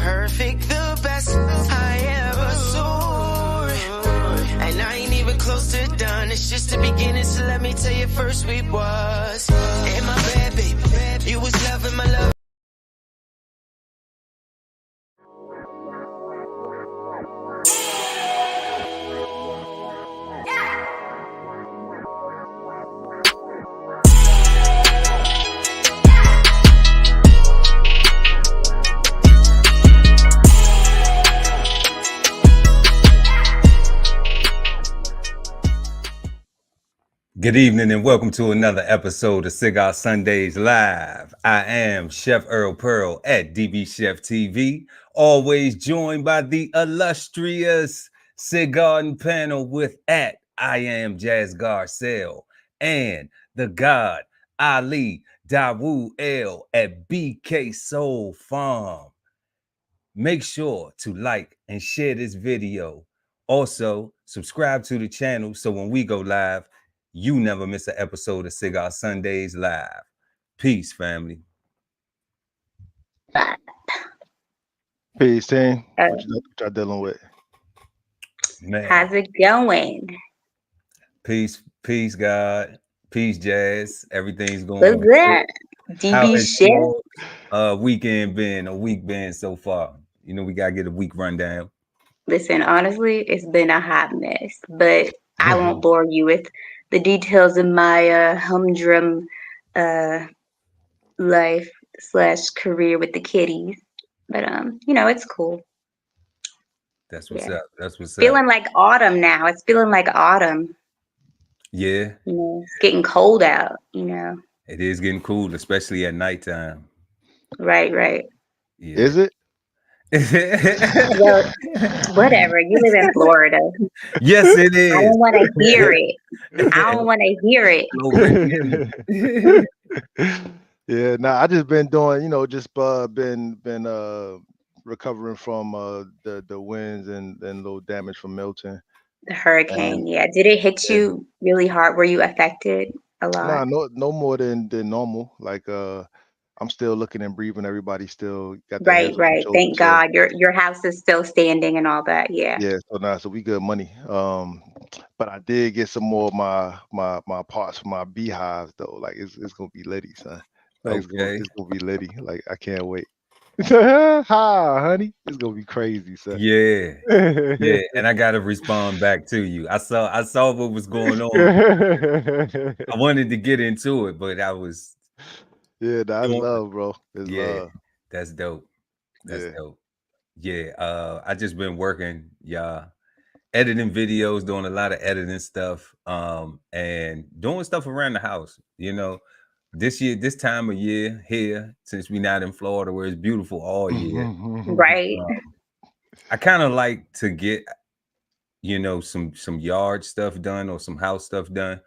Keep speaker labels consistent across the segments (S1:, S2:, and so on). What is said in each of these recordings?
S1: perfect, the best I ever saw. And I ain't even close to done. It's just the beginning, so let me tell you first we was. And my bad, baby, you was loving my love.
S2: Good evening and welcome to another episode of Cigar Sundays Live. I am Chef Earl Pearl at DBCHEFTV, always joined by the illustrious Cigarden Panel with at I am Jazz Garcelle and the God Ali Dawood L at BK Soul Farm. Make sure to like and share this video. Also, subscribe to the channel so when we go live, you never miss an episode of Cigar Sundays Live. Peace, family.
S3: Peace, team. What y'all dealing with?
S4: Man. How's it going?
S2: Peace, God. Peace, Jazz. Everything's going
S4: good. What's that? DB
S2: Chef. Weekend been, a week been so far. You know, we got to get a week rundown.
S4: Listen, honestly, it's been a hot mess, but I won't bore you with the details of my humdrum life / career with the kitties. But, you know, it's cool.
S2: That's what's up. That's what's
S4: feeling like autumn now. It's feeling like autumn.
S2: Yeah.
S4: You know, it's getting cold out, you know.
S2: It is getting cool, especially at nighttime.
S4: Right.
S3: Yeah. Is it?
S4: Well, whatever. You live in Florida.
S2: Yes, it is.
S4: I don't want to hear it.
S3: Yeah, I just been doing, you know, been recovering from the winds and little damage from Milton.
S4: The hurricane, yeah. Did it hit you really hard? Were you affected a lot?
S3: No more than normal. Like I'm still looking and breathing. Everybody still got
S4: right. Thank God your house is still standing and all that. Yeah.
S3: Yeah. So we good money. But I did get some more of my parts for my beehives though. Like it's gonna be litty, son. Like,
S2: okay.
S3: It's gonna be litty. Like I can't wait. Hi, honey. It's gonna be crazy, son.
S2: Yeah. And I gotta respond back to you. I saw what was going on. I wanted to get into it, but I was.
S3: Yeah, that's love, bro. It's love.
S2: That's dope. That's dope. Yeah. I just been working, editing videos, doing a lot of editing stuff, and doing stuff around the house. You know, this time of year here, since we're not in Florida where it's beautiful all year.
S4: Right.
S2: I kind of like to get, you know, some yard stuff done or some house stuff done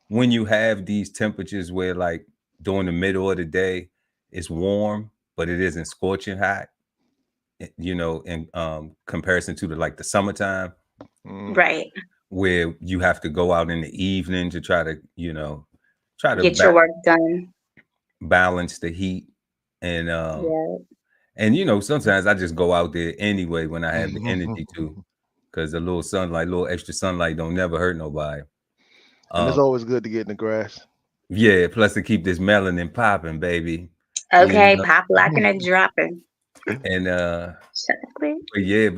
S2: when you have these temperatures where like during the middle of the day it's warm, but it isn't scorching hot, you know, in comparison to the summertime.
S4: Right.
S2: Where you have to go out in the evening to try to
S4: get your work done,
S2: balance the heat, and and you know, sometimes I just go out there anyway when I have the energy to, because a little sunlight, little extra sunlight don't never hurt nobody.
S3: And it's always good to get in the grass.
S2: Yeah, plus to keep this melanin popping, baby.
S4: Okay, pop locking and dropping.
S2: And but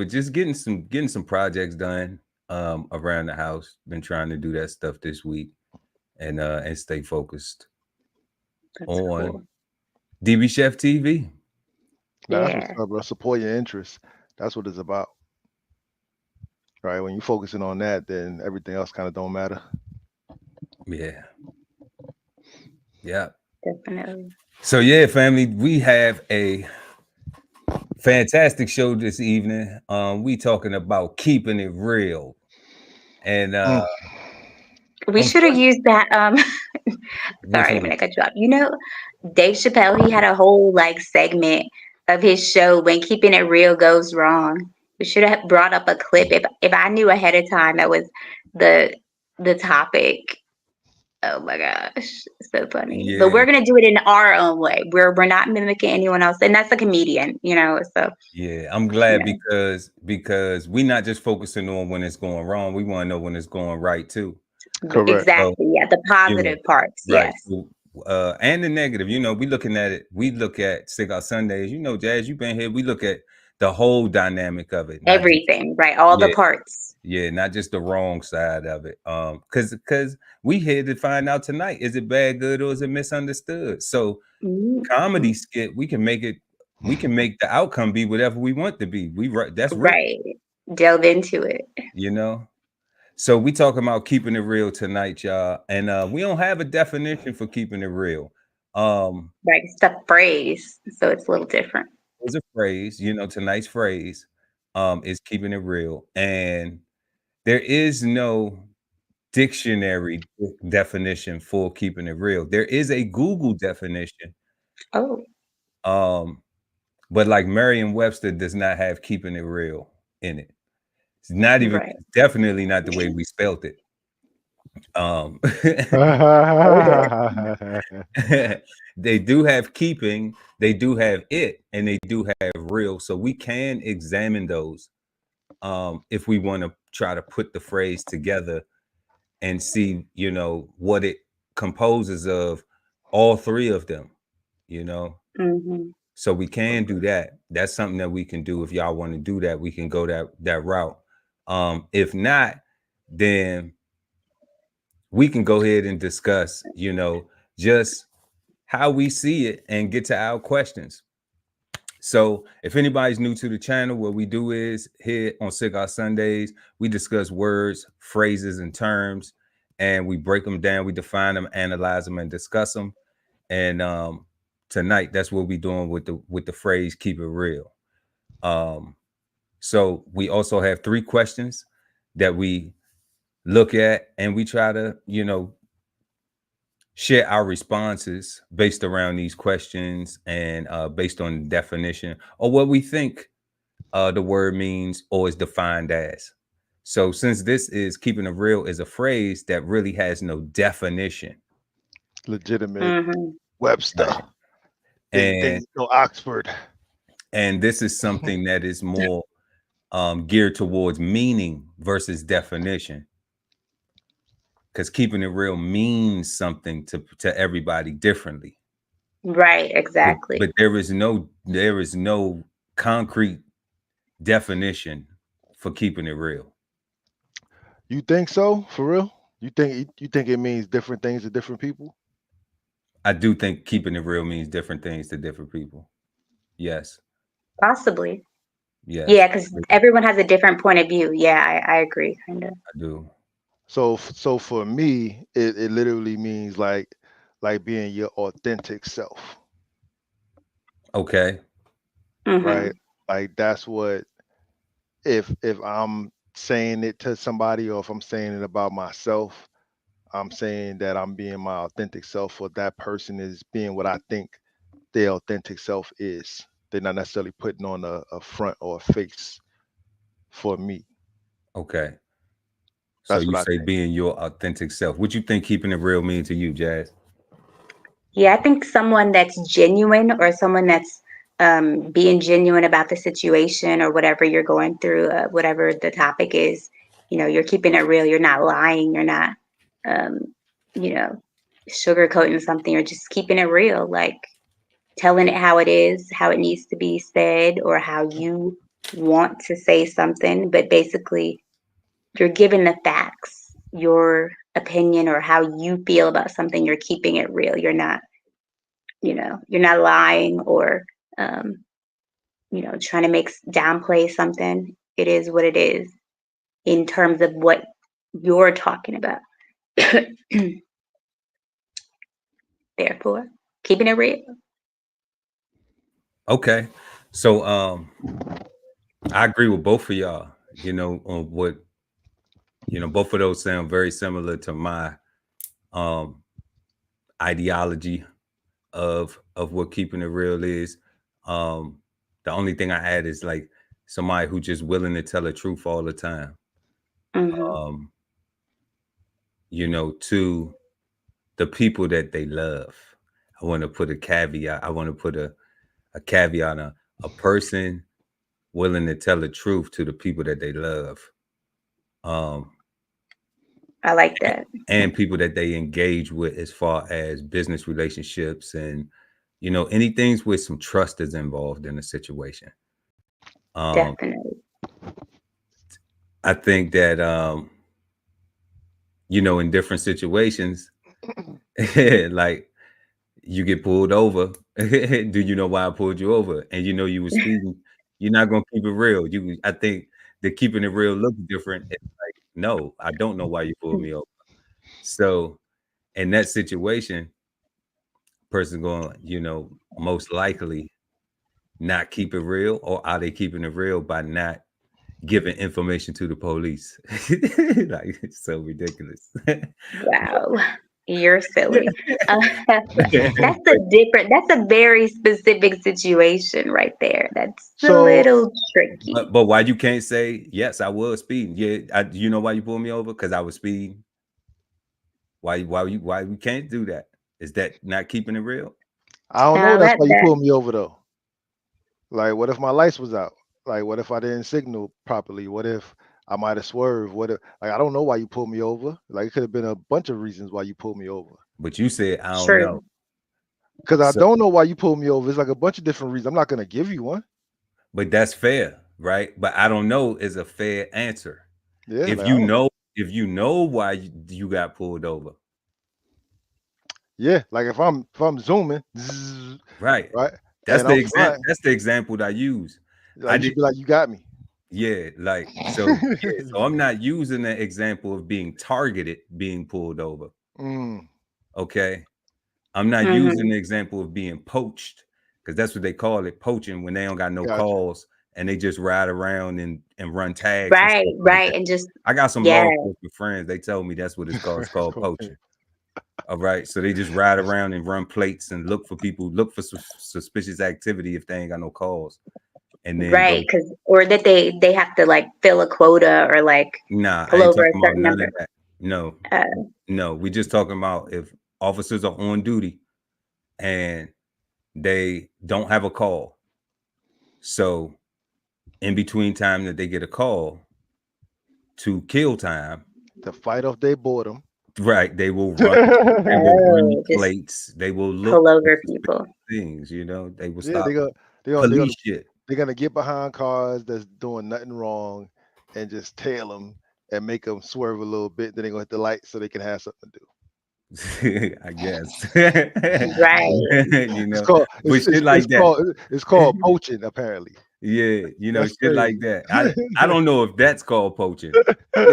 S2: just getting some projects done around the house. Been trying to do that stuff this week and stay focused. That's on cool. DBCHEFTV.
S3: That's what's up, bro. Support your interests. That's what it's about. Right. When you're focusing on that, then everything else kind of don't matter.
S2: Yeah.
S4: Definitely.
S2: So yeah, family, we have a fantastic show this evening. We talking about keeping it real. And
S4: we should have used that. Sorry, I'm gonna cut you off. You know, Dave Chappelle, he had a whole segment of his show when keeping it real goes wrong. We should have brought up a clip if I knew ahead of time that was the topic. Oh my gosh, so funny.
S2: Yeah,
S4: But we're gonna do it in our own way. We're not mimicking anyone else, and that's a comedian, So
S2: yeah. I'm glad
S4: yeah,
S2: because we not just focusing on when it's going wrong. We want to know when it's going right too.
S3: Correct.
S2: So,
S4: exactly. Yeah, the
S2: you know,
S4: positive parts.
S2: right.
S4: Yes.
S2: So, and the negative, we looking at it. We look at Cigar Sundays. Jazz, you've been here. We look at the whole dynamic of it, not just
S4: Everything, right? All the
S2: yeah,
S4: parts.
S2: yeah, not just the wrong side of it. Because we here to find out tonight: is it bad, good, or is it misunderstood? So, comedy
S4: Mhm.
S2: skit, we can make it. We can make the outcome be whatever we want to be. That's real,
S4: Right. Delve into it.
S2: you know. So we talking about keeping it real tonight, y'all, and we don't have a definition for keeping it real.
S4: Right. It's the phrase, so it's a little different.
S2: There's a phrase, tonight's phrase, is keeping it real, and there is no dictionary definition for keeping it real. There is a Google definition,
S4: Oh,
S2: um, but like Merriam-Webster does not have keeping it real in it. It's not even,
S4: right.
S2: definitely not the way we spelt it. Um, they do have keeping, they do have it, and they do have real. So we can examine those if we want to try to put the phrase together and see, what it composes of, all three of them, you know.
S4: Hmm.
S2: So we can do that. That's something that we can do. If y'all want to do that, we can go that route. If not, then we can go ahead and discuss, just how we see it and get to our questions. So if anybody's new to the channel, what we do is here on Cigar Sundays, we discuss words, phrases, and terms, and we break them down, we define them, analyze them, and discuss them. And tonight, that's what we're doing with the phrase "keep it real." So we also have 3 questions that we look at, and we try to, share our responses based around these questions and based on definition or what we think the word means or is defined as. So since this is keeping it real is a phrase that really has no definition.
S3: Legitimate
S4: Hmm.
S3: Webster.
S2: Right.
S3: Ding
S2: And
S3: ding. No Oxford.
S2: this is something that is more geared towards meaning versus definition. Because keeping it real means something to everybody differently.
S4: Right.
S2: But,
S4: Exactly.
S2: but there is no concrete definition for keeping it real.
S3: You think so? For real? You think it means different things to different people?
S2: I do think keeping it real means different things to different people. Yes.
S4: Possibly.
S2: Yes.
S4: Yeah, because everyone has a different point of view. Yeah, I agree, kind of.
S2: I do.
S3: So for me, it literally means like being your authentic self,
S2: Okay.
S3: right?
S4: Hmm.
S3: Like that's what if I'm saying it to somebody or if I'm saying it about myself, I'm saying that I'm being my authentic self or that person is being what I think their authentic self is. They're not necessarily putting on a front or a face for me.
S2: Okay. So
S3: That's
S2: you
S3: what I
S2: say
S3: think.
S2: being your authentic self. What you think keeping it real mean to you, Jazz?
S4: Yeah, I think someone that's genuine or someone that's being genuine about the situation or whatever you're going through, whatever the topic is, you're keeping it real. You're not lying. You're not, um, you know, sugarcoating something. You're just keeping it real, like telling it how it is, how it needs to be said, or how you want to say something. But basically, you're giving the facts, your opinion, or how you feel about something. You're keeping it real. You're not lying or um, trying to downplay something. It is what it is in terms of what you're talking about. Therefore, keeping it real.
S2: Okay. So I agree with both of y'all, on what, both of those sound very similar to my um ideology of what keeping it real is. The only thing I add is like somebody who just willing to tell the truth all the time.
S4: Hmm.
S2: Um, to the people that they love. I want to put a caveat. I want to put a caveat on a person willing to tell the truth to the people that they love.
S4: I like that.
S2: And people that they engage with as far as business relationships and, anything with some trust is involved in a situation.
S4: Definitely.
S2: I think that, in different situations, like you get pulled over. Do you know why I pulled you over? And you were speeding. You're not going to keep it real. I think that keeping it real looks different. It's like, no, I don't know why you pulled me over. So in that situation, person going, most likely not keep it real, or are they keeping it real by not giving information to the police? Like, it's so ridiculous.
S4: Wow. You're silly. That's a very specific situation right there. That's a
S3: So
S4: little tricky.
S2: But why you can't say, yes, I was speeding? Yeah, you know why you pulled me over? Because I was speeding. Why we can't do that? Is that not keeping it real?
S3: I don't know. That's why you
S4: That
S3: pulled me over though. Like, what if my lights was out? Like, what if I didn't signal properly? What if I might have swerved? What if, like, I don't know why you pulled me over. Like, it could have been a bunch of reasons why you pulled me over.
S2: But you said, I don't
S4: true.
S2: know.
S3: Because I
S2: So-
S3: don't know why you pulled me over. It's like a bunch of different reasons. I'm not gonna give you one.
S2: But that's fair, right? But I don't know is a fair answer.
S3: Yeah.
S2: If
S3: like,
S2: you know why you got pulled over.
S3: yeah. Like if I'm zooming, zzz,
S2: Right.
S3: right.
S2: That's
S3: and
S2: the
S3: I'm
S2: example.
S3: flying,
S2: That's the example that I use.
S3: like, you should be like, you got me.
S2: Yeah, like so I'm not using the example of being targeted, being pulled over.
S3: Mm,
S2: Okay. I'm not
S4: Mhm.
S2: using the example of being poached, because that's what they call it, poaching, when they don't got no
S3: Gotcha.
S2: calls and they just ride around and run tags. and
S4: Right,
S2: stuff like
S4: right.
S2: that.
S4: And just
S2: I got some
S4: yeah.
S2: law enforcement friends. They told me that's what it's called. It's called poaching. All right. So they just ride around and run plates and look for suspicious activity if they ain't got no calls. And then
S4: Right, or that they have to like fill a quota or like
S2: nah, I
S4: pull
S2: ain't
S4: over a
S2: talking about
S4: certain
S2: none
S4: number.
S2: of that. No,
S4: Uh,
S2: no. We just talking about if officers are on duty and they don't have a call. So in between time that they get a call to kill time,
S3: To fight off their boredom.
S2: right, they will run. They will run
S4: just
S2: plates. They will look
S4: pull
S2: for
S4: over
S2: suspicious
S4: people.
S2: things. They will
S3: Yeah,
S2: stop
S3: they're gonna
S2: police shit.
S3: they're gonna get behind cars that's doing nothing wrong and just tail them and make them swerve a little bit. Then they're gonna hit the light so they can have something to do.
S2: I guess.
S4: Right.
S3: It's called
S2: but shit like that.
S3: it's called poaching apparently.
S2: Yeah,
S3: That's
S2: shit like
S3: crazy.
S2: that. I don't know if that's called poaching.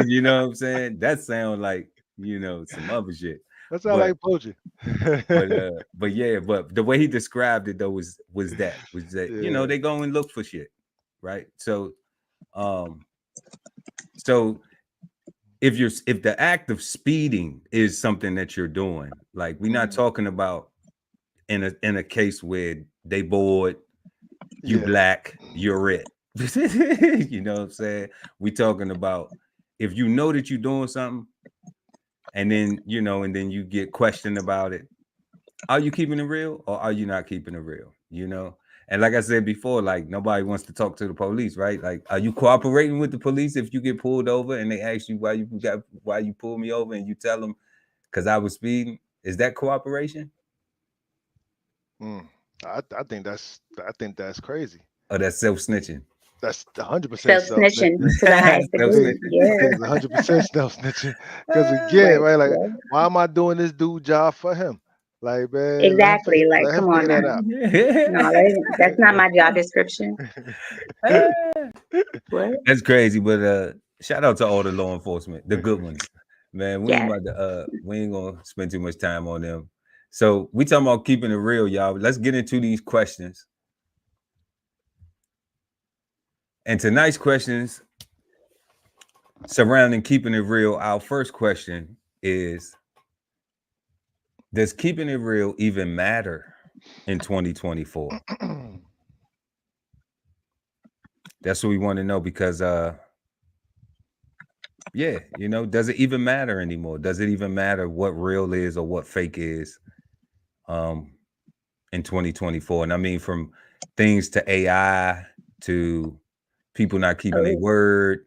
S2: You know what I'm saying? That sounds like, some other shit.
S3: That's not
S2: But
S3: like poaching.
S2: but yeah, but the way he described it though was that
S3: Yeah.
S2: they go and look for shit, right? So so if the act of speeding is something that you're doing, like we're not talking about in a case where they bored, you
S3: Yeah.
S2: black, you're it. You know what I'm saying? We talking about if you know that you're doing something and then you get questioned about it. Are you keeping it real or are you not keeping it real? And like I said before, like nobody wants to talk to the police, right? Like, are you cooperating with the police if you get pulled over and they ask you why you pulled me over and you tell them because I was speeding? Is that cooperation?
S3: I think that's crazy.
S2: Or that's self-snitching?
S3: That's 100%
S4: Self-snitching to the highest degree. Yeah.
S3: 100% self-snitching. Because again, right, like, why am I doing this dude job for him? Like, man,
S4: Exactly. Like,
S3: let him
S4: come on
S3: figure that
S4: now.
S3: out.
S4: No, that's not my job description. What?
S2: That's crazy, but shout out to all the law enforcement, the good ones, man. We ain't about to we ain't gonna spend too much time on them. So we talking about keeping it real, y'all. Let's get into these questions. And tonight's questions surrounding keeping it real. Our first question is, does keeping it real even matter in 2024? That's what we want to know, because Yeah, does it even matter anymore? Does it even matter what real is or what fake is um in 2024? And I mean, from things to AI to people not keeping their
S4: Oh,
S2: word.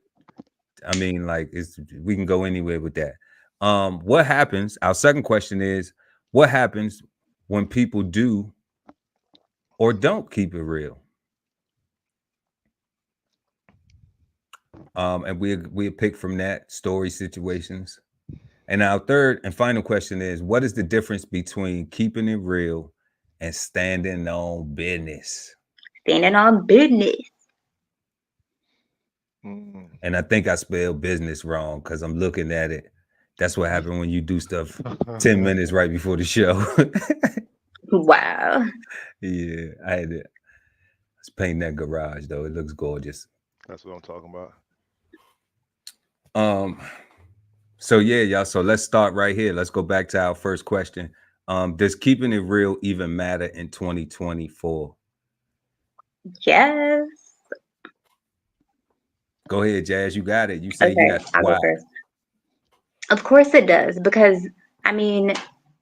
S2: I mean, like, we can go anywhere with that. What happens? Our second question is, what happens when people do or don't keep it real? And we pick from that story situations. And our third and final question is, what is the difference between keeping it real and standing on business?
S4: standing on business.
S3: Mm.
S2: And I think I spelled business wrong because I'm looking at it. That's what happened when you do stuff 10 minutes right before the show.
S4: Wow.
S2: Yeah, I was painting that garage though. It looks gorgeous.
S3: That's what I'm talking about.
S2: Um, so yeah, y'all. So let's start right here. Let's go back to our first question. Does keeping it real even matter in 2024?
S4: Yes.
S2: Go ahead, Jazz. You got it. You say
S4: Okay,
S2: yes.
S4: I'll go
S2: Why?
S4: first. Of course it does, because I mean,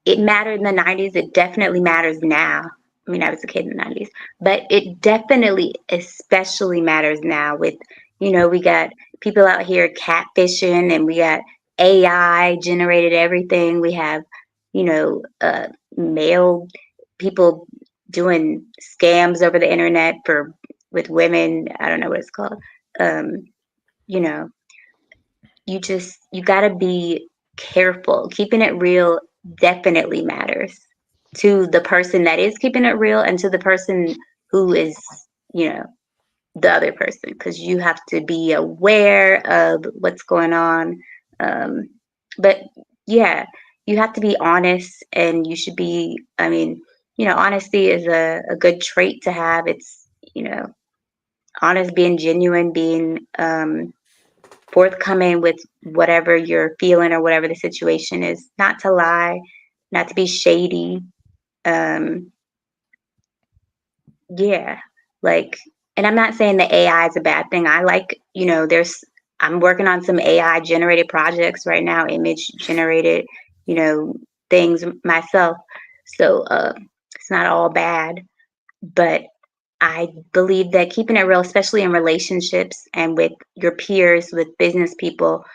S4: it mattered in the 90s. It definitely matters now. I mean, I was a kid in the 90s, but it definitely, especially matters now with, we got people out here catfishing, and we got AI generated everything. We have, you know, uh, male people doing scams over the internet with women. I don't know what it's called. Um, you know, you got to be careful. Keeping it real definitely matters to the person that is keeping it real, and to the person who is, you know, the other person, because you have to be aware of what's going on. Um, but yeah, you have to be honest, and you should be, I mean, honesty is a good trait to have. It's, honest, being genuine, being forthcoming with whatever you're feeling or whatever the situation is, not to lie, not to be shady. Um, yeah, like, and I'm not saying the AI is a bad thing. I like, I'm working on some AI generated projects right now, image generated, you know, things myself. So it's not all bad, but I believe that keeping it real, especially in relationships and with your peers, with business people,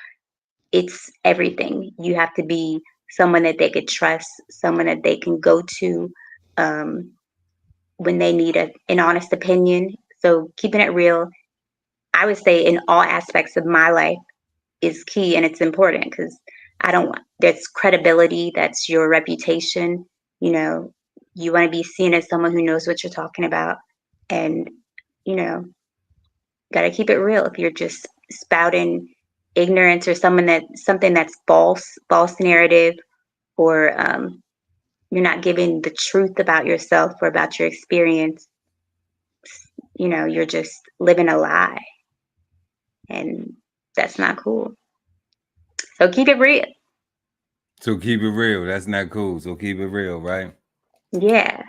S4: it's everything. You have to be someone that they could trust, someone that they can go to um, when they need an honest opinion. So keeping it real, I would say, in all aspects of my life is key, and it's important, because I don't want, that's credibility, that's your reputation. You know, you want to be seen as someone who knows what you're talking about, and you know, got to keep it real. If you're just spouting ignorance, or something that's false narrative, or you're not giving the truth about yourself or about your experience, you're just living a lie, and that's not cool. So keep it real.
S2: So keep it real. That's not cool. So keep it real, right?
S4: Yeah.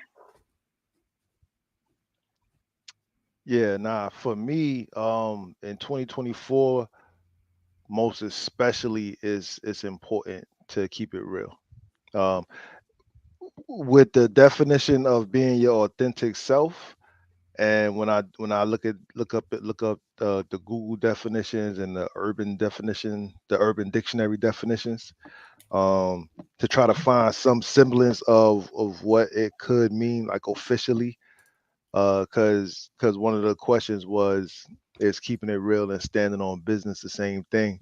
S3: Yeah, nah, for me, in 2024, most especially is it's important to keep it real. Um, with the definition of being your authentic self, and when I look up the Google definitions and the Urban Dictionary definitions, to try to find some semblance of what it could mean, like officially, because one of the questions was, is keeping it real and standing on business the same thing?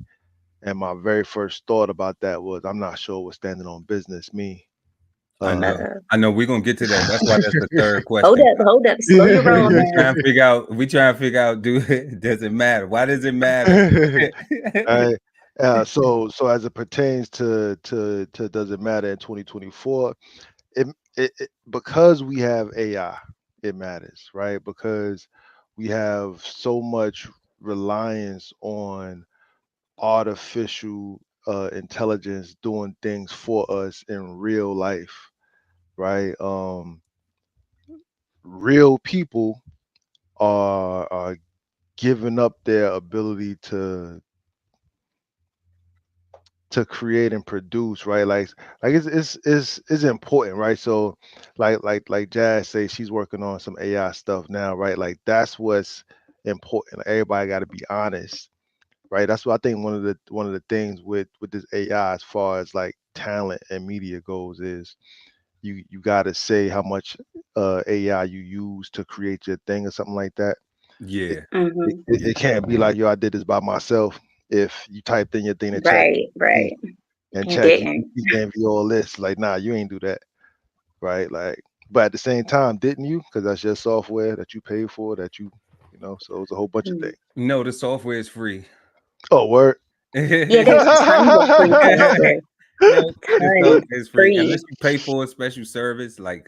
S3: And my very first thought about that was, I'm not sure what standing on business mean.
S2: I
S3: uh
S2: know.
S4: Uh,
S2: I know we're gonna get to that. That's why that's the third
S4: hold
S2: question.
S4: up, hold up. Slow your roll,
S2: We
S4: man.
S2: trying to figure out. Do it? Does it matter? Why does it matter?
S3: Alright. So as it pertains to does it matter in 2024? It because we have AI, it matters, right? Because we have so much reliance on artificial intelligence doing things for us in real life, right? Real people are giving up their ability to to create and produce, right? Like it's important, right? So like Jazz say she's working on some AI stuff now, right? Like that's what's important. Like, everybody got to be honest, right? That's what I think one of the things with this AI as far as like talent and media goes is you got to say how much AI you use to create your thing or something like that. It,
S2: Yeah.
S3: it can't be like, yo, I did this by myself. If you typed in your thing to chat
S4: Right,
S3: GPT
S4: right.
S3: and
S4: You
S3: chat
S4: didn't.
S3: GPT gave you all this, like, nah, you ain't do that, right? Like, but at the same time, didn't you? Because that's your software that you paid for, that you know. So it's a whole bunch of
S4: Mm.
S3: things.
S2: No, the software is free.
S3: Oh, word.
S4: Yeah, there's tons of free software.
S2: No, the
S4: Tons
S2: software is free
S4: free.
S2: unless you pay for a special service. Like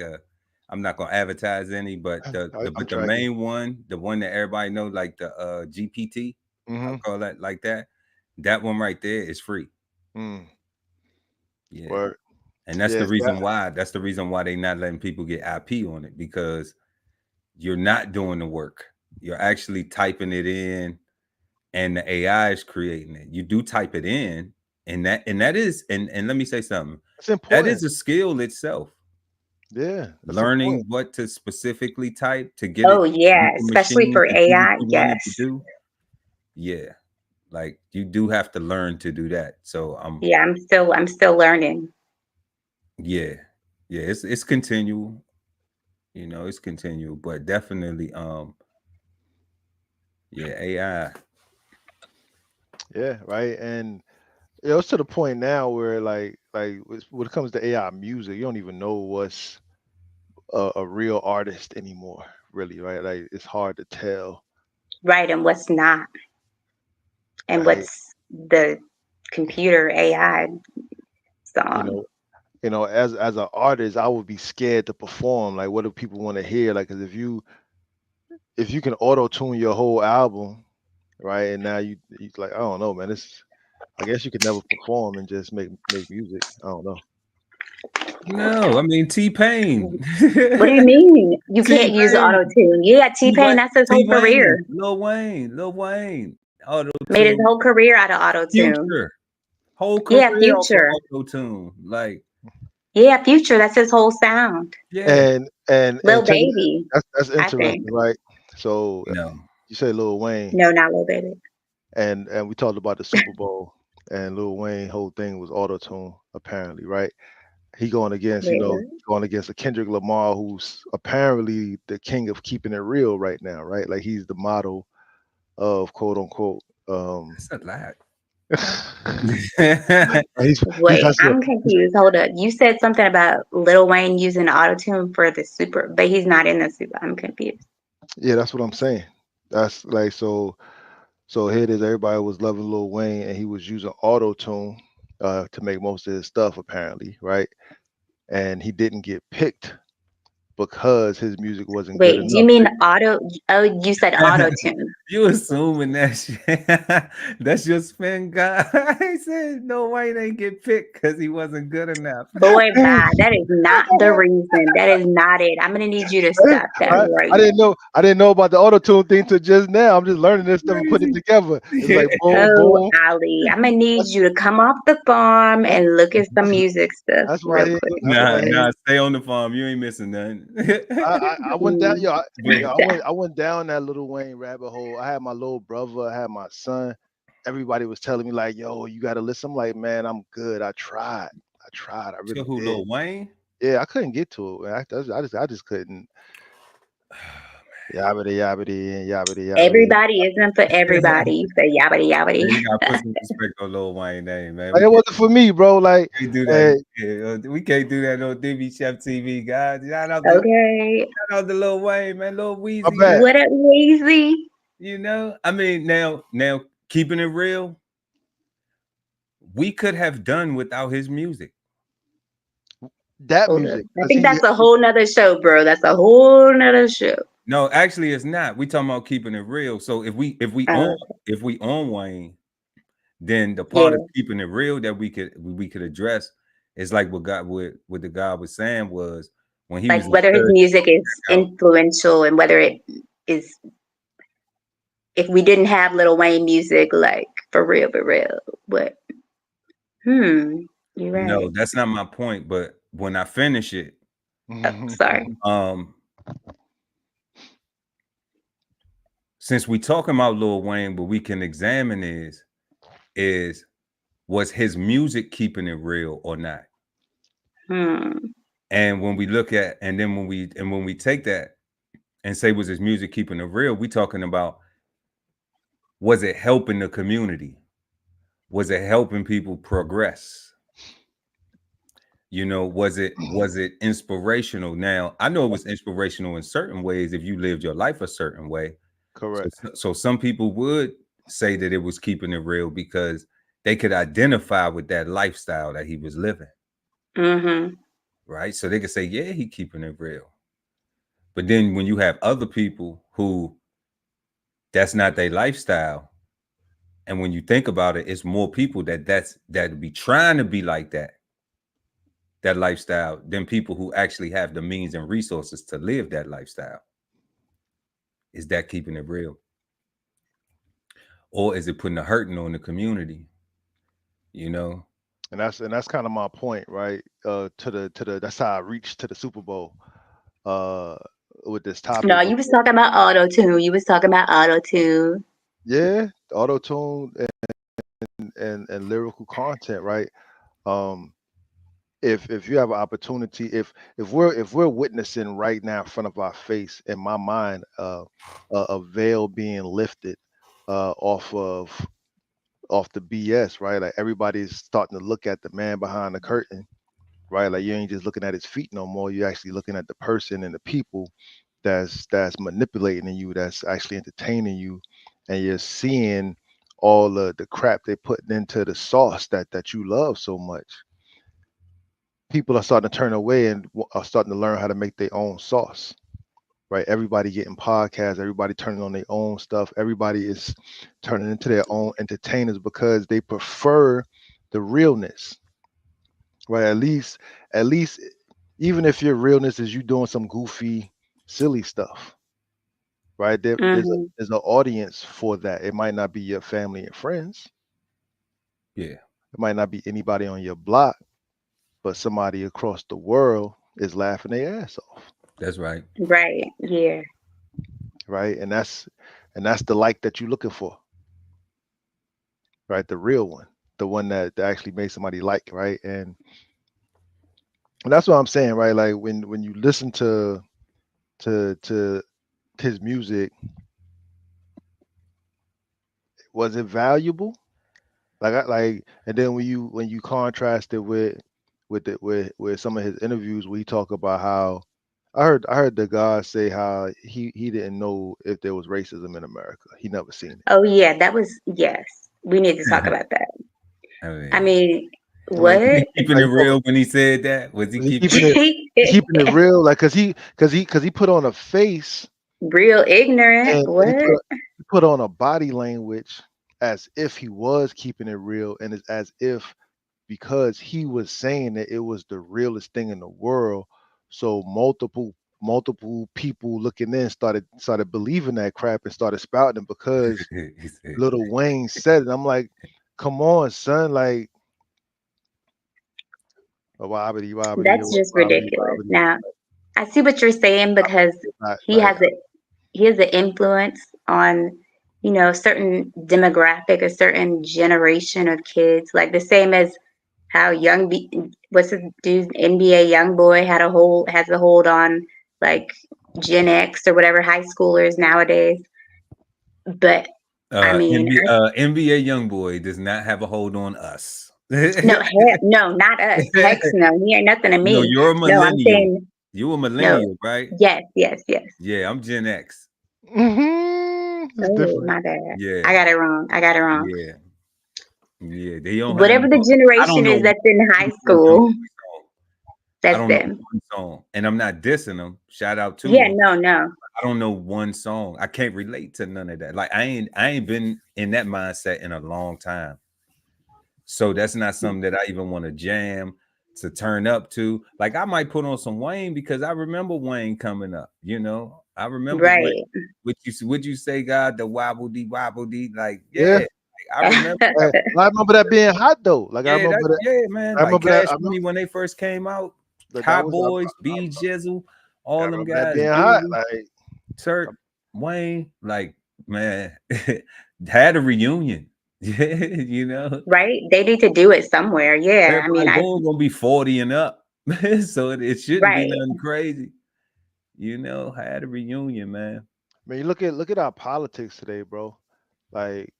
S2: I'm not gonna advertise any, but
S3: I'm
S2: the
S3: tracking.
S2: main one, the one that everybody know, like the GPT, I'll
S3: Mm-hmm.
S2: call that like that. That one right there is free.
S3: Mm,
S2: Yeah.
S3: word.
S2: And that's the
S3: Yes.
S2: reason why. That's the reason why they not letting people get IP on it, because you're not doing the work. You're actually typing it in, and the AI is creating it. You do type it in, and that is and let me say something.
S3: It's
S2: That
S3: important.
S2: is a skill itself.
S3: Yeah, it's
S2: Learning
S3: important.
S2: what to specifically type to get it
S4: Oh
S2: to
S4: yeah,
S2: make the
S4: especially
S2: machine
S4: for
S2: to do what
S4: AI.
S2: you want it to
S4: Yes.
S2: do. Yeah, like you do have to learn to do that. So
S4: Yeah, I'm still learning.
S2: yeah, yeah, it's continual. You know, it's continual, but definitely yeah, AI.
S3: Yeah, right. And it's to the point now where when it comes to AI music, you don't even know what's a real artist anymore, really, right? Like it's hard to tell,
S4: Right, and what's not, and
S3: right?
S4: what's the computer AI
S3: You
S4: song.
S3: know, as an artist, I would be scared to perform. Like, what do people want to hear? Like, 'cause if you can auto tune your whole album, right? And now you like, I don't know, man. I guess you could never perform and just make music. I don't know.
S2: No, I mean T-Pain.
S4: What do you mean you can't use auto
S2: T-Pain.
S4: tune? Yeah, T-Pain, that's his whole career.
S2: Lil Wayne, auto
S4: Made his
S2: tune,
S4: whole career out of auto tune.
S2: Future, whole
S4: Yeah,
S2: career off of
S4: Future.
S2: auto tune. Like,
S4: Yeah, Future, that's his whole sound.
S2: yeah,
S3: And
S4: Lil
S3: check it.
S4: Baby,
S3: That's
S4: I think.
S3: interesting, right? So
S2: no,
S3: you say Lil Wayne,
S4: No, not Lil Baby.
S3: and we talked about the Super Bowl, and Lil Wayne whole thing was auto tune, apparently, right? He going against,
S4: Wait, what?
S3: going against a Kendrick Lamar, who's apparently the king of keeping it real right now, right? Like he's the model of quote unquote.
S2: that's a lot.
S3: He's
S4: Wait,
S3: that's what
S4: I'm confused. Hold up. You said something about Lil Wayne using auto tune for the Super, but he's not in the Super. I'm confused.
S3: yeah, that's what I'm saying. That's like so here it is. Everybody was loving Lil Wayne, and he was using auto tune to make most of his stuff, apparently, right? And he didn't get picked because his music wasn't good
S4: Wait, do you
S3: enough.
S4: mean auto? Oh, you said auto tune.
S2: You assuming that shit. That's your spin guy. He said no Wayne ain't get picked because he wasn't good enough.
S4: Boy, bye. That is not the reason. That is not it. I'm gonna need you to stop that right
S3: I didn't
S4: now.
S3: know I didn't know about the auto tune thing till just now. I'm just learning this stuff and putting it
S2: Crazy.
S3: together. It's like boom,
S4: Oh,
S3: boom.
S4: Ali, I'm gonna need
S3: That's,
S4: you to come off the farm
S3: that's,
S4: and look at some music stuff
S3: that's what I
S4: real
S3: hear.
S4: quick.
S3: That's what
S2: Nah,
S3: I hear.
S2: nah, stay on the farm. You ain't missing nothing.
S3: I went down,
S4: Mm,
S3: yo,
S2: But
S3: I went down that Little Wayne rabbit hole. I had my little brother, I had my son. Everybody was telling me like, "Yo, you got to listen." I'm like, "Man, I'm good. I tried. I
S2: to
S3: really
S2: who,
S3: did."
S2: Lil Wayne?
S3: Yeah, I couldn't get to it. Man. I just couldn't. Yabbity yabbity and yabbity yabbity.
S4: everybody isn't for everybody. You say yabbity
S2: Man,
S4: yabbity.
S2: you gotta put some respect on Lil Wayne name, man.
S3: Like it wasn't for me, bro. Like,
S2: Can't do that.
S3: hey,
S2: Yeah, we can't do that on DBCHEFTV, guys.
S4: Okay.
S2: Shout out to Lil Wayne, man. Lil
S3: my
S2: Weezy, man.
S3: bad.
S4: What up, Lazy?
S2: You know, I mean, now keeping it real, we could have done without his music.
S3: That
S4: Hold up.
S3: music,
S4: I
S3: cause
S4: think
S3: he
S4: that's a whole nother show, bro. That's a whole nother show.
S2: No, actually, it's not. We talking about keeping it real. So
S4: Uh,
S2: if we own Wayne, then the part of
S4: yeah.
S2: keeping it real that we could address is like what the guy was saying was when he was
S4: Like whether his
S2: encouraged
S4: music is
S2: out.
S4: influential and whether it is, if we didn't have Lil Wayne music, like for real, what? You're
S2: No,
S4: right.
S2: that's not my point. But when I finish it,
S4: Oh, sorry.
S2: Since we talking about Lil Wayne, what we can examine is was his music keeping it real or not? And when we look at, and then when we take that and say, was his music keeping it real? We talking about, was it helping the community? Was it helping people progress? You know, was it inspirational? Now, I know it was inspirational in certain ways if you lived your life a certain way.
S3: Correct.
S2: So some people would say that it was keeping it real because they could identify with that lifestyle that he was living. Right? So they could say, yeah, he keeping it real. But then when you have other people who that's not their lifestyle, and when you think about it, it's more people that be trying to be like that lifestyle than people who actually have the means and resources to live that lifestyle. Is that keeping it real? Or is it putting a hurting on the community? You know?
S3: And that's kind of my point, right? To the that's how I reached to the Super Bowl with this topic.
S4: No, you was talking about auto tune. You was talking about auto tune.
S3: Yeah, auto tune and lyrical content, right? If you have an opportunity, if we're witnessing right now in front of our face, in my mind, a veil being lifted off the BS, right? Like everybody's starting to look at the man behind the curtain, right? Like you ain't just looking at his feet no more. You're actually looking at the person and the people that's manipulating you, that's actually entertaining you, and you're seeing all the crap they putting into the sauce that you love so much. People are starting to turn away and are starting to learn how to make their own sauce, right? Everybody getting podcasts, everybody turning on their own stuff, everybody is turning into their own entertainers because they prefer the realness, right? At least even if your realness is you doing some goofy silly stuff, right? There's an audience for that. It might not be your family and friends,
S2: Yeah,
S3: it might not be anybody on your block, but somebody across the world is laughing their ass off.
S2: that's right.
S4: Right. Yeah.
S3: Right. And that's the like that you're looking for, right? The real one, the one that actually makes somebody like, right? And that's what I'm saying, right? Like when you listen to his music, was it valuable? And then when you contrast it with some of his interviews where he talk about how I heard the guy say how he didn't know if there was racism in America. He never seen it.
S4: Oh yeah, that was yes. We need to talk about that. I mean,
S3: I mean,
S4: what?
S2: Was he keeping it
S3: like,
S2: real when he said that? Was he
S3: was he
S2: keeping
S3: keeping it real? Like, cause he put on a face
S4: Real ignorant.
S3: and
S4: What?
S3: he put on a body language as if he was keeping it real, and it's as if because he was saying that it was the realest thing in the world, so multiple people looking in started believing that crap and started spouting it because
S2: he said,
S3: Lil Wayne said it. I'm like, come on, son, like wobbity wobbity
S4: That's just ridiculous. Now, I see what you're saying because he
S3: like
S4: has a he has an influence on, you know, a certain demographic, a certain generation of kids. Like the same as how what's the dude's NBA young boy has a hold on like Gen X or whatever high schoolers nowadays. But I mean,
S2: NBA YoungBoy does not have a hold on us.
S4: no, not us. Heck no, he ain't nothing to
S2: No,
S4: me.
S2: you're a
S4: No, I'm
S2: millennial.
S4: saying
S2: You a
S4: no.
S2: millennial, right?
S4: Yes.
S2: Yeah, I'm Gen X.
S3: It's
S4: Oh,
S3: different.
S4: my bad.
S2: Yeah,
S4: I got it wrong.
S2: yeah, yeah. They don't have.
S4: Whatever the
S2: I don't
S4: generation
S2: know
S4: is that's in high
S2: one
S4: school,
S2: song. I
S4: that's
S2: don't know
S4: them.
S2: one song, and I'm not dissing them. Shout out to
S4: Yeah,
S2: them.
S4: no.
S2: I don't know one song. I can't relate to none of that. Like I ain't been in that mindset in a long time. So that's not something that I even want to jam to turn up to. Like I might put on some Wayne because I remember Wayne coming up. You know, I remember Wayne.
S4: Right.
S2: Would you say, God, the wobble dee? Like,
S3: Yeah,
S2: yeah, I remember.
S3: I remember that being hot though. Like I
S2: Yeah,
S3: remember that.
S2: yeah, man.
S3: I
S2: Like
S3: remember that.
S2: Cash Money when they first came out,
S3: That
S2: Hot
S3: was.
S2: Boys, B Jizzle,
S3: I
S2: all them
S3: remember that
S2: guys,
S3: being hot.
S2: Doobie,
S3: Like
S2: Turk, Wayne, like man, had a reunion. Yeah, you know,
S4: Right? They need to do it somewhere. Yeah. I mean,
S2: everybody boom gonna be 40 and up, so it shouldn't be
S4: right.
S2: nothing crazy. You know, had a reunion, man.
S3: man, you look at our politics today, bro. Like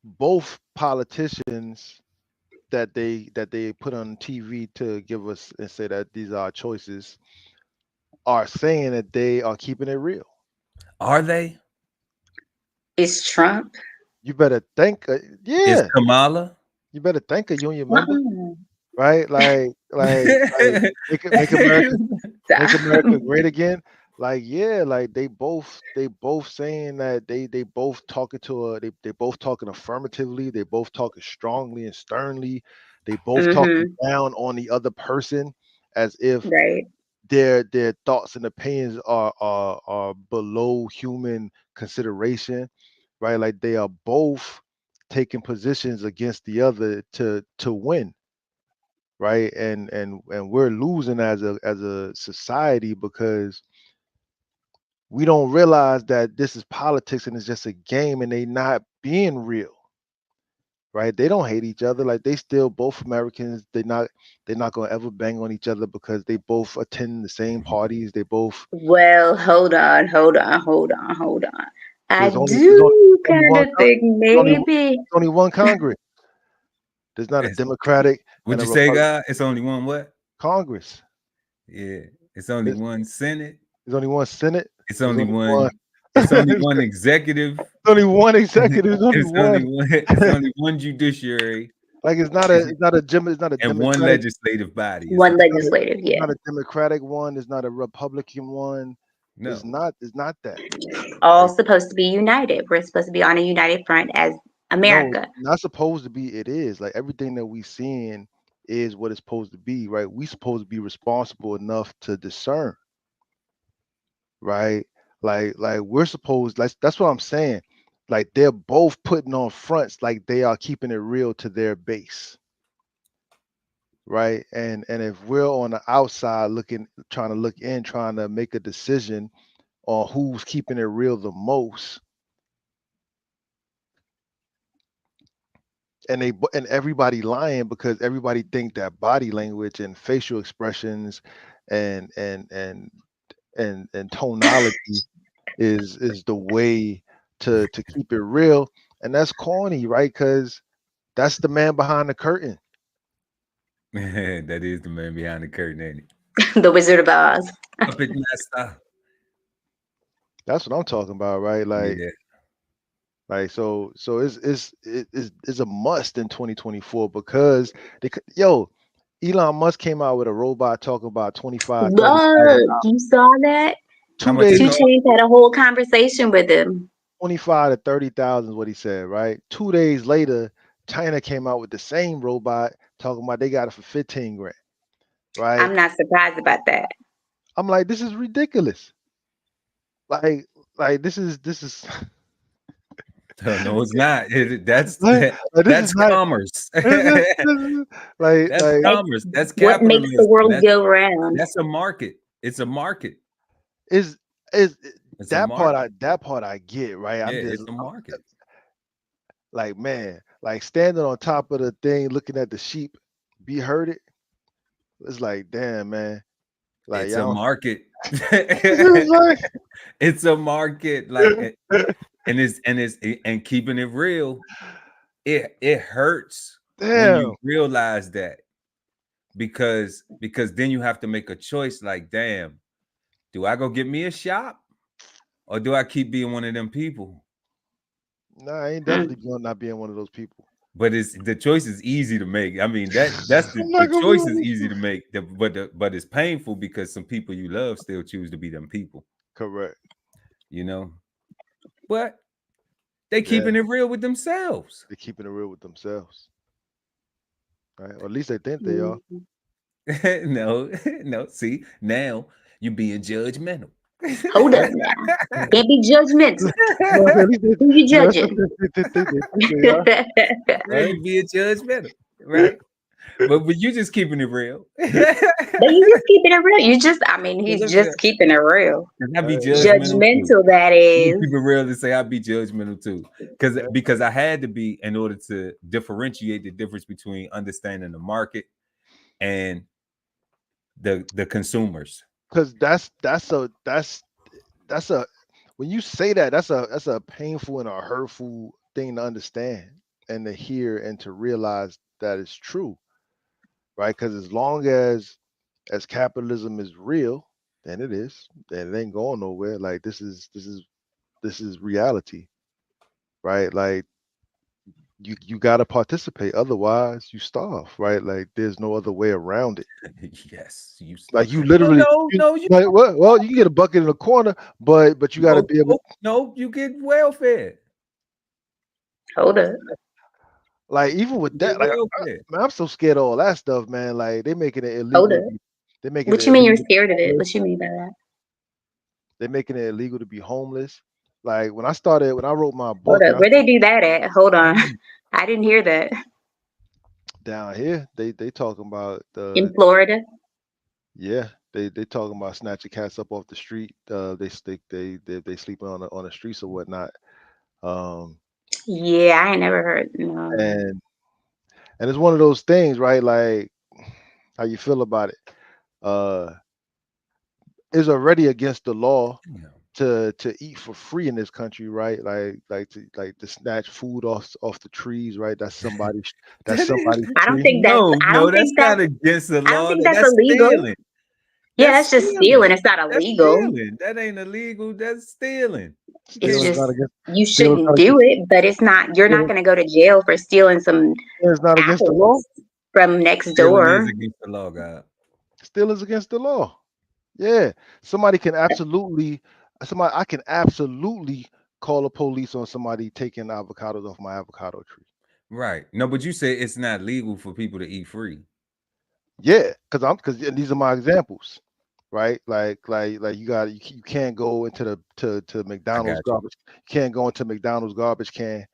S3: both politicians that they put on TV to give us and say that these are our choices are saying that they are keeping it real.
S2: Are they?
S4: Is Trump?
S3: You better think,
S2: Is
S3: yeah.
S2: Kamala?
S3: You better thank a union member,
S4: Uh-uh.
S3: right? Like make
S4: Stop.
S3: America great again. Like yeah, like they both saying that they both talking to they both talking affirmatively, they both talking strongly and sternly, they both talking
S4: Hmm.
S3: down on the other person as if
S4: Right.
S3: their thoughts and opinions are below human consideration, right? Like they are both taking positions against the other to win, right? And we're losing as a society because we don't realize that this is politics and it's just a game and they not being real, right? They don't hate each other. Like they still both Americans. They're not gonna ever bang on each other because they both attend the same parties. They both
S4: Well, hold on. I
S3: there's
S4: do
S3: only
S4: kind
S3: one
S4: of think maybe.
S3: there's only one Congress. There's not a
S2: It's-
S3: Democratic
S2: Would
S3: and a
S2: you say,
S3: Republican
S2: God? It's only one what?
S3: Congress.
S2: Yeah, it's only
S3: There's,
S2: one Senate.
S3: there's only one Senate.
S2: It's
S3: There's
S2: only
S3: only one.
S2: one. It's only
S3: There's
S2: one executive.
S3: only one executive. There's only
S2: It's only
S3: one.
S2: one. It's only one judiciary
S3: Like it's not a
S2: and one
S3: Democratic.
S2: legislative body. It's
S4: One
S2: like
S4: legislative,
S3: It's
S4: yeah.
S3: not a Democratic one. It's not a Republican one.
S2: no.
S3: It's not that.
S4: All
S3: Like,
S4: supposed to be united. We're supposed to be on a united front as
S3: no,
S4: America.
S3: not supposed to be. It is like everything that we seeing is what it's supposed to be, right? We supposed to be responsible enough to discern, right? Like we're supposed. That's what I'm saying. Like they're both putting on fronts, like they are keeping it real to their base, right? And if we're on the outside looking, trying to look in, trying to make a decision on who's keeping it real the most, and everybody lying because everybody think that body language and facial expressions and and tonality is the way to keep it real, and that's corny, right? Because that's the man behind the curtain.
S2: That is the man behind the curtain, ain't it?
S4: The Wizard of Oz.
S2: Puppet master.
S3: That's what I'm talking about, right?
S2: Yeah.
S3: So it's a must in 2024 because yo, Elon Musk came out with a robot talking about 25, 30,000,
S4: Look, you saw that?
S2: How
S3: two
S2: much it
S3: days,
S4: Two
S2: cost?
S4: Chainz had a whole conversation with him.
S3: 25 to 30,000 is what he said, right? 2 days later, China came out with the same robot talking about they got it for 15 grand, right?
S4: I'm not surprised about that.
S3: I'm like, this is ridiculous. Like, this is
S2: No, it's not. That's
S3: this is
S2: that's
S3: not
S2: commerce.
S3: this is- like
S2: That's
S3: like
S4: Like,
S2: commerce. That's
S4: what makes the
S2: capitalism.
S4: world go round?
S2: That's a market. It's a market.
S3: is is
S2: It's a market.
S3: that part I get, right?
S2: Yeah,
S3: I'm just
S2: it's a market.
S3: like, man, like standing on top of the thing, looking at the sheep be herded. It's like, damn, man. Like,
S2: It's a
S3: y'all,
S2: market.
S3: it's like,
S2: It's a market. And keeping it real, it hurts when
S3: damn.
S2: you realize that because then you have to make a choice like, damn, do I go get me a shop or do I keep being one of them people?
S3: Nah, I ain't
S4: Hmm.
S3: definitely going not being one of those people.
S2: But it's the choice is easy to make. I mean, that's
S3: I'm
S2: the
S3: not gonna be
S2: choice
S3: one of
S2: is
S3: those
S2: easy to
S3: people.
S2: make. But it's painful because some people you love still choose to be them people,
S3: Correct.
S2: you know. But they
S3: Yeah,
S2: keeping it real with themselves.
S3: they're keeping it real with themselves, right? Or at least they think they are.
S4: Mhm.
S2: No, no. See, now you being judgmental.
S4: Hold up now. Can't be judgmental.
S3: You know what I'm saying?
S4: Who you
S3: You know, that's what
S4: judging?
S3: they are.
S2: Right? Be a judgmental, right? But you just keeping it real.
S4: But you just keeping it real. I mean, he's
S2: Listen,
S4: just keeping it real.
S2: I be
S3: Hey,
S2: judgmental too.
S4: Judgmental, that
S2: You
S4: is.
S2: keep it real to say I be judgmental too, because I had to be in order to differentiate the difference between understanding the market and the consumers.
S3: because that's a when you say that, that's a painful and a hurtful thing to understand and to hear and to realize that it's true, right? Because as long as capitalism is real, then it is, then it ain't going nowhere. Like this is reality, right? Like you got to participate, otherwise you starve, right? Like there's no other way around it.
S2: Yes, you.
S3: Like you
S2: Well,
S3: literally,
S2: no, you.
S3: like well, you can get a bucket in a corner, but you got to
S2: No,
S3: be able.
S2: no, you get welfare.
S4: Hold up.
S3: Like even with
S2: You get
S3: that, like
S2: welfare.
S3: man, I'm so scared of all that stuff, man. Like they making it
S4: Hold
S3: illegal to
S4: up.
S3: be, they making
S4: What
S3: it
S4: you mean you're
S3: illegal to be
S4: scared of it?
S3: homeless.
S4: What you mean by that?
S3: They're making it illegal to be homeless. Like when I wrote my
S4: Hold
S3: book,
S4: up.
S3: and I
S4: Where they do that at? Hold on. I didn't hear that.
S3: down here, they talking about
S4: In Florida?
S3: yeah, they talking about snatching cats up off the street. They sleeping on the streets or whatnot. Um,
S4: Yeah, I ain't never heard. No.
S3: and it's one of those things, right? Like how you feel about it. Uh, it's already against the law
S2: Yeah.
S3: to eat for free in this country, right? Like to snatch food off the trees, right? That's
S2: That is
S3: somebody's
S4: I don't
S3: tree.
S4: think that's I
S2: no,
S4: don't
S2: that's
S4: think
S2: not
S4: that's
S2: against the
S4: I don't
S2: law.
S4: think that's
S2: That's
S4: illegal.
S2: stealing.
S4: Yeah,
S2: That's
S4: that's just
S2: stealing.
S4: stealing. It's not
S2: That's
S4: illegal.
S2: stealing. That ain't illegal. That's stealing. You
S4: It's
S2: can't
S3: Stealing's
S2: just
S3: not
S4: just
S3: against
S4: you
S3: stealing's
S4: shouldn't
S3: not
S4: do
S3: against
S4: it, but it's not you're not
S3: stealing,
S4: gonna go to jail for stealing some
S3: stealing's not against the law.
S4: apples from next
S2: stealing is
S4: door.
S2: against the law, God.
S3: Stealing's against the law. Yeah. Somebody can absolutely somebody I can absolutely call the police on somebody taking avocados off my avocado tree.
S2: Right. No, but you say it's not legal for people to eat free.
S3: Yeah, because these are my examples, right? Like you can't go into to
S2: I
S3: McDonald's
S2: got you.
S3: garbage. You can't go into McDonald's garbage can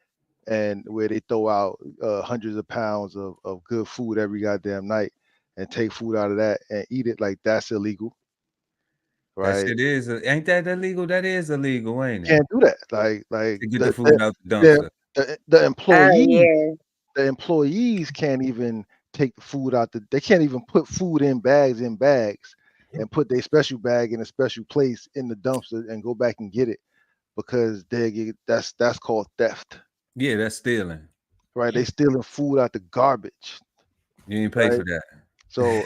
S3: and where they throw out hundreds of pounds of good food every goddamn night and take food out of that and eat it. Like that's illegal,
S2: That
S3: right?
S2: shit is ain't that illegal? That is illegal, ain't it?
S3: Can't do that. Like
S2: To get the food out the
S3: the
S2: dumpster.
S3: the
S4: Oh
S3: employees
S4: yeah.
S3: the employees can't even take the food out they can't even put food in bags and put their special bag in a special place in the dumpster and go back and get it because that's called theft,
S2: Yeah, that's stealing.
S3: right? They stealing food out the garbage,
S2: You didn't pay
S3: right?
S2: for that.
S3: So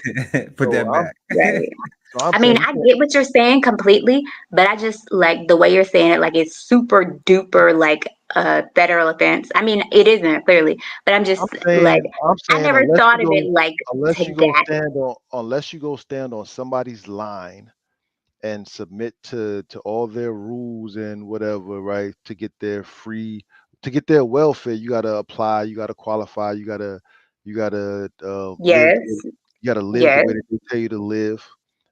S2: Put
S3: so
S2: that
S3: I'm
S2: back.
S4: Right.
S3: so I'm
S4: I mean,
S3: saying you
S4: I
S3: can't,
S4: get what you're saying completely, but I just like the way you're saying it, like it's super duper like a federal offense. I mean, it isn't clearly, but I'm just like
S3: I'm
S4: I
S3: saying
S4: never thought of it like to that.
S3: unless you go stand on somebody's line and submit to all their rules and whatever, right? To get their welfare, you gotta apply, you gotta qualify, you gotta live
S4: Yes,
S3: you gotta live the
S4: yes.
S3: way that they tell you to live,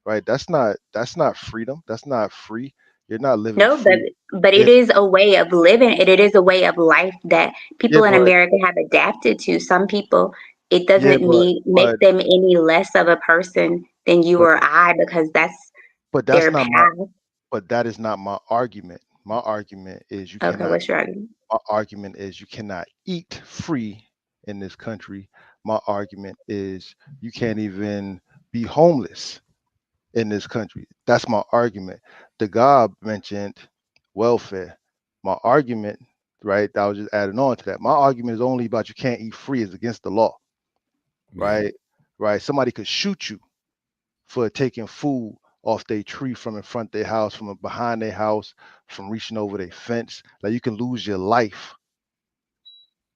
S3: right? That's not freedom. That's not free. You're not living
S4: No,
S3: free.
S4: but it
S3: It's
S4: is a way of living. It is a way of life that
S3: yeah,
S4: people in America have adapted to. Some people, it
S3: yeah,
S4: doesn't mean make
S3: but
S4: them any less of a person than you
S3: but
S4: or I because that's
S3: that's
S4: their
S3: not my
S4: path.
S3: but that is not my argument. My argument is
S4: Okay, what's your argument?
S3: my argument is you cannot eat free in this country. My argument is you can't even be homeless in this country. That's my argument. The God mentioned welfare. My argument, right? I was just adding on to that. My argument is only about you can't eat free is against the law,
S2: Yeah.
S3: right? Right. Somebody could shoot you for taking food off their tree from in front of their house, from behind their house, from reaching over their fence. Like you can lose your life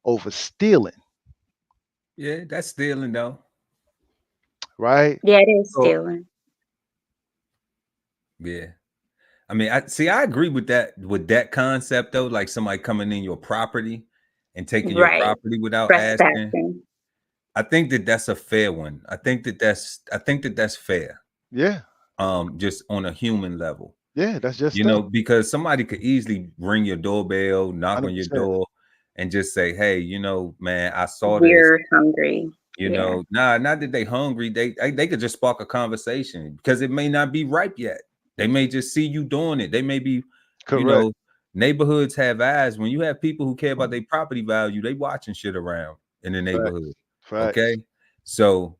S3: over stealing,
S2: Yeah, that's stealing though.
S3: right?
S4: Yeah, it is
S3: So
S4: stealing.
S2: Yeah. I mean, I agree with that concept though, like somebody coming in your property and taking your
S4: Right.
S2: property without asking.
S4: Trespassing.
S2: I think that that's a fair one. I think that that's fair.
S3: yeah,
S2: Just on a human level.
S3: Yeah, that's just
S2: You
S3: them.
S2: know, because somebody could easily ring your doorbell, knock on your
S3: 100%.
S2: door, and just say, "Hey, you know, man, I saw this."
S4: We're hungry.
S2: You
S4: Yeah.
S2: know, not that they hungry. They could just spark a conversation because it may not be ripe yet. They may just see you doing it. They may be, you
S3: Correct.
S2: know, neighborhoods have eyes. When you have people who care about their property value, they watching shit around in the neighborhood.
S3: Facts.
S2: Okay, so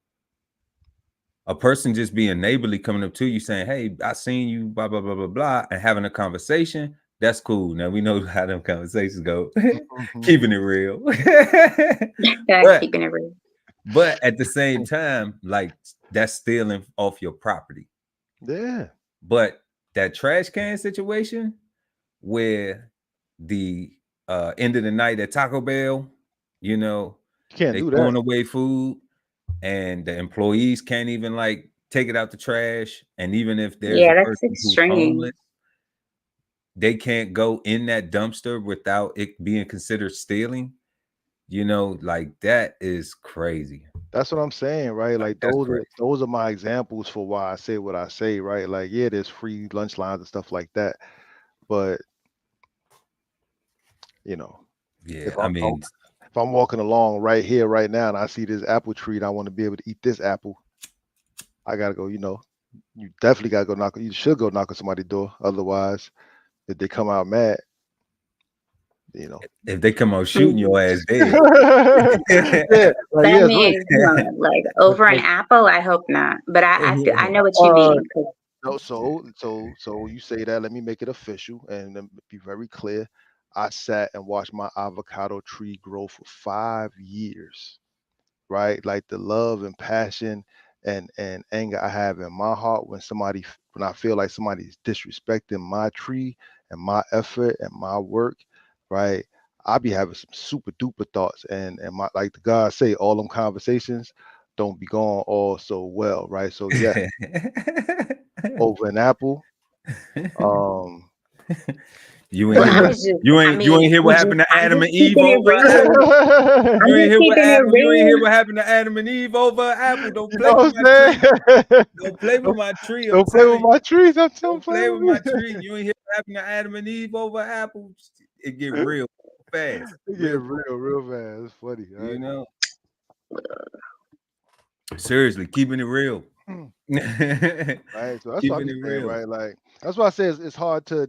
S2: a person just being neighborly coming up to you saying, "Hey, I seen you," blah blah blah blah blah, and having a conversation. That's cool. Now we know how them conversations go. Keeping it real. but
S4: Keeping it real.
S2: But at the same time, like that's stealing off your property.
S3: Yeah.
S2: But that trash can situation where the end of the night at Taco Bell, you know,
S3: You can't
S2: they
S3: do
S2: throwing
S3: that.
S2: away food and the employees can't even like take it out the trash. And even if there's
S4: Yeah,
S2: a
S4: that's
S2: person who's
S4: extreme.
S2: homeless, they can't go in that dumpster without it being considered stealing. You know, like that is crazy.
S3: That's what I'm saying, right? Like
S2: That's
S3: those
S2: crazy.
S3: are my examples for why I say what I say, right? Like, yeah, there's free lunch lines and stuff like that, but you know,
S2: Yeah,
S3: if
S2: I
S3: I'm
S2: mean,
S3: if I'm walking along right here, right now, and I see this apple tree, and I want to be able to eat this apple, I gotta go. You know, you definitely gotta go knock. You should go knock on somebody's door. Otherwise, if they come out mad, you know.
S2: if they come out shooting your
S4: Mhm.
S2: ass dead.
S3: Yeah, like
S4: I
S3: yeah, it's right.
S4: mean, come on, like over an
S3: Like,
S4: apple, I hope not. But I know what you
S3: uh,
S4: mean. 'Cause
S3: no, so you say that. Let me make it official and be very clear. I sat and watched my avocado tree grow for 5 years, right? Like the love and passion and anger I have in my heart when I feel like somebody's disrespecting my tree and my effort and my work, right? I be having some super duper thoughts and my like the God say, all them conversations don't be going all so well, right? So yeah, over an apple. Um
S2: you ain't
S3: but
S2: hear
S4: I
S2: what
S4: was just, I
S2: you ain't
S4: mean,
S2: hear what happened to
S4: I'm
S2: Adam
S4: just
S2: and Eve
S4: keeping it
S2: over an
S4: real.
S2: apple.
S4: I'm just keeping it
S2: You ain't
S4: real.
S2: hear what happened to Adam and Eve over an apple. Don't
S3: you
S2: play
S3: know
S2: with
S3: what
S2: my
S3: I'm
S2: tree.
S3: saying?
S2: Don't play with
S3: don't,
S2: my tree. I'm
S3: don't play with
S2: telling you.
S3: my trees. Don't
S2: Don't
S3: play
S2: play with
S3: with
S2: my
S3: me.
S2: tree. You ain't hear what happened to Adam and Eve over an apple. It get real fast.
S3: It get
S2: Real
S3: real fast. It's funny,
S2: you
S3: right?
S2: know. Seriously, keeping it real.
S3: Right. So that's what I
S2: Keeping
S3: be
S2: it
S3: saying,
S2: real.
S3: right? Like that's why I say it's hard to.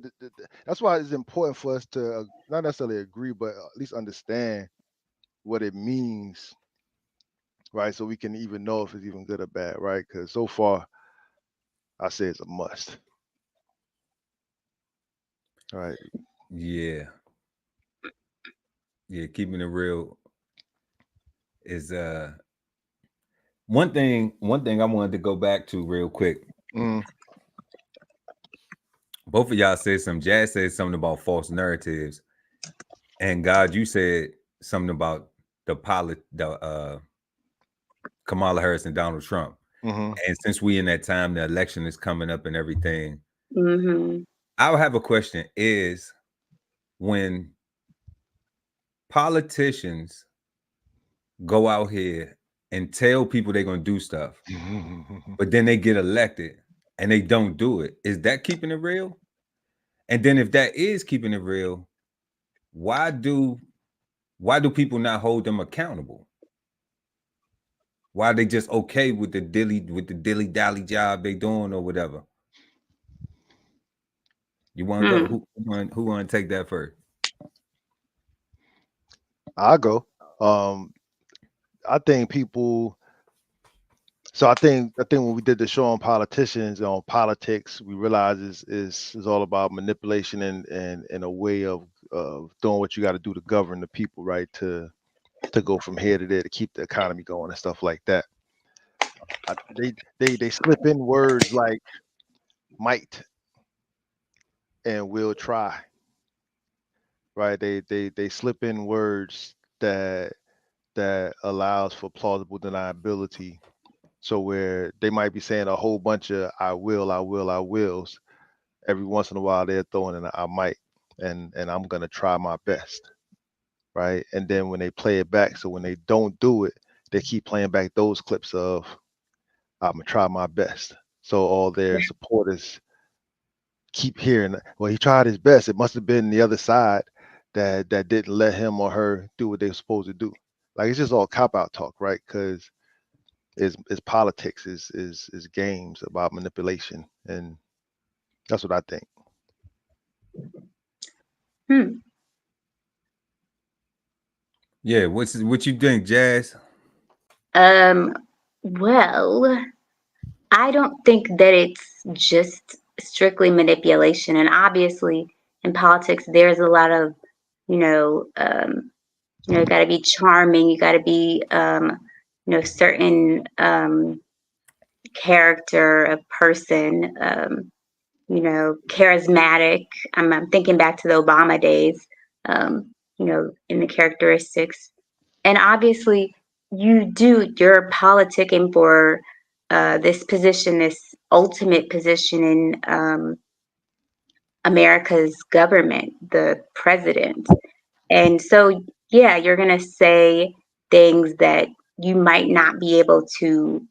S3: That's why it's important for us to not necessarily agree, but at least understand what it means, right? So we can even know if it's even good or bad, right? Because so far, I say it's a must. All right.
S2: Yeah. Yeah, keeping it real is one thing I wanted to go back to real quick.
S3: Mm,
S2: Both of y'all said something. Jazz said something about false narratives. And God, you said something about the Kamala Harris and Donald Trump.
S3: mm-hmm.
S2: And since we in that time, the election is coming up and everything.
S4: Hmm.
S2: I would have a question is when politicians go out here and tell people they're gonna do stuff, but then they get elected and they don't do it. Is that keeping it real? And then if that is keeping it real, why do people not hold them accountable? Why are they just okay with the dilly dally job they doing or whatever? You want to go?
S4: Hmm.
S2: Who want to take that first?
S3: I go. I think people. So I think when we did the show on politicians on politics, we realized is all about manipulation and a way of doing what you got to do to govern the people, right? To go from here to there to keep the economy going and stuff like that. They slip in words like might and will try, right? They slip in words that allows for plausible deniability. So where they might be saying a whole bunch of I will, I will, I wills. Every once in a while they're throwing in a I might and I'm gonna try my best, right? And then when they play it back, so when they don't do it, they keep playing back those clips of I'm gonna try my best. So all their supporters keep hearing, well, he tried his best. It must have been the other side that didn't let him or her do what they're supposed to do. Like, it's just all cop out talk, right? Because it's politics, is games about manipulation, and that's what I think.
S2: Yeah, what you think, Jazz?
S4: Well, I don't think that it's just strictly manipulation. And obviously, in politics, there's a lot of, you got to be charming. You got to be, certain character of person, charismatic. I'm thinking back to the Obama days, in the characteristics. And obviously, you're politicking for this position, this ultimate position in America's government, the president. And so, yeah, you're going to say things that you might not be able to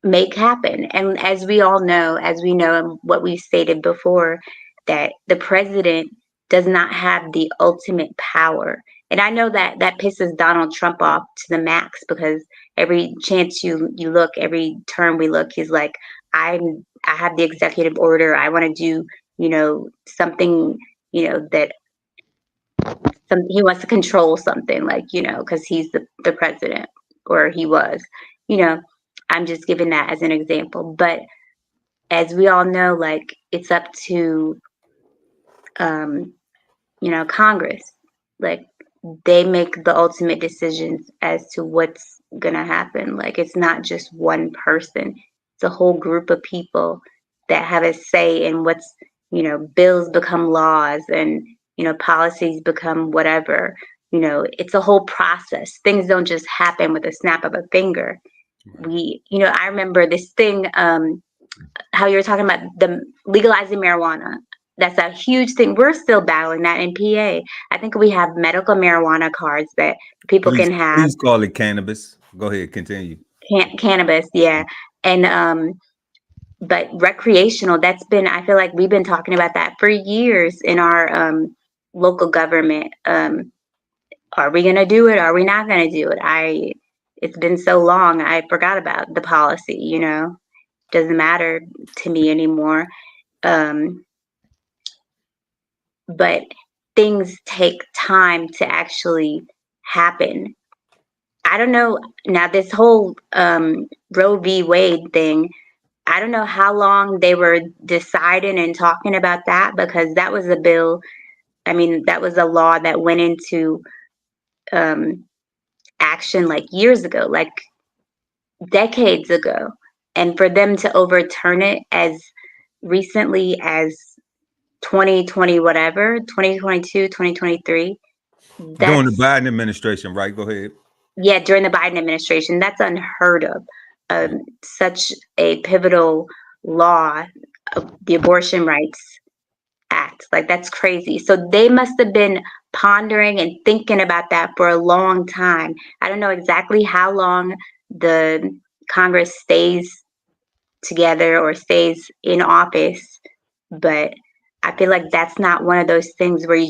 S4: make happen. And as we know, and what we stated before, that the president does not have the ultimate power. And I know that that pisses Donald Trump off to the max, because every chance you look, every term we look, he's like, I have the executive order. I want to do, something, that he wants to control something, like, because he's the president, or he was, you know. I'm just giving that as an example. But as we all know, like, it's up to Congress. Like, they make the ultimate decisions as to what's gonna happen. Like, it's not just one person. It's a whole group of people that have a say in what's, bills become laws, and, policies become whatever. It's a whole process. Things don't just happen with a snap of a finger. I remember this thing, how you were talking about the legalizing marijuana. That's a huge thing. We're still battling that in PA. I think we have medical marijuana cards that people can have.
S2: Please call it cannabis. Go ahead, continue.
S4: Cannabis, yeah. And but recreational, that's been, I feel like we've been talking about that for years in our local government. Are we gonna do it? Are we not gonna do it? It's been so long, I forgot about the policy, doesn't matter to me anymore. But things take time to actually happen. I don't know. Now, this whole Roe v. Wade thing, I don't know how long they were deciding and talking about that, because that was a bill. I mean, that was a law that went into action like years ago, like decades ago. And for them to overturn it as recently as 2020, whatever, 2022, 2023.
S2: During the Biden administration, right? Go ahead.
S4: Yeah, during the Biden administration, that's unheard of. Such a pivotal law, of the Abortion Rights Act, like, that's crazy. So they must have been pondering and thinking about that for a long time. I don't know exactly how long the Congress stays together or stays in office, but I feel like that's not one of those things where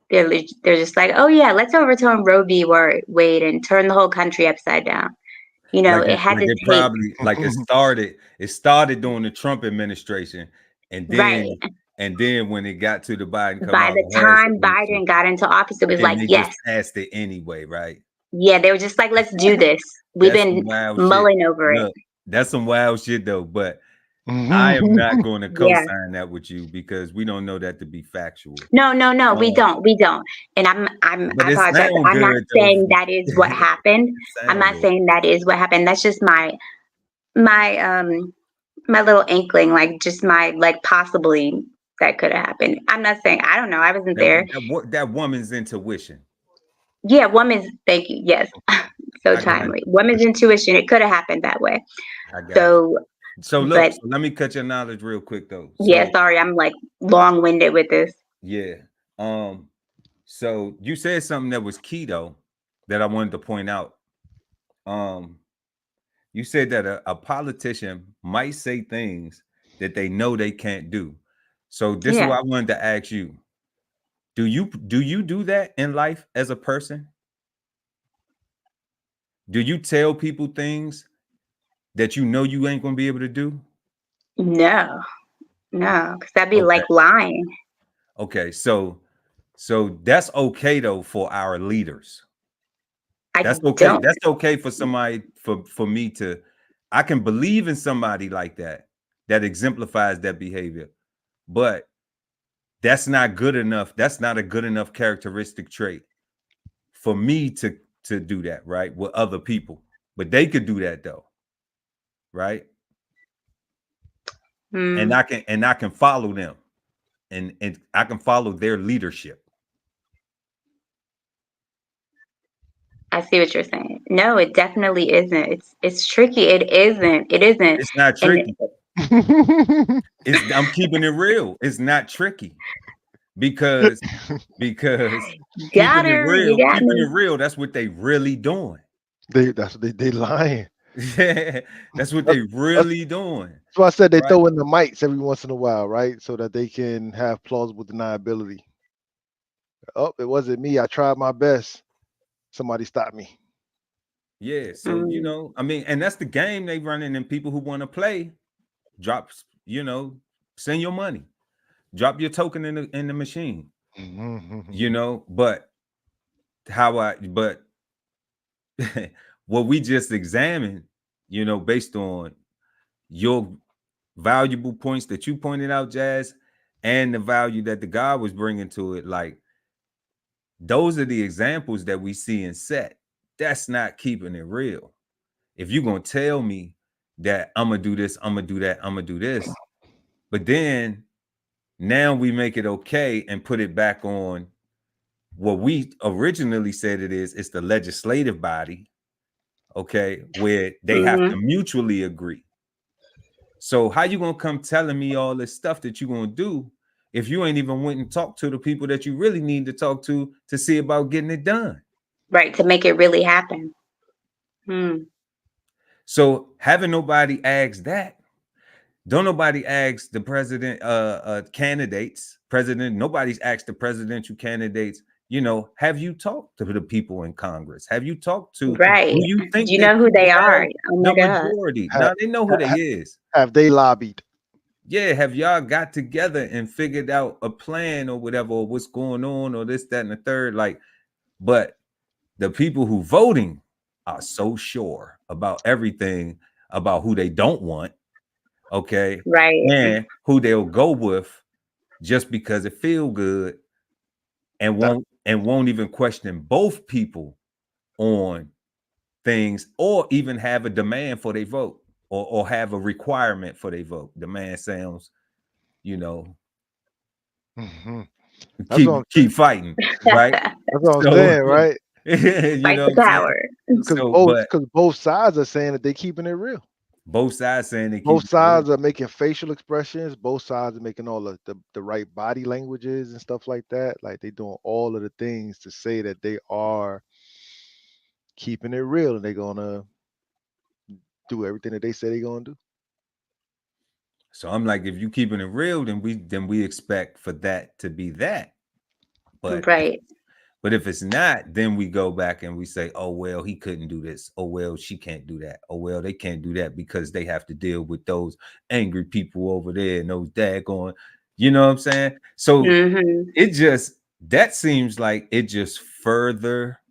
S4: they're just like, oh yeah, let's overturn Roe v. Wade and turn the whole country upside down. It had to take,
S2: probably, like, it started during the Trump administration, and then
S4: right.
S2: And then when it got to the Biden,
S4: By the time Biden got into office, it was like, yes,
S2: just passed it anyway, right?
S4: Yeah, they were just like, let's do this. We've been mulling over it.
S2: That's some wild shit, though. But I am not going to co-sign that with you, because we don't know that to be factual.
S4: No, we don't. And I apologize. I'm not saying that is what happened. I'm not saying that is what happened. That's just my little inkling, like, just my, like, possibly that could have happened. I'm not saying, I don't know. I wasn't there.
S2: That woman's intuition.
S4: Yeah, thank you. Yes. So timely. Woman's intuition. It could have happened that way.
S2: So look, so let me cut your knowledge real quick, though.
S4: Yeah, sorry, I'm like long-winded with this.
S2: Yeah. So you said something that was key, though, that I wanted to point out. You said that a politician might say things that they know they can't do. So this is what I wanted to ask you. Do you do that in life as a person? Do you tell people things that you know you ain't gonna be able to do?
S4: No, because that'd be
S2: Okay.
S4: like lying.
S2: Okay, so that's okay though for our leaders. That's okay.
S4: Don't.
S2: That's okay for somebody for me to. I can believe in somebody like that exemplifies that behavior, but that's not good enough. That's not a good enough characteristic trait for me to do that, right? With other people. But they could do that though, right? And I can follow them and I can follow their leadership.
S4: I see what you're saying. No, it definitely isn't. It's tricky. It isn't.
S2: It's not tricky. I'm keeping it real. It's not tricky because
S4: Got her. You got
S2: keeping
S4: me.
S2: it real, that's what they really doing.
S3: They lying.
S2: Yeah, that's what they really doing.
S3: So I said they
S2: right?
S3: throw in the mics every once in a while, right? So that they can have plausible deniability. Oh, it wasn't me. I tried my best. Somebody stopped me.
S2: Yeah, so you know, I mean, and that's the game they running, and people who want to play, send your money, drop your token in the machine. You know, but what we just examined, you know, based on your valuable points that you pointed out, Jazz, and the value that the God was bringing to it, like those are the examples that we see in set. That's not keeping it real. If you're gonna tell me that I'm gonna do this, I'm gonna do that, I'm gonna do this, but then now we make it okay and put it back on what we originally said it is. It's the legislative body, okay, where they have to mutually agree. So how you gonna come telling me all this stuff that you're gonna do if you ain't even went and talked to the people that you really need to talk to see about getting it done?
S4: Right, to make it really happen.
S2: So having nobody ask that, don't nobody ask the president candidates, nobody's asked the presidential candidates, you know, have you talked to the people in Congress? Have you talked to
S4: Right.
S2: do you think
S4: Do you know who they are? Oh my
S2: the
S4: God.
S2: majority? Now they know who they is.
S3: Have they lobbied?
S2: Yeah, have y'all got together and figured out a plan or whatever, or what's going on, or this, that, and the third? Like, but the people who voting are so sure about everything about who they don't want, okay,
S4: right,
S2: and who they'll go with just because it feel good, and won't even question both people on things, or even have a demand for their vote, or have a requirement for their vote. Demand sounds, you know, keep fighting, right?
S3: That's what I'm saying, right?
S2: You
S4: fight
S2: know
S4: the power.
S3: Because both sides are saying that they're keeping it real.
S2: Both sides saying they
S3: both sides are making facial expressions. Both sides are making all of the right body languages and stuff like that. Like they doing all of the things to say that they are keeping it real, and they're gonna do everything that they say they're gonna do.
S2: So I'm like, if you keeping it real, then we expect for that to be that. But
S4: right.
S2: But if it's not, then we go back and we say, oh, well, he couldn't do this. Oh, well, she can't do that. Oh, well, they can't do that because they have to deal with those angry people over there and those daggone, you know what I'm saying? So that seems like it just further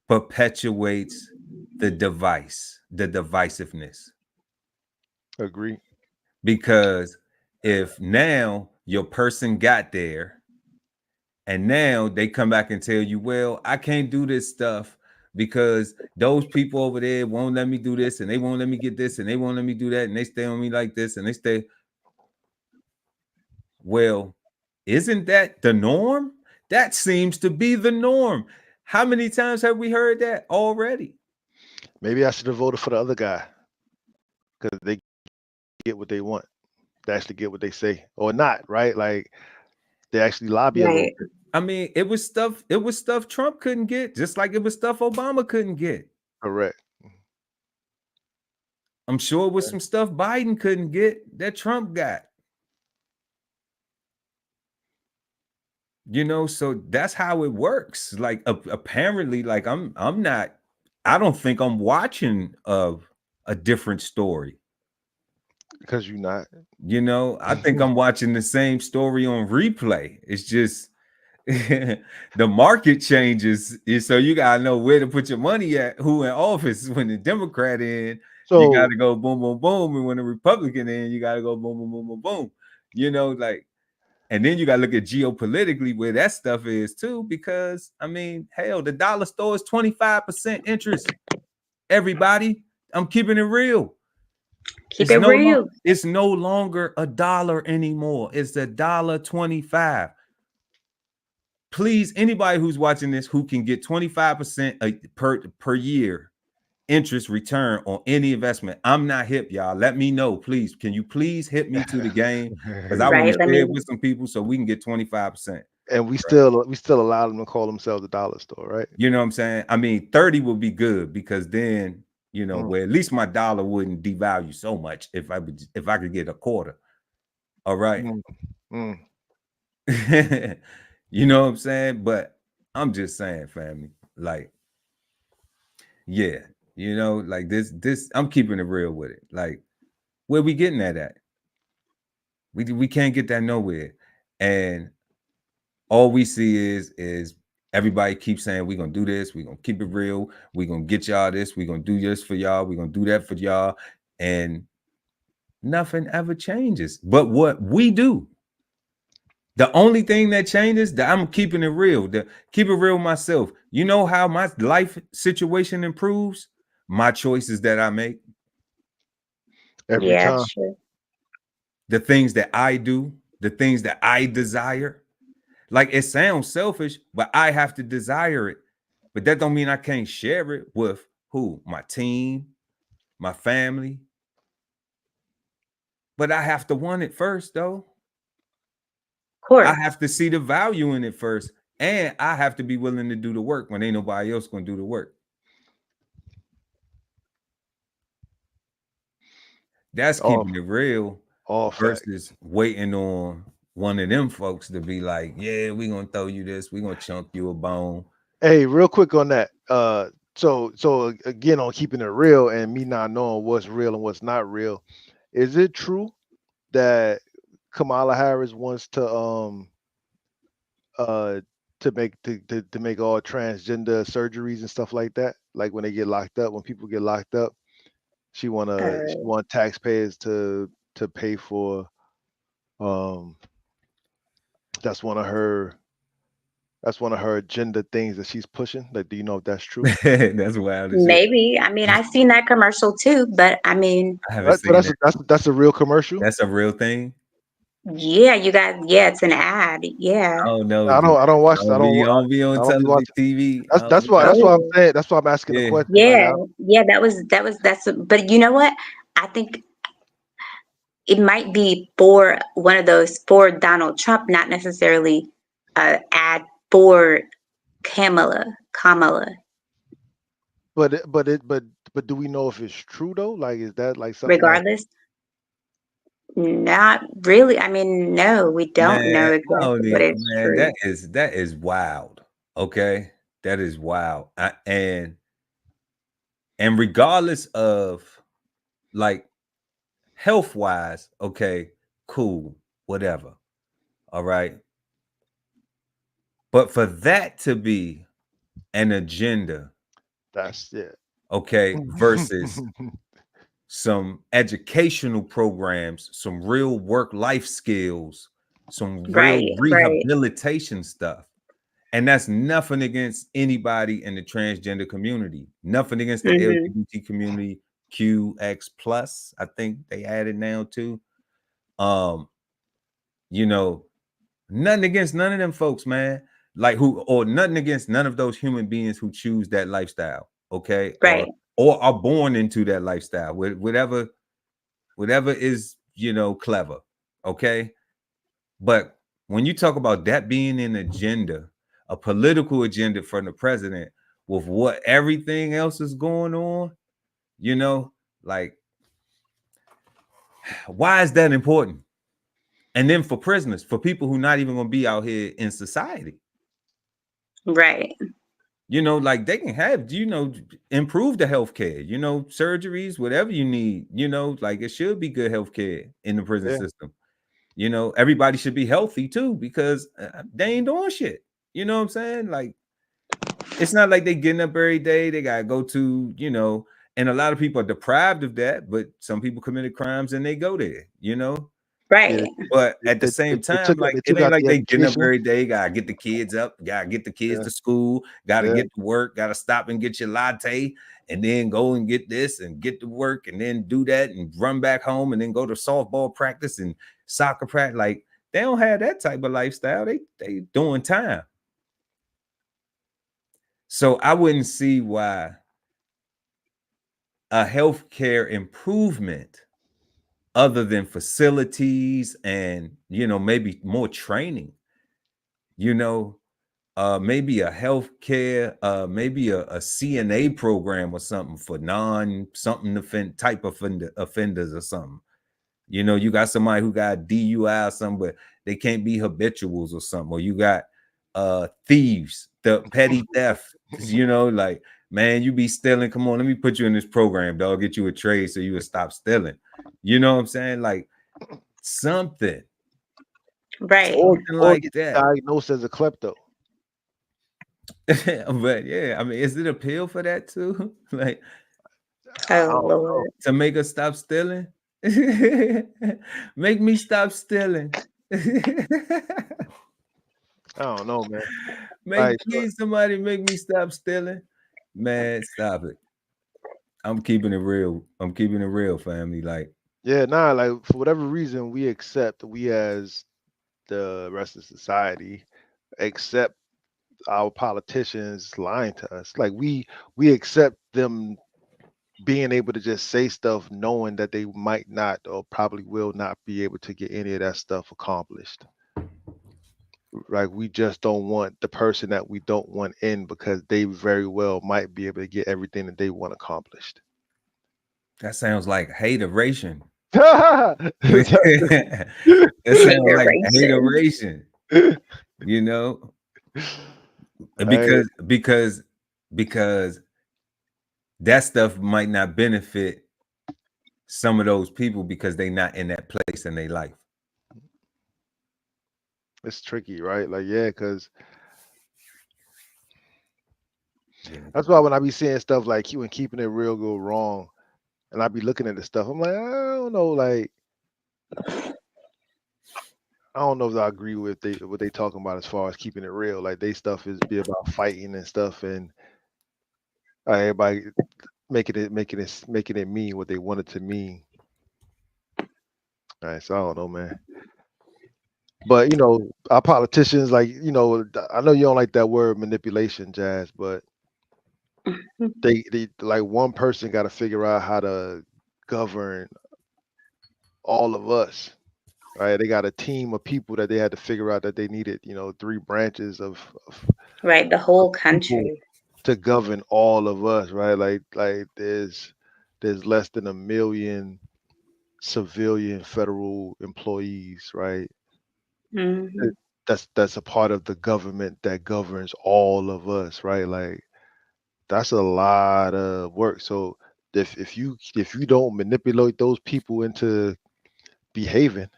S2: perpetuates the divisiveness.
S3: Agree.
S2: Because if now your person got there, and now they come back and tell you, well, I can't do this stuff because those people over there won't let me do this, and they won't let me get this, and they won't let me do that, and they stay on me like this, and they stay. Well, isn't that the norm? That seems to be the norm. How many times have we heard that already?
S3: Maybe I should have voted for the other guy because they get what they want. They actually get what they say, or not, right? Like they actually lobby a little bit.
S2: I mean, it was stuff Trump couldn't get, just like it was stuff Obama couldn't get.
S3: Correct.
S2: I'm sure it was some stuff Biden couldn't get that Trump got. You know, so that's how it works. Like apparently, like I'm not. I don't think I'm watching a different story.
S3: Because you're not.
S2: You know, I think I'm watching the same story on replay. It's just the market changes, so you gotta know where to put your money at, who in office. When the Democrat in, you
S3: So
S2: gotta go boom, boom, boom, and when the Republican in, you gotta go boom, boom, boom, boom, boom. You know, like, and then you gotta look at geopolitically where that stuff is too, because I mean, hell, the dollar store is 25% interest. Everybody, I'm keeping it real.
S4: Keep it real.
S2: It's no longer $1 anymore. It's $1.25. Please, anybody who's watching this who can get 25% per year interest return on any investment. I'm not hip, y'all. Let me know, please. Can you please hit me to the game? Because I want
S4: Right.
S2: to
S4: Let
S2: share
S4: me
S2: it with some people so we can get 25%.
S3: and
S2: Right.
S3: we still allow them to call themselves a dollar store, right?
S2: You know what I'm saying? I mean, 30 would be good, because then, you know, where at least my dollar wouldn't devalue so much if I could get a quarter. All right. You know what I'm saying? But I'm just saying, family, like, yeah, you know, like this, I'm keeping it real with it. Like, where we getting that at? We can't get that nowhere. And all we see is everybody keeps saying, we're gonna do this, we're gonna keep it real, we're gonna get y'all this, we're gonna do this for y'all, we're gonna do that for y'all. And nothing ever changes. But what we do, the only thing that changes, that I'm keeping it real, keep it real myself. You know how my life situation improves? My choices that I make.
S3: Every
S4: yeah,
S3: time.
S4: sure.
S2: The things that I do, the things that I desire. Like, it sounds selfish, but I have to desire it. But that don't mean I can't share it with who? My team, my family. But I have to want it first, though.
S4: Of
S2: I
S4: course.
S2: have to see the value in it first. And I have to be willing to do the work when ain't nobody else gonna do the work. That's
S3: All
S2: keeping it real
S3: fact.
S2: versus waiting on one of them folks to be like, yeah, we're gonna throw you this, we're gonna chunk you a bone.
S3: Hey, real quick on that. So again, on keeping it real and me not knowing what's real and what's not real, is it true that Kamala Harris wants uh to make all transgender surgeries and stuff like that? Like when they get locked up, when people get locked up, she
S4: Uh,
S3: want taxpayers to pay for um that's one of her agenda things that she's pushing. Like, do you know if that's true?
S2: That's wild as shit.
S4: maybe. I mean, I've seen that commercial too, but I mean,
S2: I haven't
S3: So
S2: seen that.
S3: that's a real commercial.
S2: That's a real thing.
S4: yeah, you got, yeah, it's an ad. Yeah.
S2: I don't know.
S3: I don't watch.
S2: I don't be
S3: I
S2: on
S3: don't be
S2: television
S3: watching.
S2: TV. I don't be
S3: That's
S2: watching.
S3: why I'm
S4: Oh,
S3: saying. That's why I'm asking the
S2: Yeah.
S3: question. Like,
S4: yeah. Yeah, but you know what? I think it might be for one of those for Donald Trump, not necessarily ad for Kamala.
S3: but do we know if it's true though? Like, is that like something that?
S4: Regardless, not really. I mean, no, we don't
S2: Man,
S4: know
S2: I don't
S4: exactly, but
S2: need,
S4: it's
S2: man,
S4: true.
S2: that is wild. Okay. That is wild. And regardless of, like, health wise, okay, cool, whatever. All right. But for that to be an agenda,
S3: That's it.
S2: okay, versus some educational programs, some real work life skills, some real
S4: Right, right.
S2: rehabilitation stuff. And that's nothing against anybody in the transgender community, nothing against the
S4: Hmm.
S2: LGBT community, QX plus, I think they added now too. Um, you know, nothing against none of them folks, man. Like, who, or nothing against none of those human beings who choose that lifestyle, okay,
S4: Right.
S2: or are born into that lifestyle, whatever is, you know, clever, okay. But when you talk about that being an agenda, a political agenda for the president, with what everything else is going on, you know, like, why is that important? And then for prisoners, for people who not even gonna be out here in society.
S4: Right.
S2: Like they can have, improve the healthcare, surgeries, whatever you need, like it should be good healthcare in the prison system. Everybody should be healthy too, because they ain't doing shit. You know what I'm saying? Like, it's not like they getting up every day. They gotta go to, and a lot of people are deprived of that, but some people committed crimes and they go there,
S4: Right.
S2: But at the same time, like it
S3: took
S2: ain't
S3: out
S2: like
S3: the
S2: they getting up
S3: education.
S2: every day. Gotta get the kids up. Gotta get the kids
S3: Yeah.
S2: to school. Gotta
S3: Yeah.
S2: get to work. Gotta stop and get your latte, and then go and get this and get to work, and then do that and run back home, and then go to softball practice and soccer practice. Like they don't have that type of lifestyle. They doing time. So I wouldn't see why a healthcare improvement, other than facilities and maybe more training, maybe a healthcare, maybe a CNA program or something for type of offenders or something. You got somebody who got DUI or something, but they can't be habituals or something. Or you got thieves, the petty theft, like, man, you be stealing. Come on, let me put you in this program, dog. Get you a trade so you would stop stealing. You know what I'm saying? Like something.
S4: Right.
S2: Something
S3: Or
S2: like
S3: get
S2: that.
S3: diagnosed as a klepto.
S2: But yeah, I mean, is it a pill for that too? Like,
S4: Oh Lord.
S2: to make us stop stealing? Make me stop stealing.
S3: I don't know, man.
S2: Please, somebody make me stop stealing. Man, stop it. I'm keeping it real. I'm keeping it real, family. Like,
S3: Yeah, like for whatever reason, we as the rest of society accept our politicians lying to us. Like we accept them being able to just say stuff knowing that they might not or probably will not be able to get any of that stuff accomplished. Like we just don't want the person that we don't want in because they very well might be able to get everything that they want accomplished.
S2: that sounds like hateration.
S3: That's
S2: That sounds like
S4: Hateration.
S2: hateration, because that stuff might not benefit some of those people because they're not in that place in their life.
S3: It's tricky, right? Like, yeah, because that's why when I be seeing stuff like you and keeping it real go wrong, and I be looking at the stuff, I'm like, I don't know, like, I don't know if I agree with what they talking about as far as keeping it real. Like, they stuff is be about fighting and stuff, and everybody making it mean what they want it to mean. All right, so I don't know, man. But our politicians, like, I know you don't like that word manipulation, Jazz, but they like one person got to figure out how to govern all of us, right? They got a team of people that they had to figure out that they needed, 3 branches of
S4: Right. The whole
S3: people
S4: country.
S3: to govern all of us, right? Like there's less than 1 million civilian federal employees, right?
S4: Hmm.
S3: That's a part of the government that governs all of us, right? Like that's a lot of work. So if you don't manipulate those people into behaving,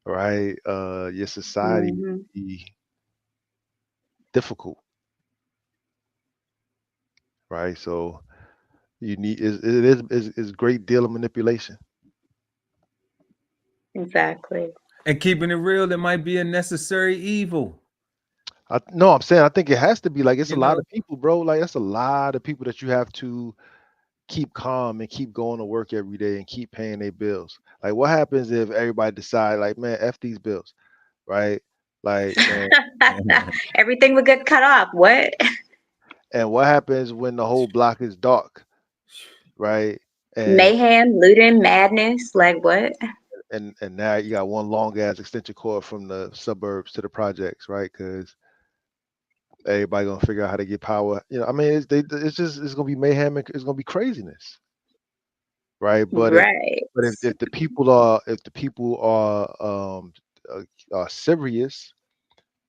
S3: right, your society
S4: Hmm.
S3: will be difficult, right? So you need is great deal of manipulation.
S4: Exactly.
S2: And keeping it real, it might be a necessary evil.
S3: No, I'm saying I think it has to be like it's a
S2: You
S3: lot
S2: know,
S3: of people, bro. Like that's a lot of people that you have to keep calm and keep going to work every day and keep paying their bills. Like what happens if everybody decide like, man, F these bills, right? Like, and
S4: Everything would get cut off. What?
S3: what happens when the whole block is dark, right? And
S4: Mayhem, looting, madness. Like what?
S3: now you got one long ass extension cord from the suburbs to the projects, right? Because everybody gonna figure out how to get power. I mean, it's gonna be mayhem and it's gonna be craziness. right?
S4: Right.
S3: But if the people are serious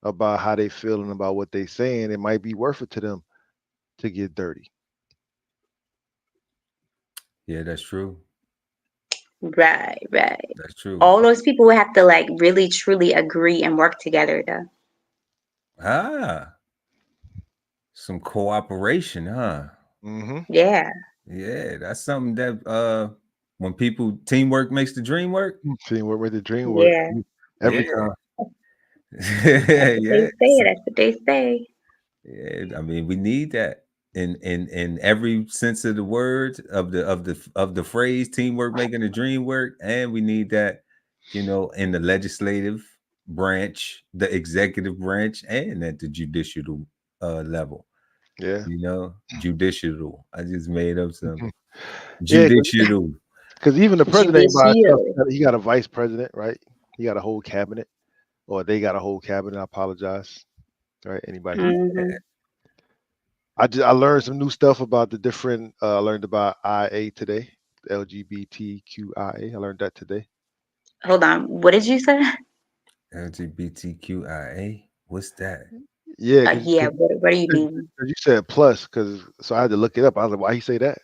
S3: about how they feeling about what they saying, it might be worth it to them to get dirty.
S2: Yeah, that's true.
S4: Right. Right.
S2: That's true.
S4: All those people would have to like really truly agree and work together though.
S2: Ah, some cooperation, huh?
S3: Mm-hmm.
S4: Yeah.
S2: Yeah, that's something that when people teamwork makes the dream work.
S3: See where the dream work
S4: Yeah.
S3: every
S2: Yeah.
S3: time.
S4: That's what they
S2: Yeah.
S4: say. That's what they say.
S2: Yeah, I mean, we need that in every sense of the word of the phrase teamwork making the dream work, and we need that, in the legislative branch, the executive branch, and at the judicial level.
S3: Yeah.
S2: Judicial. I just made up some
S3: Yeah,
S2: judicial.
S3: because even the president ain't by himself.
S4: Judicial.
S3: He got a vice president, right? He got a whole cabinet, or they got a whole cabinet. I apologize. Right? Anybody who
S4: Hmm.
S3: I learned some new stuff about the different. I learned about IA today, LGBTQIA. I learned that today.
S4: Hold on. What did you say?
S2: LGBTQIA. What's that?
S3: Yeah,
S4: Yeah. What do you mean?
S3: you said plus, because so I had to look it up. I was like, why he say that?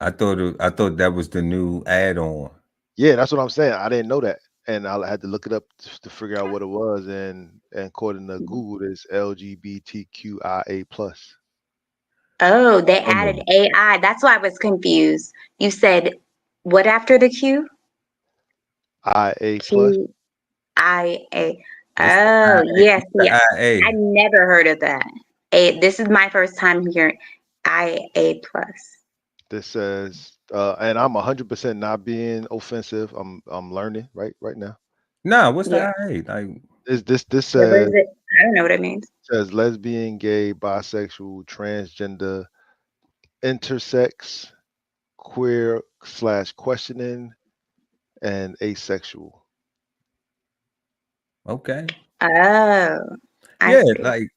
S2: I thought that was the new add-on.
S3: Yeah, that's what I'm saying. I didn't know that, and I had to look it up to figure out what it was. And according to Google, it's LGBTQIA plus.
S4: Oh, they added
S2: Oh,
S4: AI. That's why I was confused. You said what after the Q?
S3: IA plus.
S4: Q I A.
S2: it's the
S4: Oh,
S2: IA.
S4: yes.
S2: It's
S4: Yeah.
S2: the
S4: I
S2: IA.
S4: never heard of that. This is my first time hearing IA plus.
S3: This says, and I'm 100% not being offensive. I'm learning right now.
S2: Nah, what's the
S4: Yeah.
S2: IA? Like,
S3: This
S4: Yeah, what
S3: says
S4: is it? I don't know what it means.
S3: lesbian, gay, bisexual, transgender, intersex, queer slash questioning, and asexual.
S2: okay.
S4: Oh, I
S2: Yeah,
S4: see.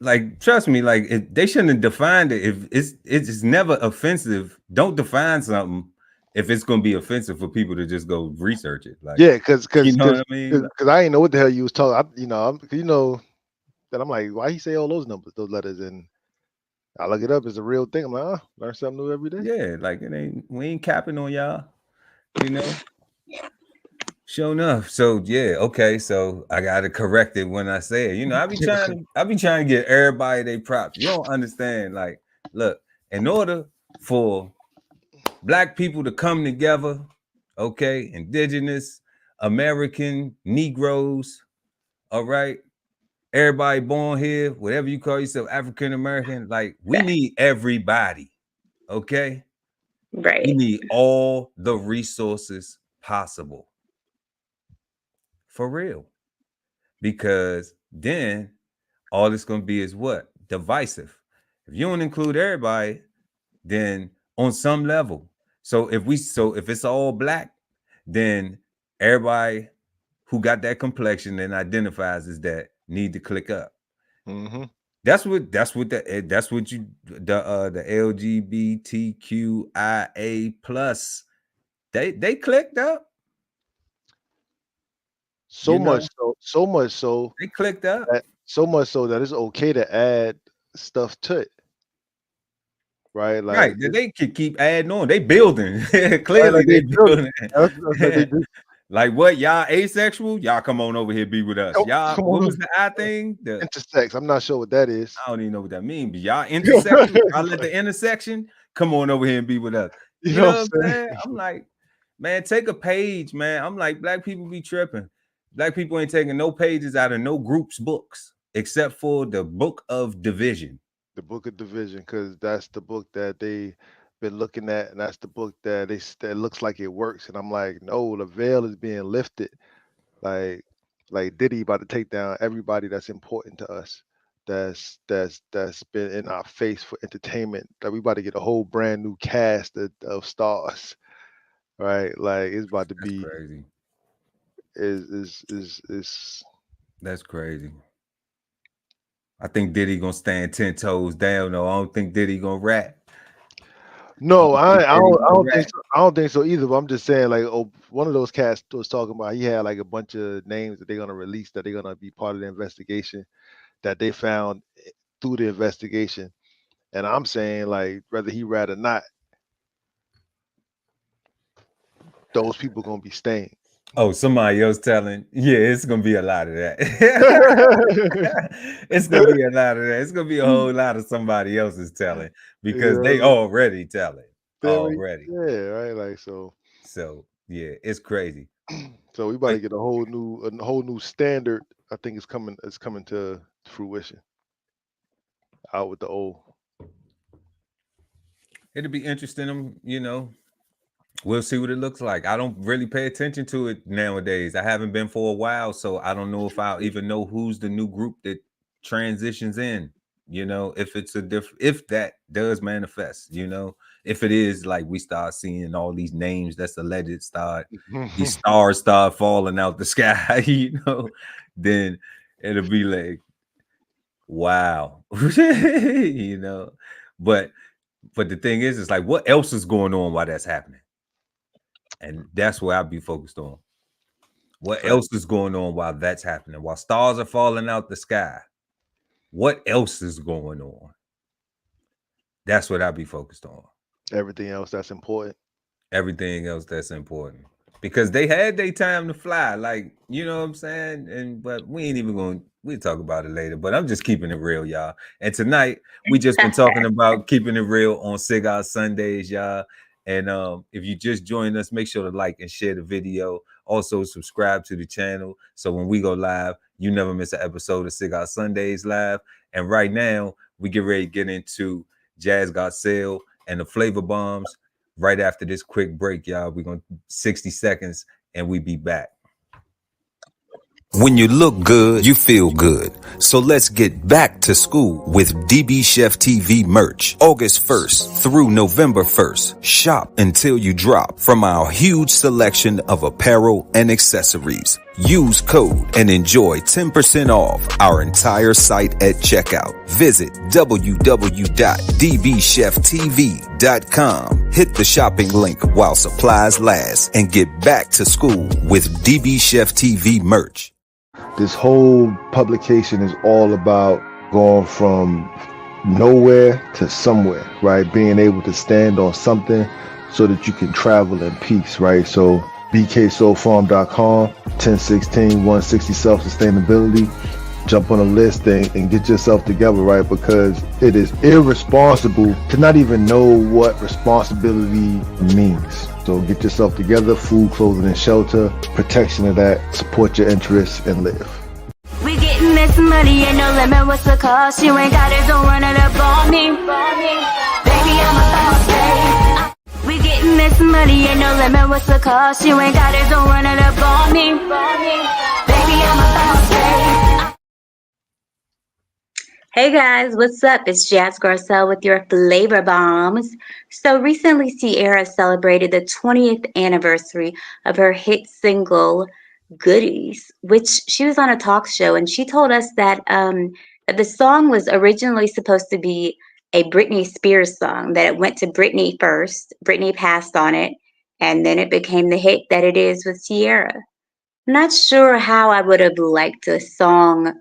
S2: like trust me, like they shouldn't have defined it. If it's never offensive, don't define something if it's gonna be offensive for people to just go research it. Like,
S3: Yeah, because
S2: you
S3: because
S2: know what
S3: because
S2: I mean?
S3: because I ain't know what the hell you was talking. That I'm like, why he say all those numbers, those letters, and I look it up. It's a real thing. I'm like, learn something new every day.
S2: Yeah, like we ain't capping on y'all, you know. Sure enough. So yeah, okay. So I gotta correct it when I say it. I be trying to get everybody their props. You don't understand. Like, look, in order for Black people to come together, okay, indigenous, American, Negroes, all right, everybody born here, whatever you call yourself, African American, like we need everybody, okay? We
S4: Right.
S2: need all the resources possible. For real. Because then all it's gonna be is what? Divisive. If you don't include everybody, then on some level. So if it's all Black, then everybody who got that complexion and identifies as that need to click up.
S3: Mm-hmm.
S2: That's what the LGBTQIA plus they clicked up,
S3: So much
S2: know,
S3: so, so much so
S2: they clicked up.
S3: that it's okay to add stuff to it, right?
S2: Right.
S3: Like
S2: They could keep adding on. They building.
S3: right,
S2: Clearly
S3: like they
S2: they
S3: build it.
S2: building.
S3: That's like they do.
S2: Like what? Y'all asexual? Y'all come on over here, be with us.
S3: Oh,
S2: Y'all,
S3: come
S2: what
S3: on,
S2: was the I thing?
S3: intersex. I'm not sure what that is.
S2: I don't even know what that means, but y'all intersection, y'all at the intersection, come on over here and be with us.
S3: You
S2: You
S3: know
S2: know
S3: what
S2: what
S3: I'm
S2: I'm
S3: saying?
S2: saying? I'm like, man, take a page, man. I'm like, Black people be tripping. Black people ain't taking no pages out of no group's books except for the book of division.
S3: The Book of Division, because that's the book that they been looking at, and that's the book that that looks like it works. And I'm like, no, the veil is being lifted. Like Diddy about to take down everybody that's important to us. That's been in our face for entertainment. That we about to get a whole brand new cast of stars, right? Like it's about to
S2: That's
S3: be
S2: crazy.
S3: is
S2: That's crazy. I think Diddy gonna stand 10 toes down though. I don't think Diddy gonna rap.
S3: No, I don't think
S2: Correct.
S3: so. I don't think so either. But I'm just saying, like, oh, one of those cats was talking about. He had like a bunch of names that they're gonna release that they're gonna be part of the investigation that they found through the investigation. And I'm saying, like, whether he read or not, those people gonna be staying.
S2: Oh, somebody else telling. Yeah, it's gonna be a lot of that. It's gonna be a lot of that. It's gonna be a whole lot of somebody else's telling
S3: You
S2: because
S3: know
S2: they
S3: what I mean?
S2: already telling already.
S3: Yeah, right. Like so.
S2: So yeah, it's crazy.
S3: So we about
S2: But
S3: to get a whole new standard. I think it's coming to fruition. Out with the old.
S2: it'll be interesting. We'll see what it looks like. I don't really pay attention to it nowadays. I haven't been for a while, so I don't know if I'll even know who's the new group that transitions in. If it's if that does manifest. If it is like we start seeing all these names that's alleged these stars start falling out the sky, then it'll be like, wow, But the thing is, it's like, what else is going on while that's happening? And that's where I'll be focused on. What else is going on while that's happening? While stars are falling out the sky, what else is going on? That's what I'll be focused on.
S3: Everything else that's important.
S2: Everything else that's important. Because they had their time to fly, like, you know what I'm saying? But we ain't even we'll talk about it later. But I'm just keeping it real, y'all. And tonight, we just been talking about keeping it real on Cigar Sundays, y'all. And if you just joined us, make sure to like and share the video. Also, subscribe to the channel so when we go live, you never miss an episode of Cigar Sundays live. And right now, we get ready to get into Jazz Got Sale and the Flavor Bombs right after this quick break, y'all. We're going to 60 seconds and we be back. When you look good, you feel good. So let's get back to school with DBCHEFTV merch. August 1st through November 1st. Shop until you drop from our huge selection of apparel and accessories. Use code and enjoy 10% off our entire site at checkout. Visit www.dbcheftv.com. Hit the shopping link while supplies last and get back to school with DBCHEFTV merch.
S3: This whole publication is all about going from nowhere to somewhere, right? Being able to stand on something so that you can travel in peace, right? So bksoulfarm.com, 1016 160 self-sustainability. Jump on a list and get yourself together, right? Because it is irresponsible to not even know what responsibility means. So get yourself together, food, clothing, and shelter, protection of that, support your interests, and live.
S5: We getting this money, ain't no limit, what's the cost? You ain't got it, don't run it up on me. Baby, I'm a boss, babe. We getting this money, ain't no limit, what's the cost? You ain't got it, don't run it up on me. Baby, I'm a boss, babe.
S4: Hey guys, what's up? It's Jazz Garcelle with your Flavor Bombs. So recently, Ciara celebrated the 20th anniversary of her hit single, Goodies, which she was on a talk show, and she told us that the song was originally supposed to be a Britney Spears song, that it went to Britney first. Britney passed on it, and then it became the hit that it is with Ciara. I'm not sure how I would have liked a song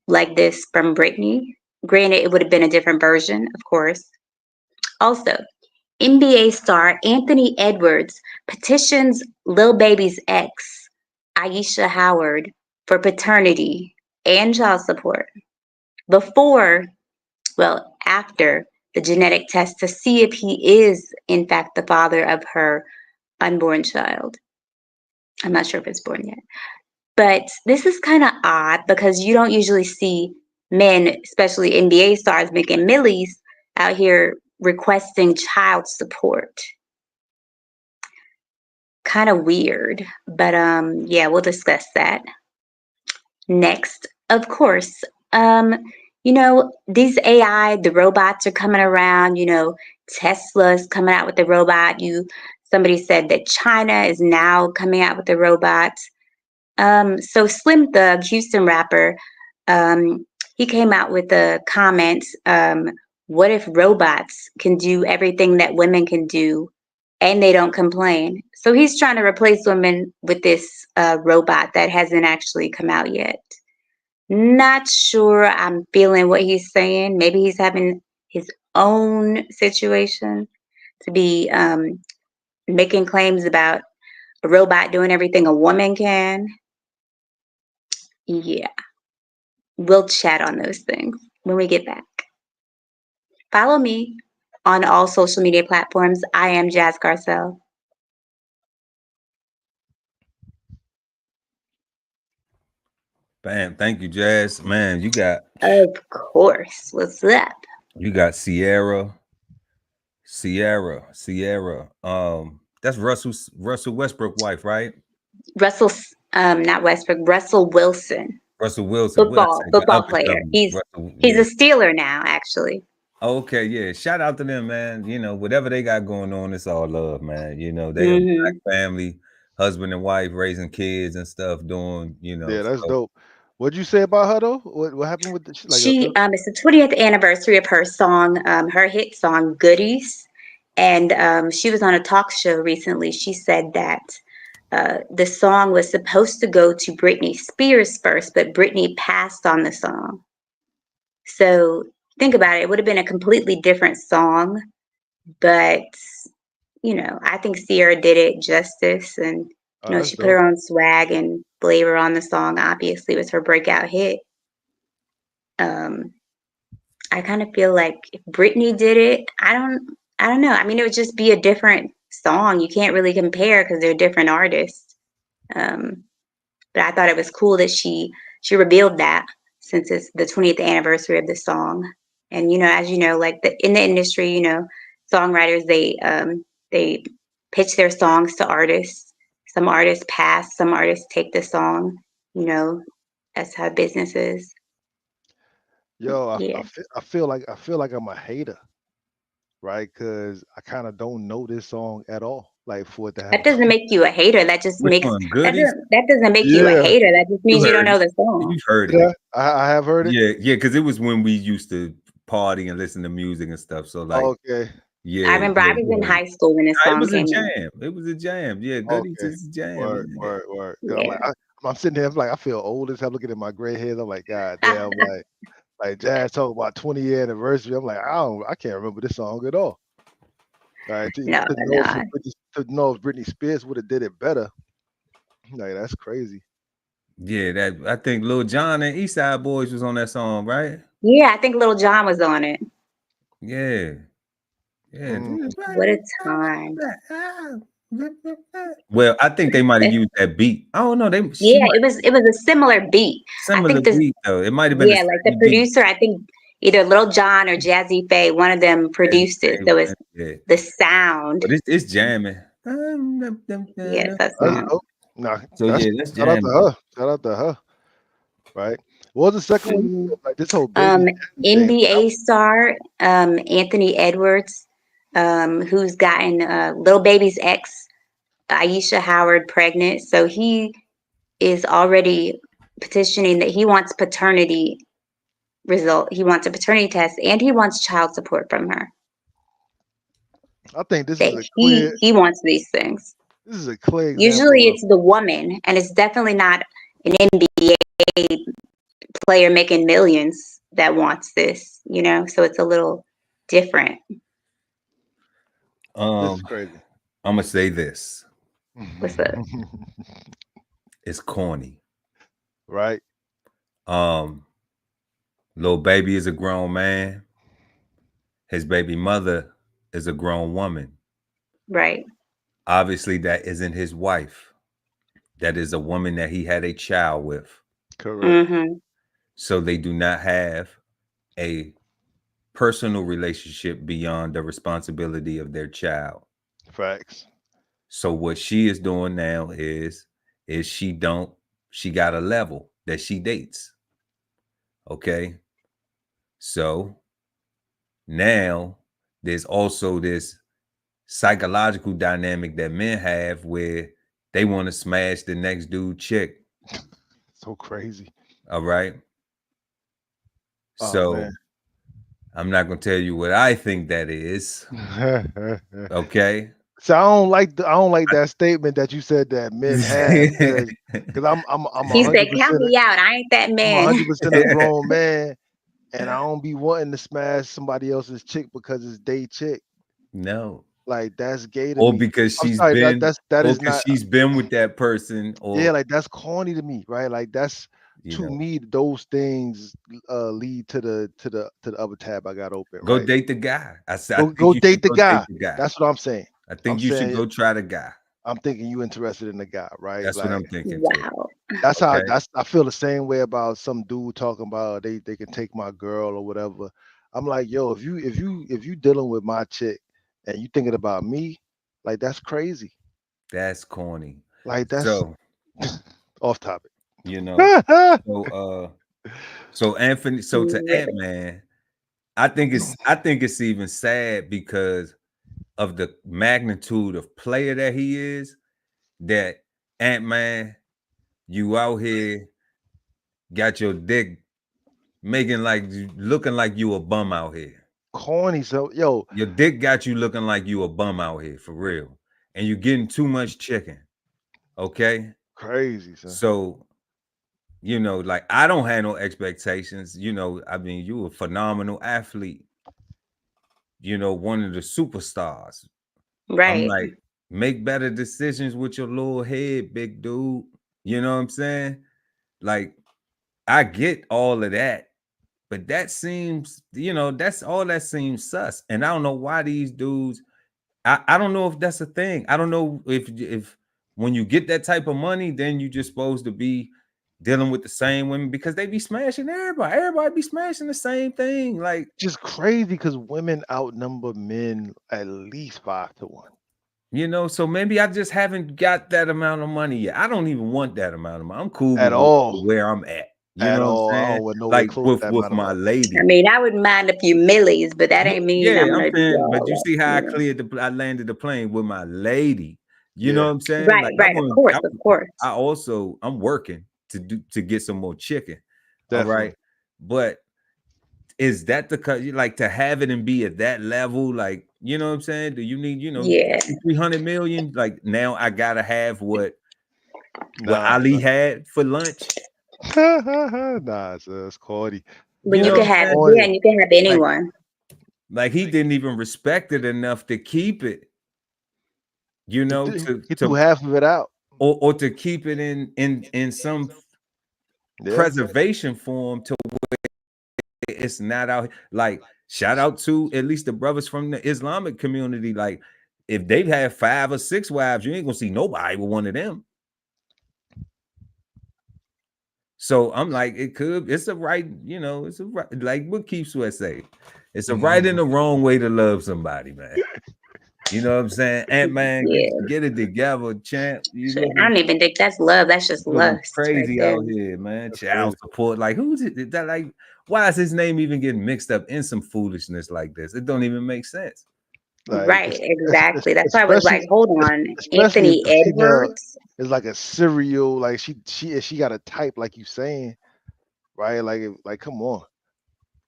S4: like this from Britney. Granted, it would have been a different version, of course. Also, NBA star Anthony Edwards petitions Lil Baby's ex, Aisha Howard, for paternity and child support after the genetic test to see if he is, in fact, the father of her unborn child. I'm not sure if it's born yet. But this is kind of odd because you don't usually see men, especially NBA stars, making millies out here requesting child support. Kind of weird, but yeah, we'll discuss that. Next, of course, these AI, the robots are coming around, Tesla's coming out with the robot. Somebody said that China is now coming out with the robots. So Slim Thug, Houston rapper, he came out with a comment what if robots can do everything that women can do and they don't complain? So he's trying to replace women with this robot that hasn't actually come out yet. Not sure I'm feeling what he's saying. Maybe he's having his own situation to be making claims about a robot doing everything a woman can. Yeah, we'll chat on those things when we get back. Follow me on all social media platforms. I am Jazz Garcelle.
S2: Bam, thank you, Jazz. Man, you got
S4: Of course. What's up?
S2: you got Sierra. That's Russell Westbrook wife, right?
S4: Russell, not Westbrook, Russell Wilson.
S2: Russell Wilson. What I say? The
S4: Football
S2: other
S4: player.
S2: cousin,
S4: He's
S2: Russell,
S4: a
S2: yeah.
S4: Steeler now, actually.
S2: Okay, yeah. Shout out to them, man. You know, whatever they got going on, it's all love, man. You know, they a black family, husband and wife, raising kids and stuff, doing, you know.
S3: Yeah, that's dope. What'd you say about her though? What happened with the like?
S4: She it's the 20th anniversary of her song, her hit song "Goodies," and she was on a talk show recently. She said that the song was supposed to go to Britney Spears first, but Britney passed on the song. So think about it; it would have been a completely different song, but you know, I think Sierra did it justice, and you know, she put her own swag and flavor on the song. Obviously, it was her breakout hit. I kind of feel like if Britney did it, I don't know. I mean, it would just be a different song. You can't really compare because they're different artists. But I thought it was cool that she revealed that since it's the 20th anniversary of the song. And you know, as you know, like in the industry, you know, songwriters they pitch their songs to artists. Some artists pass, some artists take the song. You know, that's how business is.
S3: Yo,
S4: Yeah.
S3: I feel like I'm a hater, right? Because I kind of don't know this song at all. Like for it to
S4: That
S3: have
S4: doesn't make you a hater. That just
S2: Which
S4: makes
S2: one? Goodies?
S4: that doesn't make you a
S3: Yeah,
S4: hater. That just means you don't
S2: heard it.
S4: know the song.
S2: You've heard
S3: yeah,
S2: it.
S3: I have heard it.
S2: Yeah, because it was when we used to party and listen to music and stuff. So like,
S3: Okay,
S2: yeah,
S4: I remember I was in high school when this
S2: it
S4: song
S2: was a
S4: came out.
S2: jam. It was a jam. Yeah, Goodies
S3: okay.
S2: is a jam.
S3: Word. I'm
S4: Yeah.
S3: like, I'm sitting there, I'm like, I feel old as hell looking at my gray hairs. I'm like, God damn, like Jazz talking about 20-year anniversary. I'm like, I can't remember this song at all. All right, to
S4: No.
S3: know if Britney Spears would have did it better, like that's crazy.
S2: Yeah, that I think Lil Jon and East Side Boys was on that song, right?
S4: Yeah, I think Lil Jon was on it.
S2: Yeah. Yeah.
S4: What a time.
S2: Well, I think they might have used that beat. I don't know.
S4: Yeah, it was a similar beat.
S2: Similar
S4: I think
S2: beat though. It might have been
S4: like the producer, I think either Lil Jon or Jazzy Faye, one of them produced it. So it's the sound.
S2: But it's jamming.
S4: Yes, that's
S3: dope. Nah,
S2: so that's
S3: shout out
S2: jamming.
S3: to her. Shout out to her. Right. What was the second one? Like this whole baby
S4: NBA star Anthony Edwards, who's gotten Lil Baby's ex Aisha Howard pregnant. So he is already petitioning that he wants paternity result. He wants a paternity test and he wants child support from her.
S3: I think this is a clear.
S4: He wants these things.
S3: This is a clear example.
S4: Usually it's the woman, and it's definitely not an NBA player making millions that wants this, you know? So it's a little different.
S3: This is crazy.
S2: I'm gonna say this.
S4: What's up?
S2: It's corny.
S3: Right.
S2: Lil Baby is a grown man. His baby mother is a grown woman.
S4: Right.
S2: Obviously, that isn't his wife. That is a woman that he had a child with.
S3: Correct.
S2: So they do not have a personal relationship beyond the responsibility of their child.
S3: Facts.
S2: So what she is doing now is she got a level that she dates. Okay. So now there's also this psychological dynamic that men have where they want to smash the next dude chick.
S3: So crazy.
S2: All right.
S3: Oh,
S2: so
S3: man.
S2: I'm not gonna tell you what I think that is. Okay.
S3: So I don't like that statement that you said that men have because I'm
S4: He said,
S3: 100%
S4: "Count me out. I ain't that
S3: I'm
S4: man."
S3: 100% a grown man, and I don't be wanting to smash somebody else's chick because it's they chick.
S2: No.
S3: Like that's gay to
S2: Or
S3: me.
S2: because
S3: I'm
S2: she's
S3: sorry,
S2: been,
S3: that
S2: or
S3: is
S2: because
S3: not.
S2: she's been with that person,
S3: Yeah,
S2: or
S3: like that's corny to me, right? Like that's
S2: you
S3: to
S2: know,
S3: me those things lead to the other tab I got open,
S2: go
S3: right?
S2: date the guy. I said, I
S3: Go
S2: think you
S3: date
S2: should
S3: the
S2: go date
S3: guy.
S2: the guy.
S3: That's what I'm saying.
S2: I
S3: I'm
S2: think you should
S3: saying
S2: go try the guy.
S3: I'm thinking you interested in the guy, right?
S2: That's what
S3: Like
S2: I'm thinking too.
S4: Wow.
S3: that's how
S2: Okay.
S3: I feel the same way about some dude talking about they can take my girl or whatever. I'm like, yo, if you dealing with my chick and you thinking about me, like that's crazy.
S2: That's corny.
S3: Like that's
S2: So,
S3: off topic.
S2: you know,
S3: Yeah,
S2: so Anthony, so to
S4: Yeah.
S2: Ant-Man, I think it's even sad because of the magnitude of player that he is, that Ant-Man, you out here got your dick making like looking like you a bum out here.
S3: corny. So yo,
S2: Your dick got you looking like you a bum out here for real. And you're getting too much chicken. Okay.
S3: crazy, son.
S2: So, like I don't have no expectations. I mean, you a phenomenal athlete, one of the superstars. I'm
S4: Right.
S2: like, make better decisions with your little head, big dude. You know what I'm saying? Like, I get all of that, but that seems, that's all that seems sus. And I don't know why these dudes, I don't know if that's a thing. I don't know if when you get that type of money, then you just supposed to be dealing with the same women because they be smashing everybody. Everybody be smashing the same thing. Like,
S3: Just crazy because women outnumber men at least 5-1.
S2: so maybe I just haven't got that amount of money yet. I don't even want that amount of money. I'm cool
S3: At
S2: with
S3: all.
S2: where I'm at. You
S3: At
S2: know what I'm
S3: all. I
S2: saying?
S3: don't want nowhere
S2: Like
S3: close to
S2: with
S3: that
S2: with
S3: amount of
S2: my
S3: money.
S2: lady.
S4: I mean, I wouldn't mind a few millies, but that
S2: Yeah,
S4: ain't mean
S2: yeah,
S4: I'm
S2: I'm
S4: gonna do
S2: saying, but
S4: all
S2: you
S4: that.
S2: see how I
S4: Yeah.
S2: I landed the plane with my lady. You know
S3: Yeah.
S2: what I'm saying?
S4: Right,
S2: Like
S4: right. Of course, of course.
S2: I'm working to get some more chicken. All
S3: Definitely.
S2: right. But is that the like to have it and be at that level? Like, you know what I'm saying? Do you need,
S4: Yeah.
S2: 300 million? Like now I gotta have what
S3: Nah,
S2: Ali
S3: son.
S2: had for lunch.
S3: Nah, son, it's corny.
S4: When
S2: You
S4: you
S2: know
S3: That's
S2: what
S4: can
S2: I'm
S4: have,
S2: saying?
S4: yeah,
S3: corny.
S4: and you can have
S2: Like,
S4: anyone.
S2: he didn't even respect it enough to keep it,
S3: He threw
S2: to
S3: half of it out.
S2: or to keep it in some
S3: Yeah.
S2: preservation form to it's not out. Like, shout out to at least the brothers from the Islamic community. Like, if they've had 5 or 6 wives, you ain't gonna see nobody with one of them. So I'm like, it's a right, it's a right, like what Keith Sweat say, it's a right and a wrong way to love somebody, man. You know what I'm saying? Ant-Man,
S4: Yeah.
S2: get it together, champ. You
S4: Shit, I
S2: looking
S4: don't even think that's love. That's just lust right
S2: crazy
S4: there.
S2: out here, man.
S3: That's
S2: Child
S3: crazy.
S2: support. Like, who's it? That like, why is his name even getting mixed up in some foolishness like this? It don't even make sense.
S3: Like
S4: Right, exactly. That's why I was
S3: especially
S4: like, hold on,
S3: especially if
S4: Anthony
S3: the female
S4: Edwards.
S3: is like a serial, like she got a type like you saying, right? Like come on.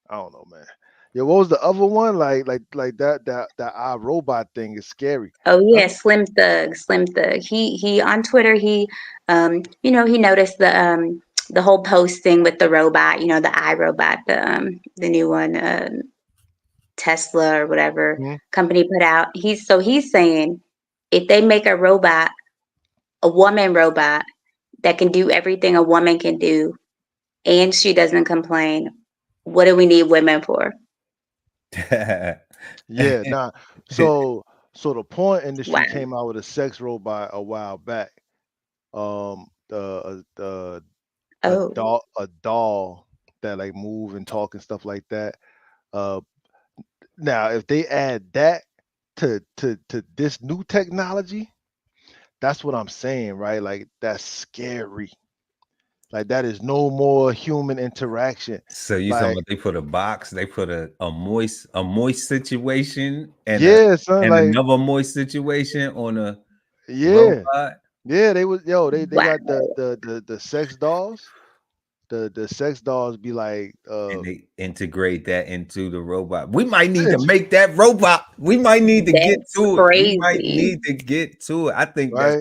S3: I don't know, man. Yeah, what was the other one? Like that I robot thing is scary.
S4: Oh
S3: That's
S4: yeah, Slim Thug, Slim Thug. He on Twitter, he he noticed the whole posting with the robot, the iRobot, the new one, Tesla or whatever
S3: Mhm.
S4: company put out. He's saying if they make a robot, a woman robot that can do everything a woman can do and she doesn't complain, what do we need women for?
S3: Yeah, nah. So the porn
S4: Wow.
S3: industry came out with a sex robot a while back. The
S4: Oh,
S3: a doll that like move and talk and stuff like that. Uh, Now if they add that to this new technology, that's what I'm saying, right? Like that's scary. Like that is no more human interaction.
S2: So you talking
S3: Like
S2: about they put a box, they put a moist situation and
S3: yeah, son. Like
S2: another moist situation on a
S3: yeah,
S2: robot.
S3: yeah. They was they
S4: wow.
S3: got the sex dolls. the sex dolls be like,
S2: and they integrate that into the robot. We might need to
S3: bitch,
S2: make that robot. We might need to get
S4: That's
S2: to it. We might
S4: crazy.
S2: need to get to it. I think
S3: right?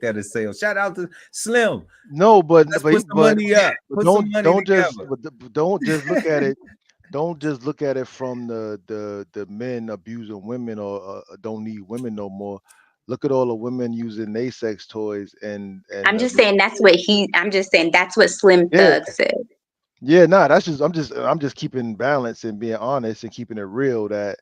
S2: that is sales. Shout out to Slim.
S3: No,
S2: Let's put some money up.
S3: but
S2: Put some money together.
S3: don't just look at it. Don't just look at it from the men abusing women or don't need women no more. Look at all the women using their sex toys and
S4: I'm just saying I'm just saying that's what Slim
S3: yeah,
S4: Thug said.
S3: yeah, nah, that's just I'm just keeping balance and being honest and keeping it real that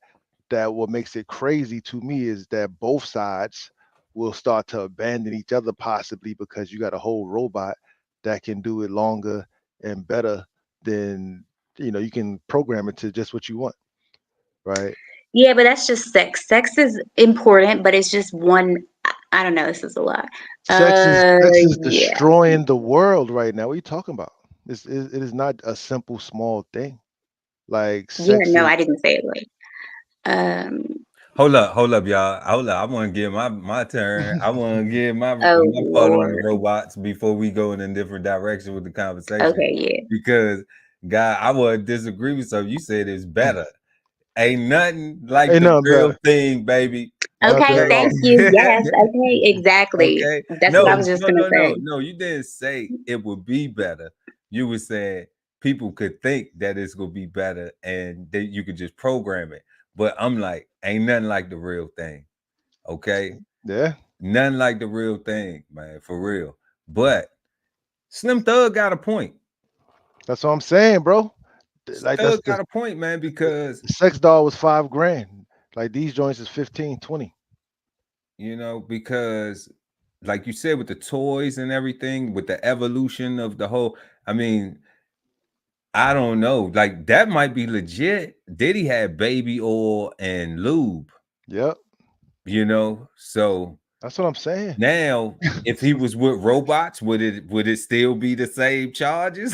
S3: what makes it crazy to me is that both sides will start to abandon each other possibly because you got a whole robot that can do it longer and better than you can program it to just what you want, right?
S4: Yeah, but that's just sex. Sex is important, but it's just one. I don't know. This is a lot.
S3: Sex is
S4: Yeah,
S3: destroying the world right now. What are you talking about? It is not a simple small thing. Like
S4: yeah.
S3: sex
S4: No,
S3: is
S4: I didn't say it right. Um.
S2: Hold up, y'all. Hold up. I want to give my turn. I want to give my
S4: Oh
S2: part on the
S4: Lord.
S2: robots before we go in a different direction with the conversation.
S4: Okay. Yeah.
S2: Because, guy, I would disagree with something. You said it's better. Ain't nothing like
S3: ain't
S2: the
S3: nothing
S2: real
S3: better.
S2: thing, baby.
S3: Nothing
S4: Okay.
S3: at
S2: Okay.
S3: all.
S4: Thank you. Yes. Okay. Exactly.
S2: Okay.
S4: That's what I was just gonna say.
S2: No. You didn't say it would be better. You were saying people could think that it's gonna be better and that you could just program it. But I'm like, ain't nothing like the real thing. Okay.
S3: Yeah.
S2: Nothing like the real thing, man, for real. But Slim Thug got a point.
S3: That's what I'm saying, bro. Like that's
S2: Thug got a point, man, because
S3: the sex doll was $5,000. Like these joints is 15, 20.
S2: because like you said, with the toys and everything, with the evolution of the whole, I mean, I don't know. Like that might be legit. Diddy had baby oil and lube,
S3: Yep.
S2: So
S3: That's what I'm saying.
S2: now if he was with robots, would it still be the same charges?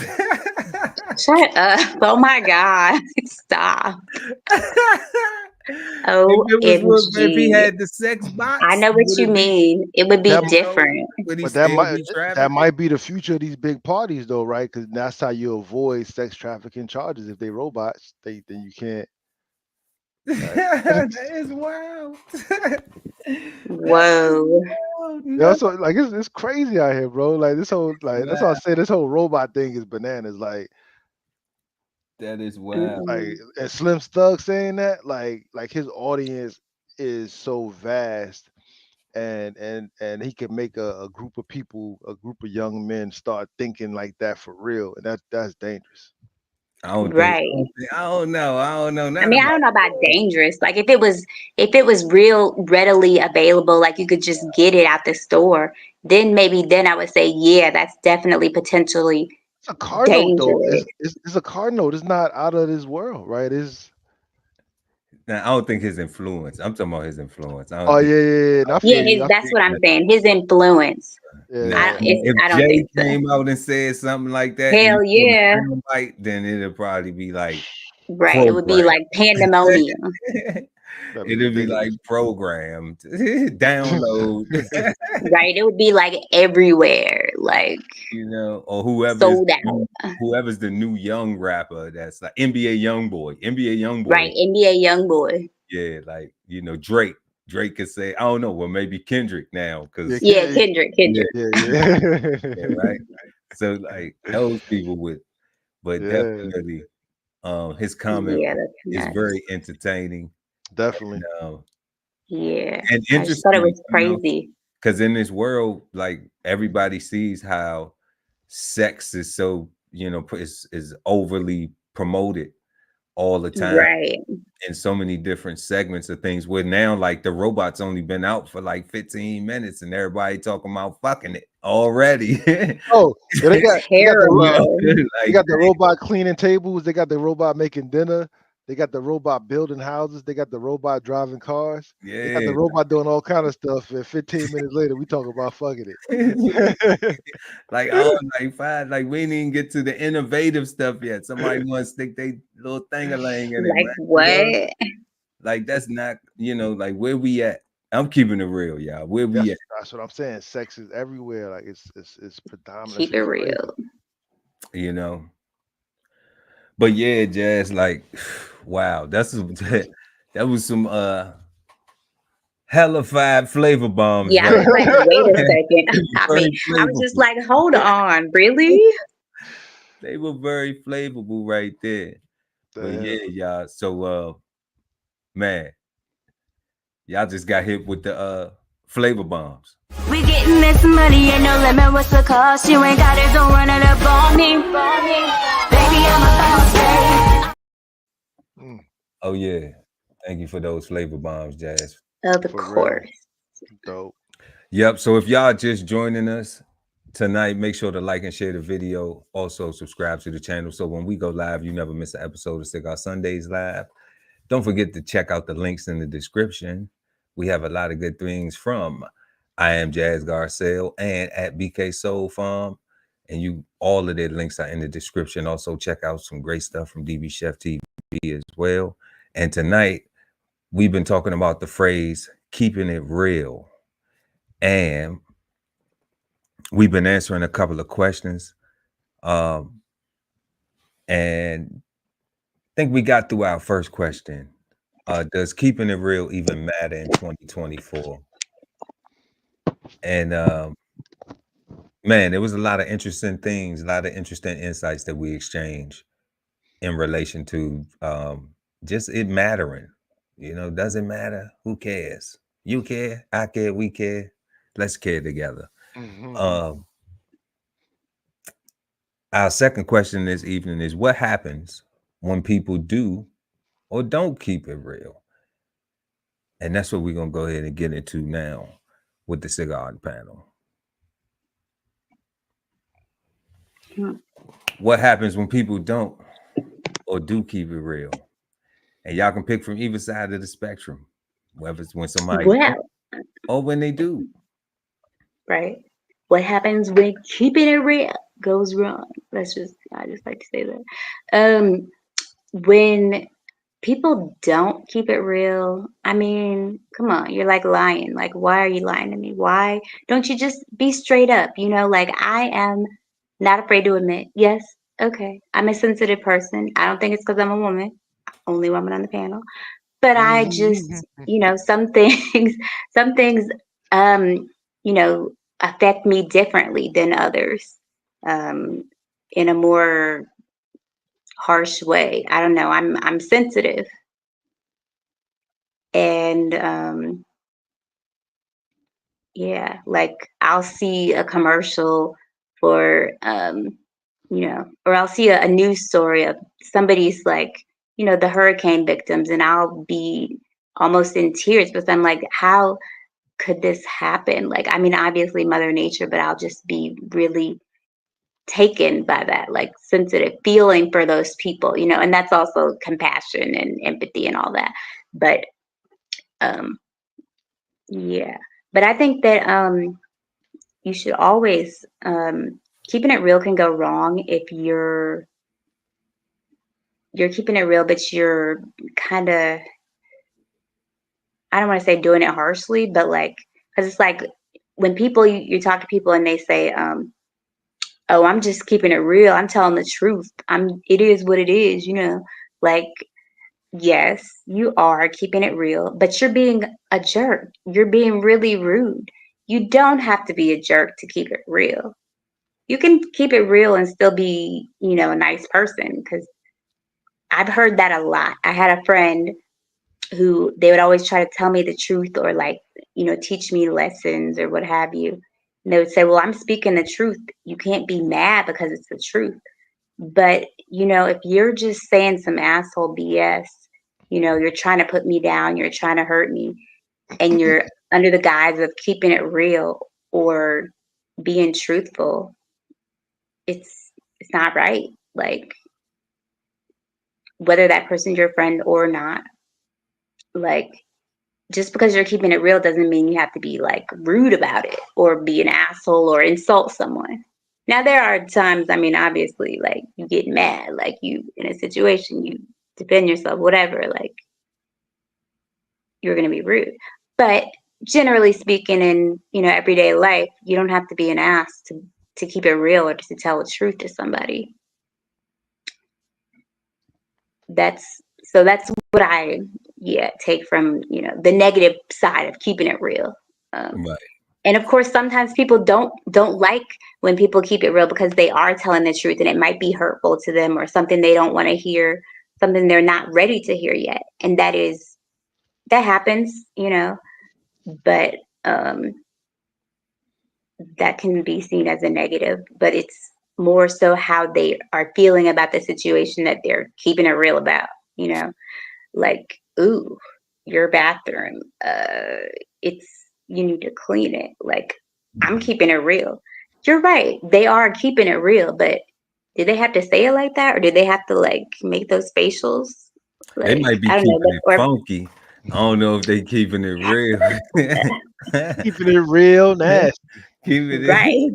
S4: Shut up. Oh my God. Stop.
S2: If he
S4: OMG.
S2: had the sex
S4: I
S2: bots,
S4: know what
S2: would
S4: you
S2: it be,
S4: mean. It would be
S3: That
S4: different.
S2: would he
S3: but
S2: still be
S3: that
S2: trafficking?
S3: might be the future of these big parties though, right? Because that's how you avoid sex trafficking charges. If they robots, then you can't. Right?
S2: That is wild.
S4: Whoa.
S3: Yeah,
S2: No.
S3: so like it's crazy out here, bro. Like this whole that's why I say this whole robot thing is bananas.
S2: That is wild.
S3: Like
S4: Mm-mm.
S3: and Slim Thug saying that, like his audience is so vast and he can make a group of people, a group of young men start thinking like that for real. And that's dangerous.
S4: Right.
S2: I don't know. I don't know
S4: I
S2: nothing
S4: mean, I
S2: about
S4: don't know about dangerous. Like if it was real readily available, like you could just get it out the store, then I would say, yeah, that's definitely potentially
S3: It's a car note though.
S4: dangerous.
S3: It's a car note. It's not out of this world, right? It's
S2: now. I don't think his influence. I'm talking about his influence. I
S3: oh
S2: don't think.
S3: yeah. And I
S4: Yeah,
S3: feel you. I
S4: that's
S3: feel
S4: what I'm saying. His influence.
S2: Now,
S3: yeah.
S2: if
S4: I don't
S2: Jay
S4: think so.
S2: came out and said something like that, and
S4: Hell
S2: you know, the
S4: yeah.
S2: sound bite, then it'll probably be like
S4: Right. It would be
S2: programmed.
S4: like pandemonium.
S3: That'd be
S2: It'll be like
S3: ridiculous.
S2: programmed. Download,
S4: Right. It would be like everywhere. Like
S2: or
S4: sold out.
S2: whoever's the new young rapper that's like NBA young boy.
S4: Right. NBA YoungBoy.
S2: Yeah, like Drake. Drake could say, I don't know, well, maybe Kendrick now,
S3: Yeah,
S2: because
S4: Yeah, Kendrick.
S2: yeah,
S3: yeah.
S2: right. So like those people would, but
S3: Yeah,
S2: definitely his comment
S4: Yeah, that's
S2: is
S4: nuts.
S2: very entertaining
S3: definitely.
S4: Yeah.
S2: and
S4: I just thought it
S2: interesting,
S4: was crazy.
S2: because in this world, like everybody sees how sex is so, is overly promoted all the time
S4: Right.
S2: in so many different segments of things, where now like the robot's only been out for like 15 minutes and everybody talking about fucking it already.
S3: Oh, yeah,
S4: Terrible.
S3: they
S2: Like,
S3: got the robot cleaning tables. They got the robot making dinner. They got the robot building houses. They got the robot driving cars. They got
S2: yeah.
S3: the robot doing all kind of stuff. And 15 minutes later, we talk about fucking
S2: Like,
S3: it.
S2: like fine, like we didn't even get to the innovative stuff yet. Somebody want to stick their little thing-a-ling in it,
S4: Like
S2: man.
S4: what?
S2: Like that's not, like where we at. I'm keeping it real, y'all. Where we at?
S3: That's what I'm saying. Sex is everywhere. Like it's predominant. That
S4: Keep it
S3: shit is crazy.
S4: real.
S2: you know. But yeah, Jazz, like, wow, that was some hellified flavor bombs
S4: Yeah, I
S2: right
S4: was like, wait a
S2: there.
S4: second.
S2: They were
S4: I mean,
S2: very
S4: I was just
S2: flavorful.
S4: like, hold on, really?
S2: They were very flavorful right there. But yeah,
S3: Damn.
S2: y'all. So man, y'all just got hit with the flavor bombs.
S5: We getting this money, ain't no limit, what's the cost? You ain't got it, don't run it up on me. Baby, I'm a boss, babe.
S3: Mm,
S2: Oh yeah. Thank you for those flavor bombs, Jazz.
S4: Of
S3: for real.
S4: course.
S3: Dope.
S2: Yep. So if y'all just joining us tonight, make sure to like and share the video. Also subscribe to the channel so when we go live, you never miss an episode of Cigar Sundays Live. Don't forget to check out the links in the description. We have a lot of good things from I Am Jazz Garcelle and at BK Soul Farm. And you all of their links are in the description. Also, check out some great stuff from DBCHEFTV as well. And tonight, we've been talking about the phrase keeping it real. And we've been answering a couple of questions. And I think we got through our first question. Does keeping it real even matter in 2024? And man, there was a lot of interesting things, a lot of interesting insights that we exchanged in relation to just it mattering. You know, does it matter? Who cares? You care, I care, we care. Let's care together.
S3: Mhm.
S2: Um, our second question this evening is what happens when people do or don't keep it real? And that's what we're gonna go ahead and get into now with the Cigarden Panel.
S4: Hmm.
S2: What happens when people don't or do keep it real? And y'all can pick from either side of the spectrum, whether it's when somebody don't
S4: Well,
S2: or when they do.
S4: right. What happens when keeping it real goes wrong? I just like to say that. When people don't keep it real, I mean, come on, you're like lying. Like, why are you lying to me? Why don't you just be straight up? You know, like I am not afraid to admit, yes, okay, I'm a sensitive person. I don't think it's because I'm a woman, only woman on the panel. But I just, some things, some things, um, you know, affect me differently than others, um, in a more harsh way. I don't know. I'm sensitive, and yeah, like I'll see a commercial for or I'll see a news story of somebody's like, the hurricane victims, and I'll be almost in tears because I'm like, how could this happen? Like, I mean, obviously Mother Nature, but I'll just be really taken by that, like sensitive feeling for those people, and that's also compassion and empathy and all that. But um yeah. But I think that you should always keeping it real can go wrong if you're keeping it real, but you're kind of, I don't want to say doing it harshly, but like, because it's like when people you talk to people and they say, "Oh, I'm just keeping it real. I'm telling the truth. It is what it is," like, yes, you are keeping it real, but you're being a jerk. You're being really rude. You don't have to be a jerk to keep it real. You can keep it real and still be, a nice person, because I've heard that a lot. I had a friend who they would always try to tell me the truth, or like, teach me lessons or what have you. And they would say, well, I'm speaking the truth. You can't be mad because it's the truth. But, if you're just saying some asshole BS, you're trying to put me down, you're trying to hurt me, and you're under the guise of keeping it real or being truthful, it's not right. Like, whether that person's your friend or not, like, just because you're keeping it real doesn't mean you have to be like rude about it or be an asshole or insult someone. Now there are times, I mean, obviously, like, you get mad, like, you in a situation, you defend yourself, whatever, like, you're going to be rude. But generally speaking, in everyday life, you don't have to be an ass to keep it real or to tell the truth to somebody. That's what I take from, the negative side of keeping it real.
S2: Right.
S4: And of course, sometimes people don't like when people keep it real because they are telling the truth and it might be hurtful to them or something they don't want to hear, something they're not ready to hear yet. And that happens, but that can be seen as a negative, but it's more so how they are feeling about the situation that they're keeping it real about, like, ooh, your bathroom, you need to clean it. Like, I'm keeping it real. You're right. They are keeping it real, but did they have to say it like that? Or did they have to like make those facials? Like,
S2: They might be
S4: I don't
S2: keeping
S4: know,
S2: it funky. I don't know if they keeping it real.
S3: Keeping it real nasty.
S4: Right.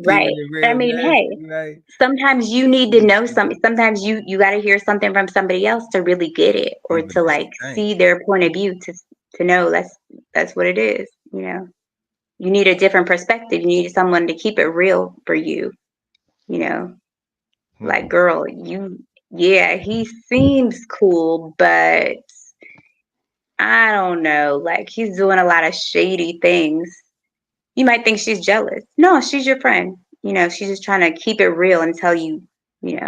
S4: I mean, hey,
S2: right?
S4: sometimes you need to know something. Sometimes you got to hear something from somebody else to really get it, or
S2: Even
S4: to
S2: that
S4: like
S2: thing.
S4: see their point of view to know that's what it is. You need a different perspective. You need someone to keep it real for you. Like, girl, he seems cool, but I don't know. Like, he's doing a lot of shady things. You might think she's jealous. No, she's your friend. She's just trying to keep it real and tell you, you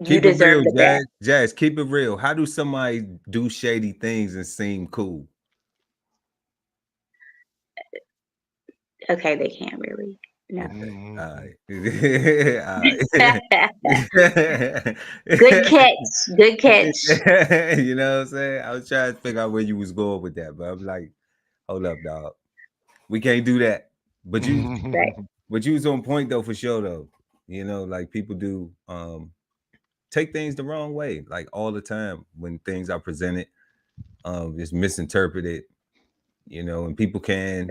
S2: Keep it
S4: deserve
S2: real,
S4: the best.
S2: Jazz. Keep it real. How do somebody do shady things and seem cool?
S4: Okay, they can't really. No.
S2: All right.
S4: Good catch.
S2: You know what I'm saying? I was trying to figure out where you was going with that, but I'm like, hold up, dog. We can't do that. But
S4: Right.
S2: you was on point though, for sure though. Like people do take things the wrong way, like all the time when things are presented, it's misinterpreted, and people can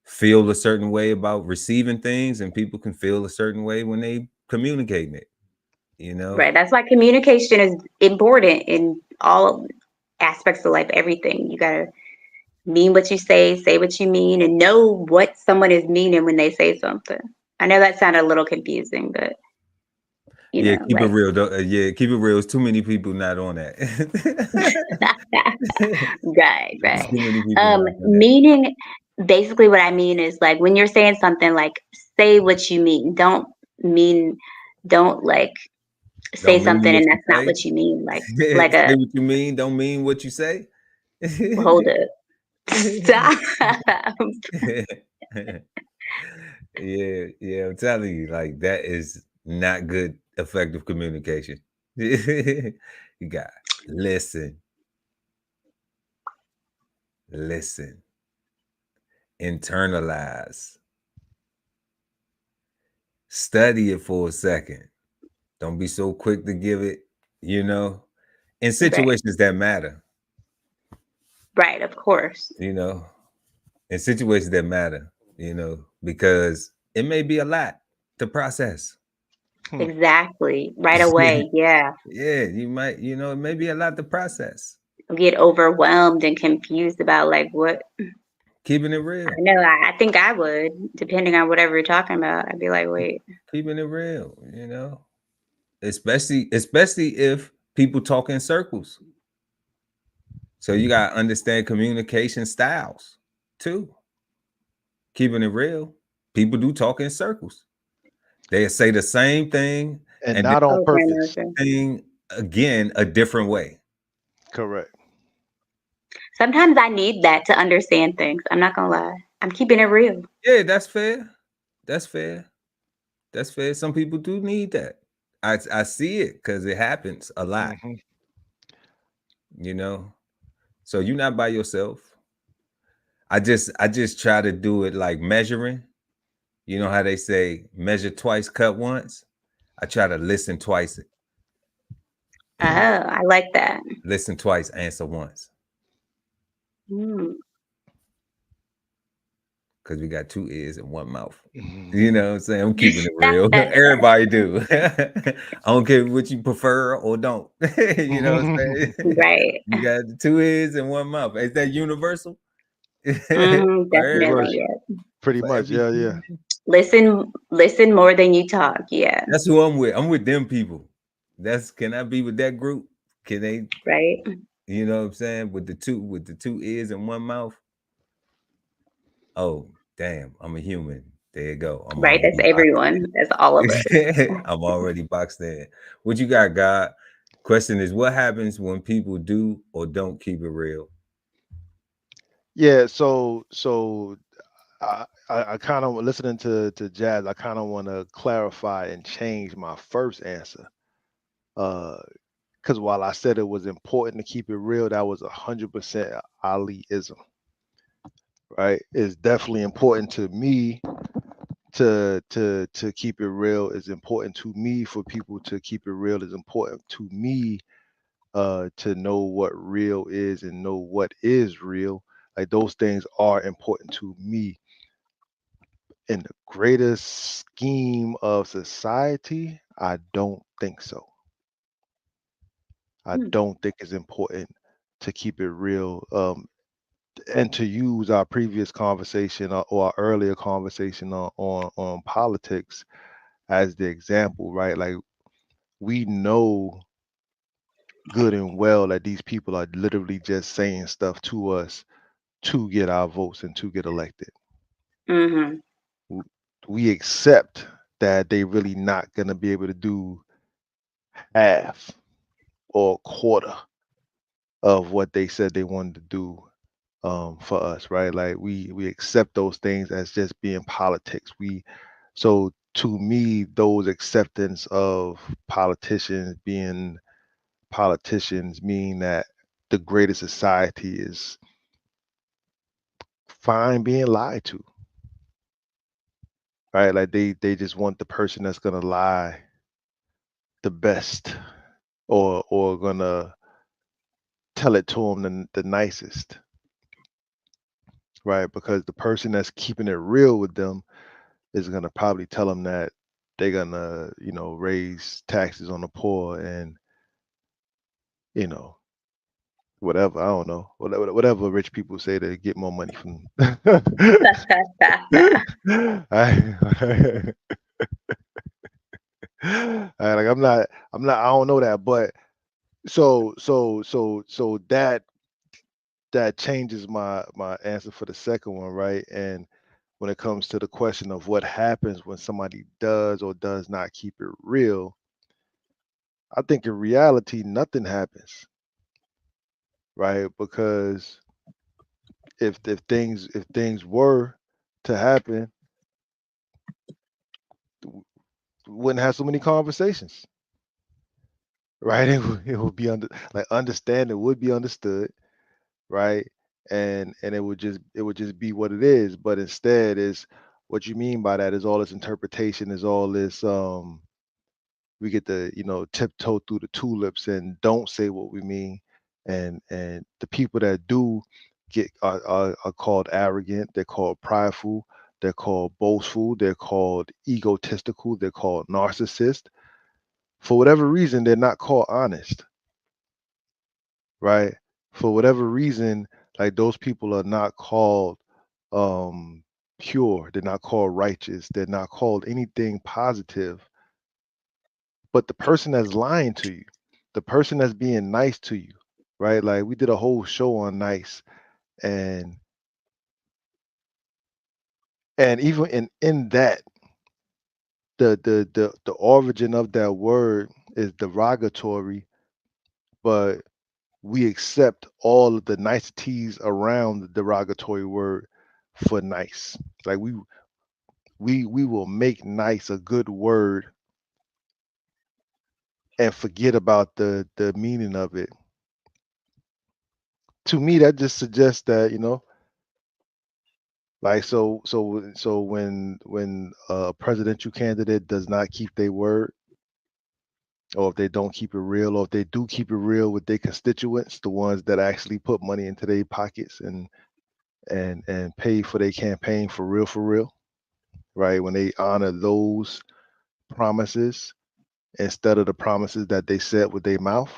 S2: feel a certain way about receiving things, and people can feel a certain way when they communicating it.
S4: Right. That's why communication is important in all aspects of life. Everything. You gotta mean what you say what you mean, and know what someone is meaning when they say something. I know that sounded a little confusing, but
S2: keep it real though. Keep it real. There's too many people not on that.
S4: Right.
S2: Too many people not on that.
S4: Meaning, basically what I mean is, like, when you're saying something, like, say what you mean. Don't like say something and that's not what you mean. Like
S2: say what you mean, don't mean what you say.
S4: Hold up. Stop.
S2: Yeah, I'm telling you, like, that is not good, effective communication. You got listen, internalize, study it for a second. Don't be so quick to give it, in situations that matter.
S4: Right, of course.
S2: In situations that matter, because it may be a lot to process.
S4: Exactly. Right away. Yeah.
S2: Yeah, you might, it may be a lot to process.
S4: Get overwhelmed and confused about, like, what.
S2: Keeping it real.
S4: I know. I think I would, depending on whatever you're talking about. I'd be like, wait.
S2: Keeping it real, especially if people talk in circles. So you got to understand communication styles too. Keeping it real. People do talk in circles. They say the same thing
S3: and not on purpose.
S2: Thing again a different way.
S3: Correct.
S4: Sometimes I need that to understand things. I'm not gonna lie. I'm keeping it real.
S2: Yeah, that's fair. Some people do need that. I see it because it happens a lot. So you're not by yourself. I just try to do it like measuring. You know how they say measure twice, cut once? I try to listen twice.
S4: Oh, I like that.
S2: Listen twice, answer once. Because we got two ears and one mouth. You know what I'm saying? I'm keeping it real. Everybody do. I don't care what you prefer or don't. You know what I'm saying?
S4: Right.
S2: You got two ears and one mouth. Is that universal?
S4: Definitely.
S3: Pretty much. Yeah.
S4: Listen more than you talk. Yeah.
S2: That's who I'm with. I'm with them people. Can I be with that group? Can they,
S4: Right.
S2: you know what I'm saying? With the two ears and one mouth. Oh, damn, I'm a human. There you go. I'm
S4: Right. That's
S2: already boxed
S4: everyone. That's all of us.
S2: in. I'm already boxed in. What you got, God? Question is, what happens when people do or don't keep it real?
S3: Yeah, so I kind of listening to Jazz. I kind of want to clarify and change my first answer. Because while I said it was important to keep it real, that was 100% Aliism, right? It's definitely important to me to keep it real. It's important to me for people to keep it real. It's important to me to know what real is and know what is real. Like those things are important to me. In the greater scheme of society, I don't think so. I
S4: Hmm.
S3: don't think it's important to keep it real. And to use our previous conversation or our earlier conversation on politics as the example, right? Like we know good and well that these people are literally just saying stuff to us to get our votes and to get elected.
S4: Mm-hmm.
S3: W- We accept that they really not gonna be able to do half or a quarter of what they said they wanted to do for us, right? Like we accept those things as just being politics. So to me, those acceptance of politicians being politicians mean that the greater society is fine being lied to, right? Like they just want the person that's gonna lie the best or gonna tell it to them the nicest, right? Because the person that's keeping it real with them is gonna probably tell them that they're gonna, raise taxes on the poor and, you know, whatever. I don't know. Whatever rich people say to get more money from. I, like I don't know that, but so that changes my answer for the second one, right? And when it comes to the question of what happens when somebody does or does not keep it real, I think in reality nothing happens, right? Because if things were to happen, we wouldn't have so many conversations, right? It would be understanding would be understood, right? And it would just be what it is. But instead, is what you mean by that is all this interpretation, is all this we get to tiptoe through the tulips and don't say what we mean, and the people that do get are called arrogant, they're called prideful, they're called boastful, they're called egotistical, they're called narcissist. For whatever reason, they're not called honest, right? For whatever reason, like those people are not called um pure, they're not called righteous, they're not called anything positive. But the person that's lying to you, the person that's being nice to you, right? Like we did a whole show on nice, and even in that, the origin of that word is derogatory, but we accept all of the niceties around the derogatory word for nice. Like we will make nice a good word and forget about the meaning of it. To me, that just suggests that, like so when a presidential candidate does not keep their word, or if they don't keep it real, or if they do keep it real with their constituents, the ones that actually put money into their pockets and pay for their campaign for real, right? When they honor those promises instead of the promises that they said with their mouth,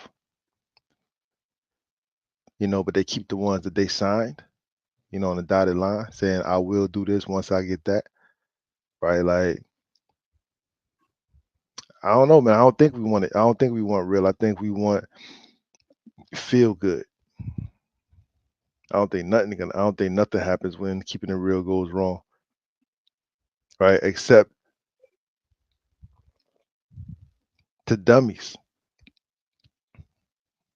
S3: but they keep the ones that they signed, on the dotted line, saying I will do this once I get that, right? Like, I don't know, man. I don't think we want it. I don't think we want real. I think we want feel good. I don't think nothing happens when keeping it real goes wrong, right? Except to dummies,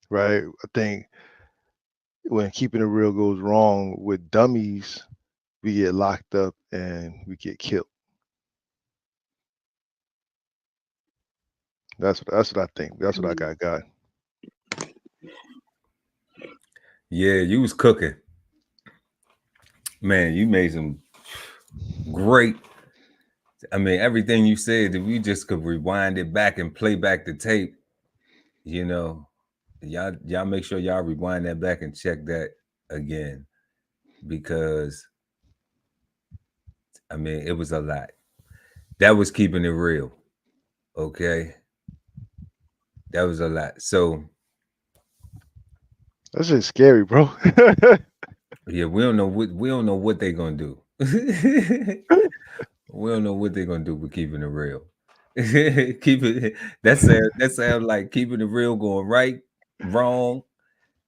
S3: right? I think when keeping it real goes wrong with dummies, we get locked up and we get killed. That's what I think. That's what I got.
S2: Yeah, you was cooking. Man, you made some great. I mean, everything you said, if we just could rewind it back and play back the tape, you know, y'all make sure y'all rewind that back and check that again, because I mean, it was a lot. That was keeping it real. Okay. That was a lot. So
S3: That's just scary, bro.
S2: yeah, we don't know what they're gonna do. We don't know what they're gonna do with keeping it real. Keep it that sounds like keeping it real going right, wrong.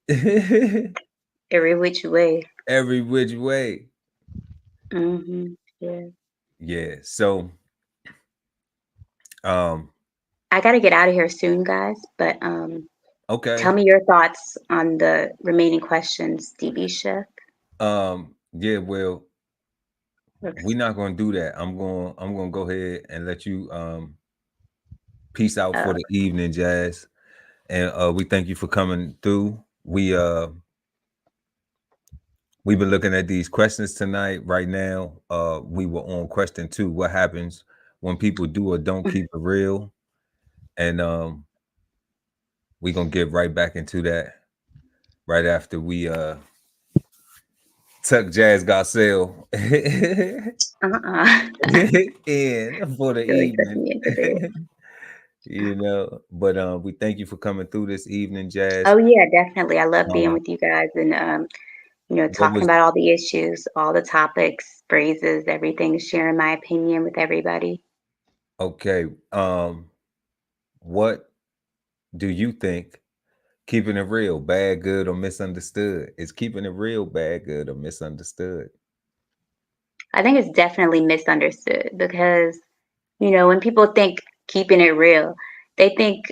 S4: Every which way.
S2: Every which way.
S4: Yeah.
S2: Yeah. So
S4: I gotta get out of here soon, guys. But
S2: okay.
S4: tell me your thoughts on the remaining questions, DB Chef.
S2: Yeah, well, we're not gonna do that. I'm gonna go ahead and let you peace out for the evening, Jazz. And we thank you for coming through. We've been looking at these questions tonight. Right now, we were on question 2. What happens when people do or don't keep it real? And we're gonna get right back into that right after we tuck Jazz Garcelle in for the evening. You know, but we thank you for coming through this evening, Jazz.
S4: Oh yeah, definitely. I love being with you guys and talking about all the issues, all the topics, phrases, everything, sharing my opinion with everybody.
S2: Okay. What do you think keeping it real, bad, good, or misunderstood? Is keeping it real bad, good, or misunderstood?
S4: I think it's definitely misunderstood because, when people think keeping it real, they think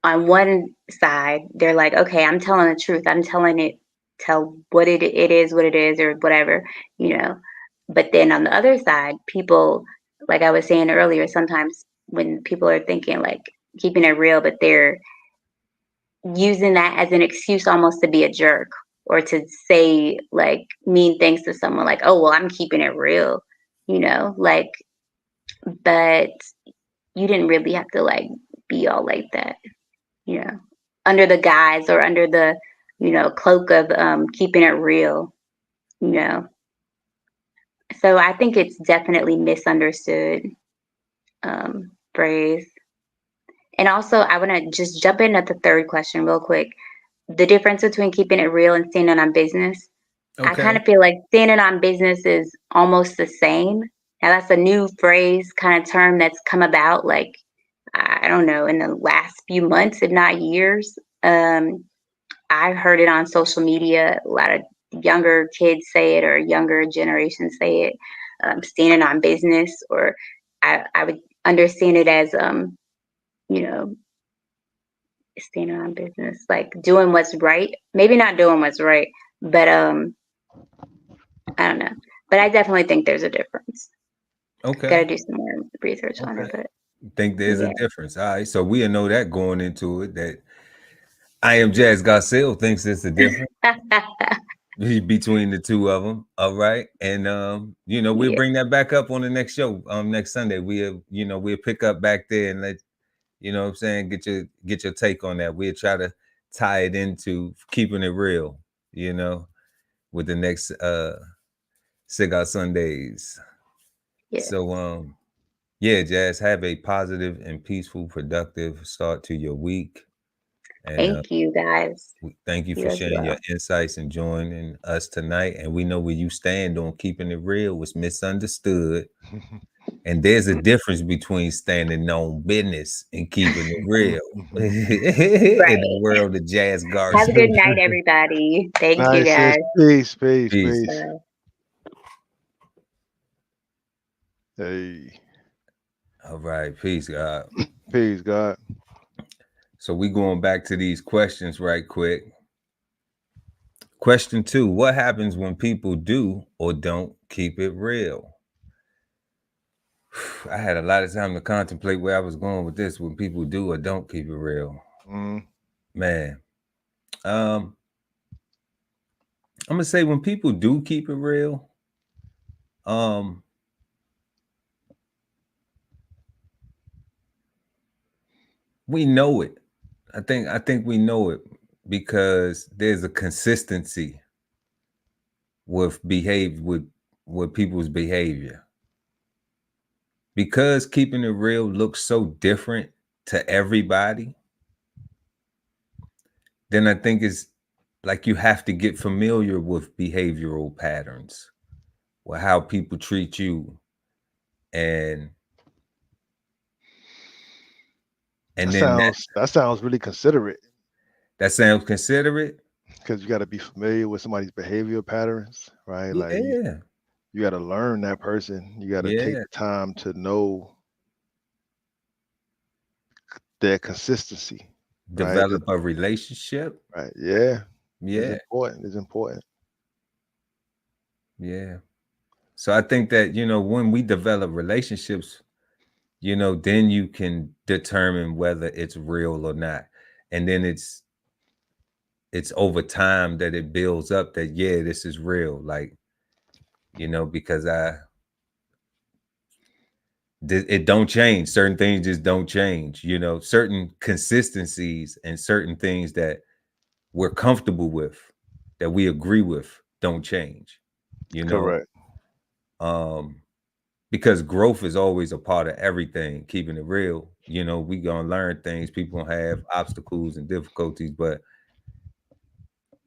S4: on one side, they're like, okay, I'm telling the truth. I'm tell what it is, what it is, or whatever, But then on the other side, people, like I was saying earlier, sometimes when people are thinking like keeping it real, but they're using that as an excuse almost to be a jerk or to say like mean things to someone like, oh, well, I'm keeping it real, like, but you didn't really have to like be all like that, under the guise or under the, cloak of keeping it real, So I think it's definitely misunderstood phrase. And also, I want to just jump in at the third question real quick. The difference between keeping it real and standing on business. Okay. I kind of feel like standing on business is almost the same. Now, that's a new phrase, kind of term that's come about, like, I don't know, in the last few months, if not years. I heard it on social media. A lot of younger kids say it or younger generations say it, standing on business, or I would understand it as, standing on business, like doing what's right. Maybe not doing what's right, but I don't know. But I definitely think there's a difference. Okay. Got to do some more research on it. But
S2: think there's a difference. All right. So we'll know that going into it, that I am Jazz Garcelle thinks there's a difference between the two of them. All right. And, we'll bring that back up on the next show. Next Sunday, we'll pick up back there and let, what I'm saying, get your take on that. We'll try to tie it into keeping it real, with the next Cigar Sundays. Yeah. So Jazz, have a positive and peaceful, productive start to your week. And,
S4: thank you, guys.
S2: Thank you for sharing your insights and joining us tonight. And we know where you stand on keeping it real was misunderstood. And there's a difference between standing on business and keeping it real. In the
S4: Right.
S2: world of Jazz
S4: Have a good
S2: Garcia.
S4: night, everybody. Thank you,
S3: Nice, sis.
S4: guys.
S3: Peace, peace,
S2: Peace.
S3: peace. Hey,
S2: All right, peace, God.
S3: peace, God.
S2: So we going back to these questions right quick. Question 2, what happens when people do or don't keep it real? I had a lot of time to contemplate where I was going with this when people do or don't keep it real. Man. I'm gonna say when people do keep it real, we know it. I think we know it because there's a consistency with people's behavior. Because keeping it real looks so different to everybody, then I think it's like you have to get familiar with behavioral patterns, with how people treat you, and
S3: that sounds really considerate.
S2: That sounds considerate
S3: because you got to be familiar with somebody's behavior patterns, right? Like you got to learn that person. You got to take the time to know their consistency.
S2: Develop a relationship.
S3: Right. Yeah.
S2: Yeah.
S3: It's important.
S2: Yeah. So I think that, when we develop relationships, then you can determine whether it's real or not. And then it's over time that it builds up that, this is real. Like, because it don't change. Certain things just don't change, certain consistencies and certain things that we're comfortable with, that we agree with, don't change,
S3: Correct.
S2: Because growth is always a part of everything, keeping it real. We gonna learn things, people gonna have obstacles and difficulties, but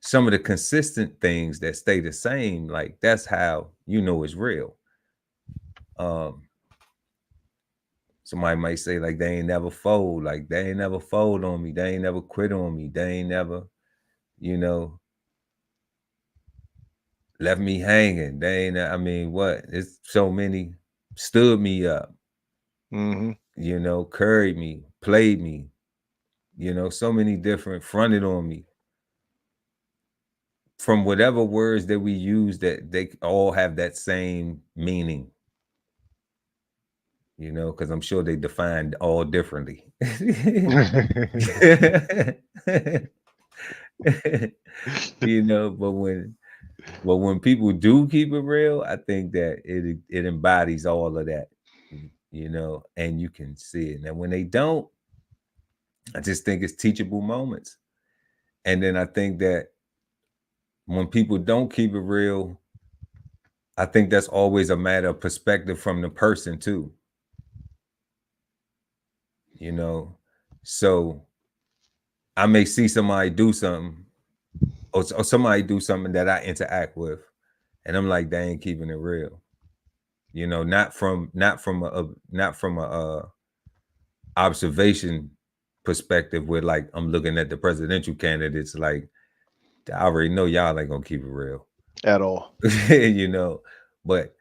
S2: some of the consistent things that stay the same, like that's how it's real. Somebody might say like they ain't never fold, like they ain't never fold on me, they ain't never quit on me, they ain't never, left me hanging. They ain't, what? It's so many stood me up, carried me, played me, so many different, fronted on me. From whatever words that we use, that they all have that same meaning. Because I'm sure they defined all differently. But when people do keep it real, I think that it embodies all of that, and you can see it. Now, when they don't, I just think it's teachable moments. And then I think that when people don't keep it real, I think that's always a matter of perspective from the person too. So I may see somebody do something or somebody do something that I interact with, and I'm like, they ain't keeping it real. Not from a observation perspective where like I'm looking at the presidential candidates, like I already know y'all ain't gonna keep it real
S3: at all.
S2: But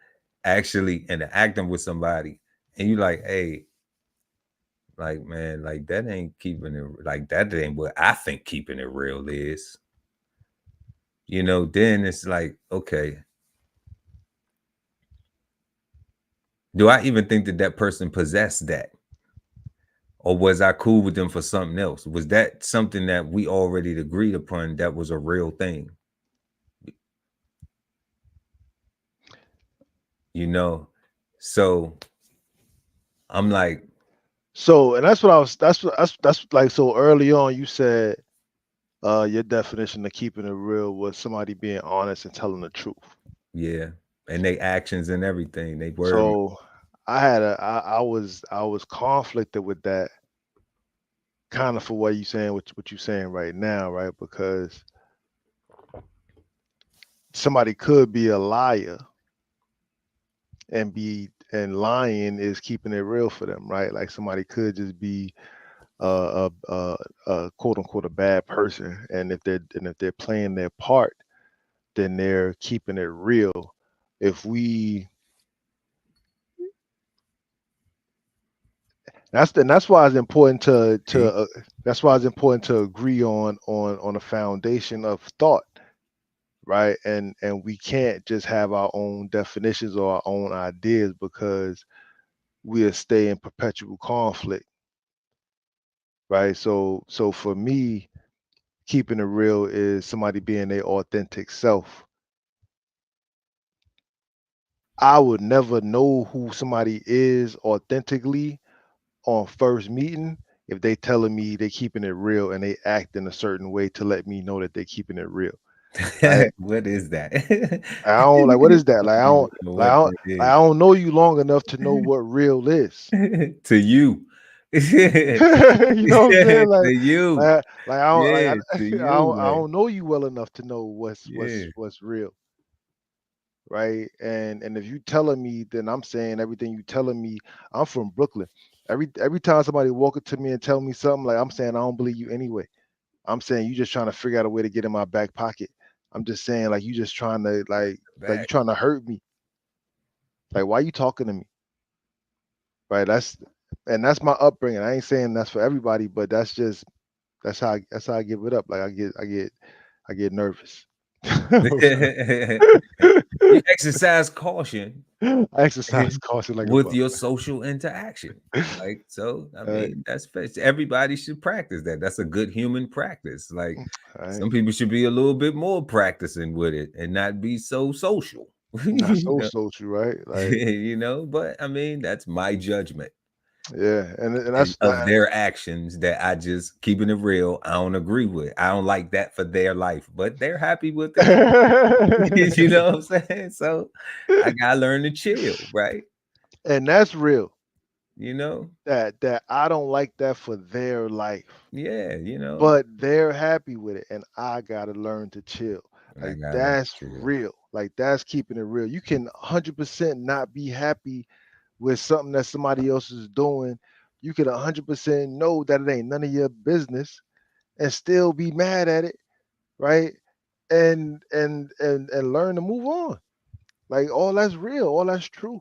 S2: actually interacting with somebody and you like, hey, like, man, like that ain't keeping it, like that ain't what I think keeping it real is. Then it's like, okay, do I even think that person possessed that? Or was I cool with them for something else? Was that something that we already agreed upon that was a real thing? So I'm like,
S3: and that's like, so early on you said your definition of keeping it real was somebody being honest and telling the truth.
S2: Yeah. And they actions and everything, they were.
S3: So I was conflicted with that, kind of, for what you saying, what you're saying right now, right? Because somebody could be a liar and be lying is keeping it real for them, right? Like somebody could just be a quote unquote a bad person, and if they're playing their part, then they're keeping it real. If we that's why it's important that's why it's important to agree on a foundation of thought, right? And we can't just have our own definitions or our own ideas, because we'll stay in perpetual conflict, right? So for me, keeping it real is somebody being their authentic self. I would never know who somebody is authentically on first meeting if they telling me they keeping it real and they act in a certain way to let me know that they're keeping it real. Right?
S2: What is that?
S3: I don't like, what is that? Like I don't
S2: know
S3: like
S2: what
S3: I don't,
S2: that
S3: like I
S2: is.
S3: don't know you long enough to know what real is.
S2: To you.
S3: You know what I'm saying?
S2: To you.
S3: Like I don't
S2: Yeah,
S3: like
S2: to you,
S3: I
S2: man.
S3: don't know you well enough to know
S2: Yeah.
S3: what's real. Right? And if you telling me, then I'm saying everything you telling me. I'm from Brooklyn. Every time somebody walk up to me and tell me something, like I'm saying I don't believe you anyway. I'm saying you just trying to figure out a way to get in my back pocket. I'm just saying, like, you just trying to like you
S2: Back.
S3: trying to hurt me. Like, why you talking to me? Right? That's my upbringing. I ain't saying that's for everybody, but that's how I give it up. Like I get nervous.
S2: You exercise caution
S3: I exercise caution like a
S2: with
S3: buck.
S2: your social interaction. Like, so, I
S3: All right.
S2: mean, everybody should practice that. That's a good human practice. Like,
S3: All right.
S2: some people should be a little bit more practicing with it and not be so social.
S3: Not
S2: you
S3: so
S2: know?
S3: social, right? Like,
S2: But I mean, that's my judgment
S3: yeah, and
S2: and
S3: that's
S2: of their actions that I just keeping it real. I don't agree with. I don't like that for their life, but they're happy with it. You know what I'm saying? So I gotta learn to chill, right?
S3: and that's real.
S2: You know?
S3: That I don't like that for their life,
S2: Yeah,
S3: but they're happy with it, and I gotta learn to chill.
S2: I
S3: Like
S2: gotta learn
S3: that's
S2: to chill.
S3: real. Like that's keeping it real. You can 100% not be happy with something that somebody else is doing. You can 100% know that it ain't none of your business and still be mad at it, right? And learn to move on. Like all that's real, all that's true.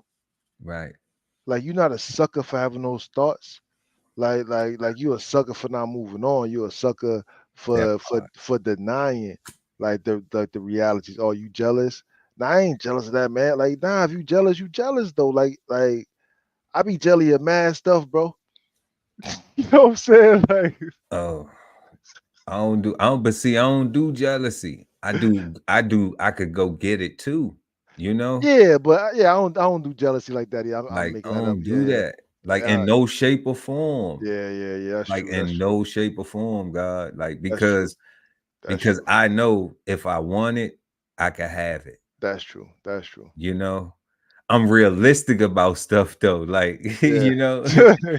S2: Right.
S3: Like you're not a sucker for having those thoughts. Like you a sucker for not moving on. You're a sucker
S2: That
S3: for denying the realities. Oh, you jealous? Nah, I ain't jealous of that, man. Like, nah, if you jealous, you jealous though. Like I be jelly of mad stuff, bro. You know what I'm saying? Like,
S2: oh, but see, I don't do jealousy. I could go get it too, you know?
S3: yeah, but I don't do jealousy like that. Yeah, I'm
S2: Like, I
S3: making that up.
S2: don't do
S3: Yeah,
S2: that. Like,
S3: yeah,
S2: in no shape or form.
S3: yeah. That's
S2: Like,
S3: true. That's
S2: in
S3: true.
S2: no shape or form, God. Like,
S3: That's true. That's
S2: because
S3: true.
S2: I know if I want it, I can have it.
S3: That's true. That's true.
S2: You know, I'm realistic about stuff though. Like,
S3: Yeah.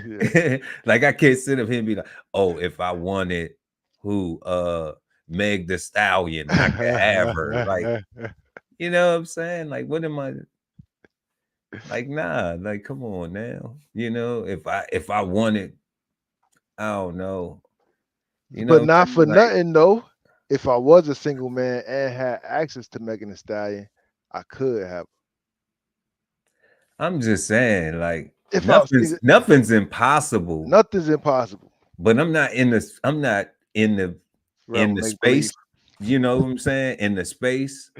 S3: Yeah.
S2: like I can't sit up here and be like, oh, if I wanted who Meg the Stallion, I could have her. Like, you know what I'm saying? Like, what am I like? Nah, like, come on now. You know, if I wanted, I don't know. You know
S3: But
S2: what I'm
S3: not
S2: saying?
S3: for
S2: Like,
S3: nothing though. If I was a single man and had access to Megan Thee Stallion, I could have.
S2: I'm just saying, like,
S3: If I was,
S2: nothing's impossible.
S3: nothing's impossible.
S2: But I'm not in
S3: Realm of
S2: the
S3: make
S2: space,
S3: believe
S2: you know what I'm saying? In the space,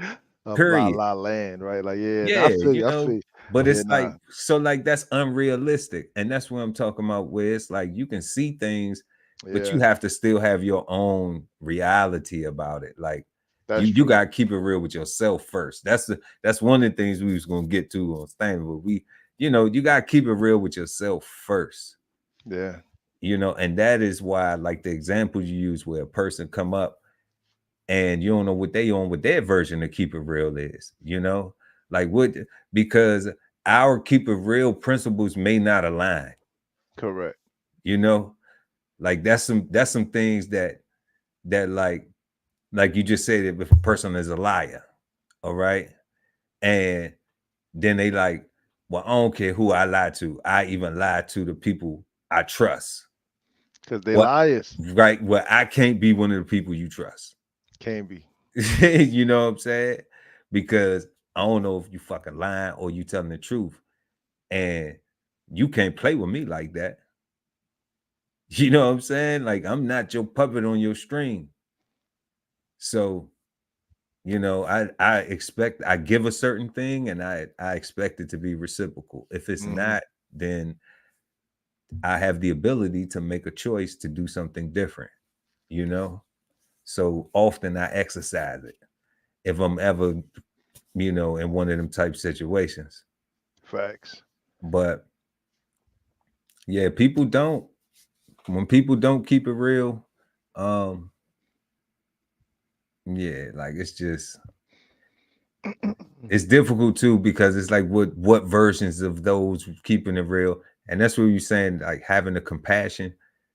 S3: of
S2: period.
S3: La Land, right? Like, yeah, nah, I
S2: Yeah,
S3: feel you. I feel you.
S2: but
S3: Yeah,
S2: it's
S3: nah,
S2: like, so like that's unrealistic. And that's what I'm talking about, where it's like you can see things, but you
S3: yeah,
S2: have to still have your own reality about it. Like,
S3: that's
S2: you
S3: true.
S2: gotta keep it real with yourself first. That's one of the things we was gonna get to on stand, but you gotta keep it real with yourself first.
S3: Yeah,
S2: And that is why, like, the examples you use where a person come up and you don't know what they on, what their version of keep it real is, like what, because our keep it real principles may not align,
S3: correct.
S2: you know like that's some things that like you just said, if a person is a liar, all right, and then they like, Well, I don't care who I lie to. I even lie to the people I trust.
S3: Because they
S2: What?
S3: liars.
S2: Right? Well, I can't be one of the people you trust.
S3: Can't be.
S2: You know what I'm saying? Because I don't know if you fucking lying or you telling the truth. And you can't play with me like that. You know what I'm saying? Like, I'm not your puppet on your string. So, you know, I give a certain thing and I expect it to be reciprocal. If it's not, then I have the ability to make a choice to do something different, you know? So often I exercise it if I'm ever, you know, in one of them type situations.
S3: Facts.
S2: But yeah, when people don't keep it real, um, yeah, like it's difficult too because it's like what versions of those keeping it real, and that's what you're saying, like having the compassion.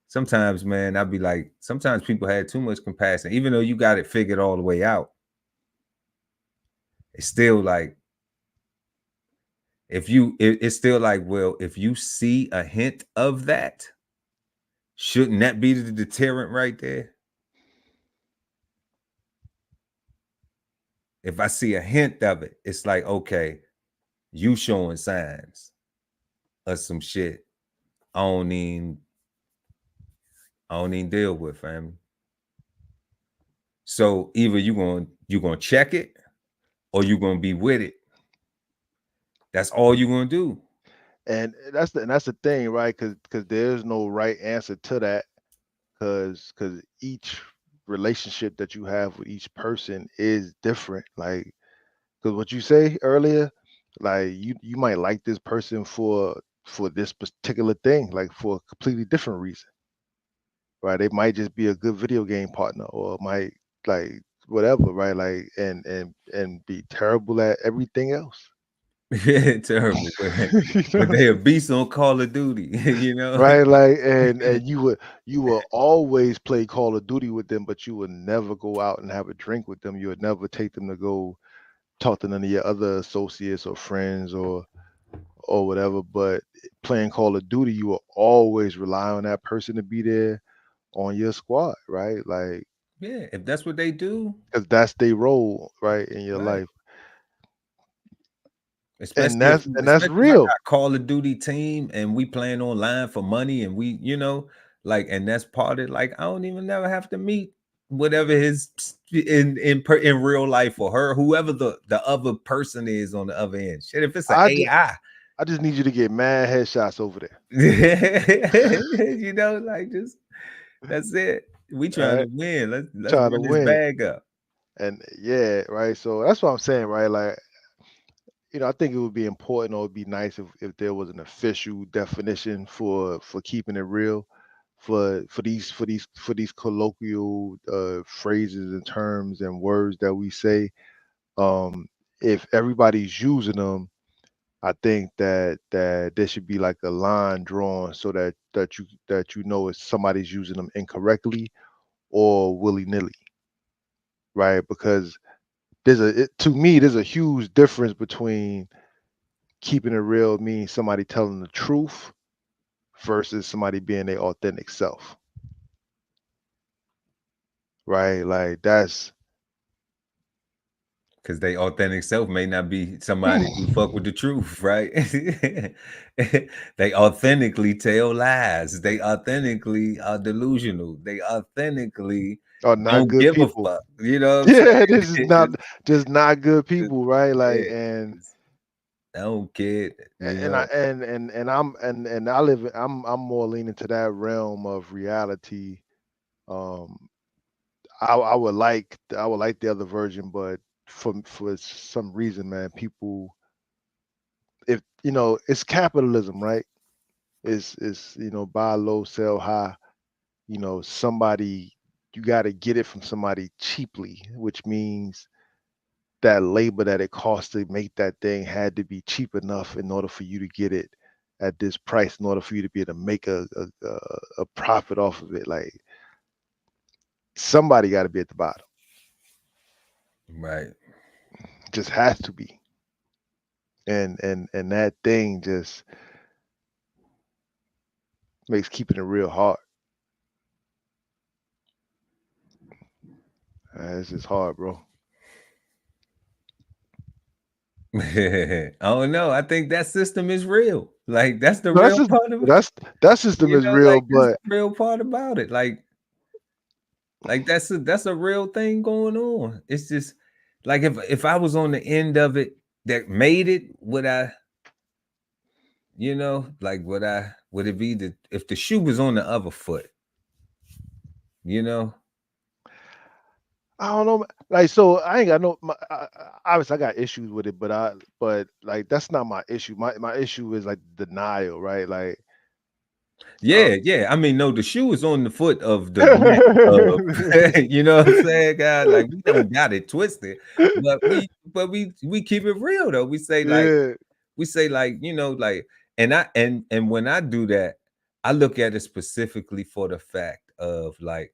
S2: Sometimes, man, I'd be like, sometimes people had too much compassion, even though you got it figured all the way out. It's still like it's still like, well, if you see a hint of that, shouldn't that be the deterrent right there? If I see a hint of it, it's like, okay, you showing signs of some shit I don't even deal with, family. So either you gonna check it or you gonna be with it. That's all you gonna do.
S3: And that's the thing, right? Because there's no right answer to that. Because each relationship that you have with each person is different. Like, because what you say earlier, like you might like this person for this particular thing, like for a completely different reason, right? They might just be a good video game partner, or might like whatever, right? Like and be terrible at everything else.
S2: Terrible,
S3: You
S2: but
S3: know?
S2: they a beast on Call of Duty, you know.
S3: Right, like and you will always play Call of Duty with them, but you would never go out and have a drink with them. You would never take them to go talk to none of your other associates or friends or whatever. But playing Call of Duty, you will always rely on that person to be there on your squad, right? Like,
S2: Yeah, if that's what they do,
S3: because that's their role, right, in your
S2: right.
S3: life. And
S2: Especially
S3: that's and that's
S2: if I
S3: real.
S2: got Call of Duty team and we playing online for money and we, you know, like, and that's part of, like, I don't even never have to meet whatever his in real life or her, whoever the other person is on the other end. Shit, if it's an
S3: I just
S2: AI,
S3: I just need you to get mad headshots over there.
S2: you know, like, just that's it. We
S3: All
S2: trying
S3: right,
S2: to win. Let's
S3: trying to
S2: run this
S3: win.
S2: bag up.
S3: And yeah, right. So that's what I'm saying, right? Like, I think it would be important or it would be nice if there was an official definition for keeping it real, for these colloquial phrases and terms and words that we say. Um, if everybody's using them, I think that there should be like a line drawn so that you know if somebody's using them incorrectly or willy nilly, right? Because to me there's a huge difference between keeping it real means somebody telling the truth versus somebody being their authentic self, right? Like that's
S2: Because they authentic self may not be somebody who fuck with the truth, right? They authentically tell lies. They authentically are delusional. They authentically
S3: are not
S2: don't
S3: good
S2: give a
S3: people.
S2: fuck. You know what I'm saying?
S3: Yeah, this is not
S2: Just,
S3: just not good
S2: just
S3: people, right? Like
S2: yeah,
S3: and
S2: just, I don't care. You
S3: and I
S2: know,
S3: and I live I'm more leaning to that realm of reality. Um I would like the other version, but for some reason, man, people if it's capitalism, right? It's buy low, sell high. Somebody you got to get it from somebody cheaply, which means that labor that it costs to make that thing had to be cheap enough in order for you to get it at this price, in order for you to be able to make a profit off of it. Like somebody got to be at the bottom.
S2: right?
S3: Just has to be. and that thing just makes keeping it real hard. It's just hard, bro.
S2: I don't know. I think that system is real. Like that's the
S3: That's
S2: real
S3: just
S2: part of it.
S3: that system is real,
S2: Like that's
S3: but
S2: the real part about it. Like that's a real thing going on. It's just like if I was on the end of it that made it, would I, like would it be if the shoe was on the other foot, you know?
S3: I don't know. Like, so I ain't got no. Obviously, I got issues with it, but like that's not my issue. My issue is like denial, right? Like,
S2: Yeah. I mean, no, the shoe is on the foot of the neck of, you know what I'm saying, God? Like we don't got it twisted, but we keep it real though. We say
S3: yeah,
S2: like, like, and when I do that, I look at it specifically for the fact of like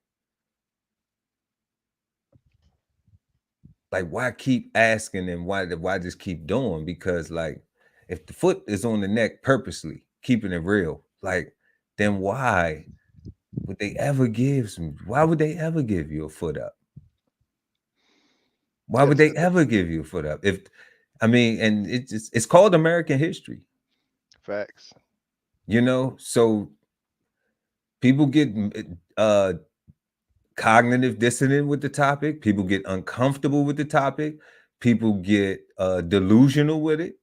S2: why keep asking and why just keep doing? Because like if the foot is on the neck purposely, keeping it real, like then why would they ever why would they ever give you a foot up? Why would
S3: yes,
S2: they ever give you a foot up? If I mean, and it's called American history,
S3: facts.
S2: so people get cognitive dissonant with the topic, people get uncomfortable with the topic, people get delusional with it.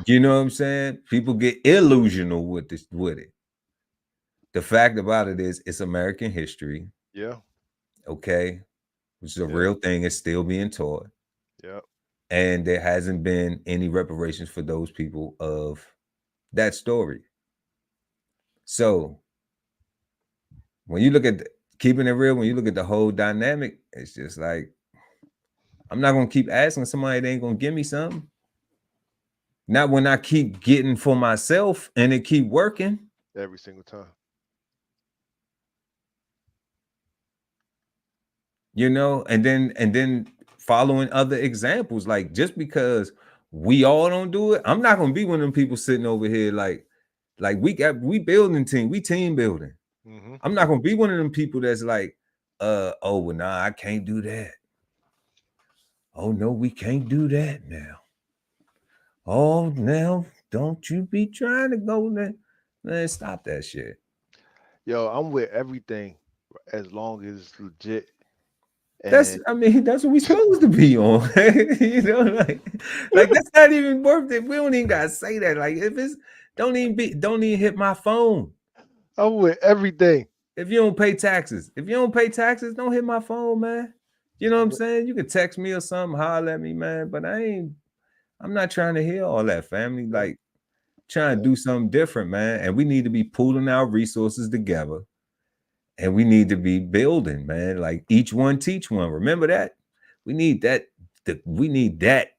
S2: You know what I'm saying? People get illusional with it. The fact about it is it's American history,
S3: Yeah,
S2: okay? Which is a
S3: yeah,
S2: real thing, it's still being taught.
S3: yeah.
S2: And there hasn't been any reparations for those people of that story. So when you look at keeping it real, when you look at the whole dynamic, it's just like I'm not gonna keep asking somebody that ain't gonna give me something. Not when I keep getting for myself and it keep working.
S3: Every single time.
S2: And then following other examples, like just because we all don't do it, I'm not gonna be one of them people sitting over here like we building team, we team building.
S3: Mm-hmm.
S2: I'm not gonna be one of them people that's like, oh well, nah, I can't do that. Oh no, we can't do that now. Oh now, don't you be trying to go there. Man, stop that shit.
S3: Yo, I'm with everything as long as it's legit.
S2: That's
S3: And
S2: I mean, that's what we supposed to be on. Like that's not even worth it. We don't even gotta say that. Like if it's don't even hit my phone.
S3: I'm with everything.
S2: If you don't pay taxes, don't hit my phone, man. You know what I'm saying? You can text me or something, holler at me, man. But I'm not trying to hear all that, family.
S3: Yeah,
S2: Like trying to
S3: yeah,
S2: do something different, man. And we need to be pooling our resources together. And we need to be building, man. Like each one teach one. Remember that? We need that. We need that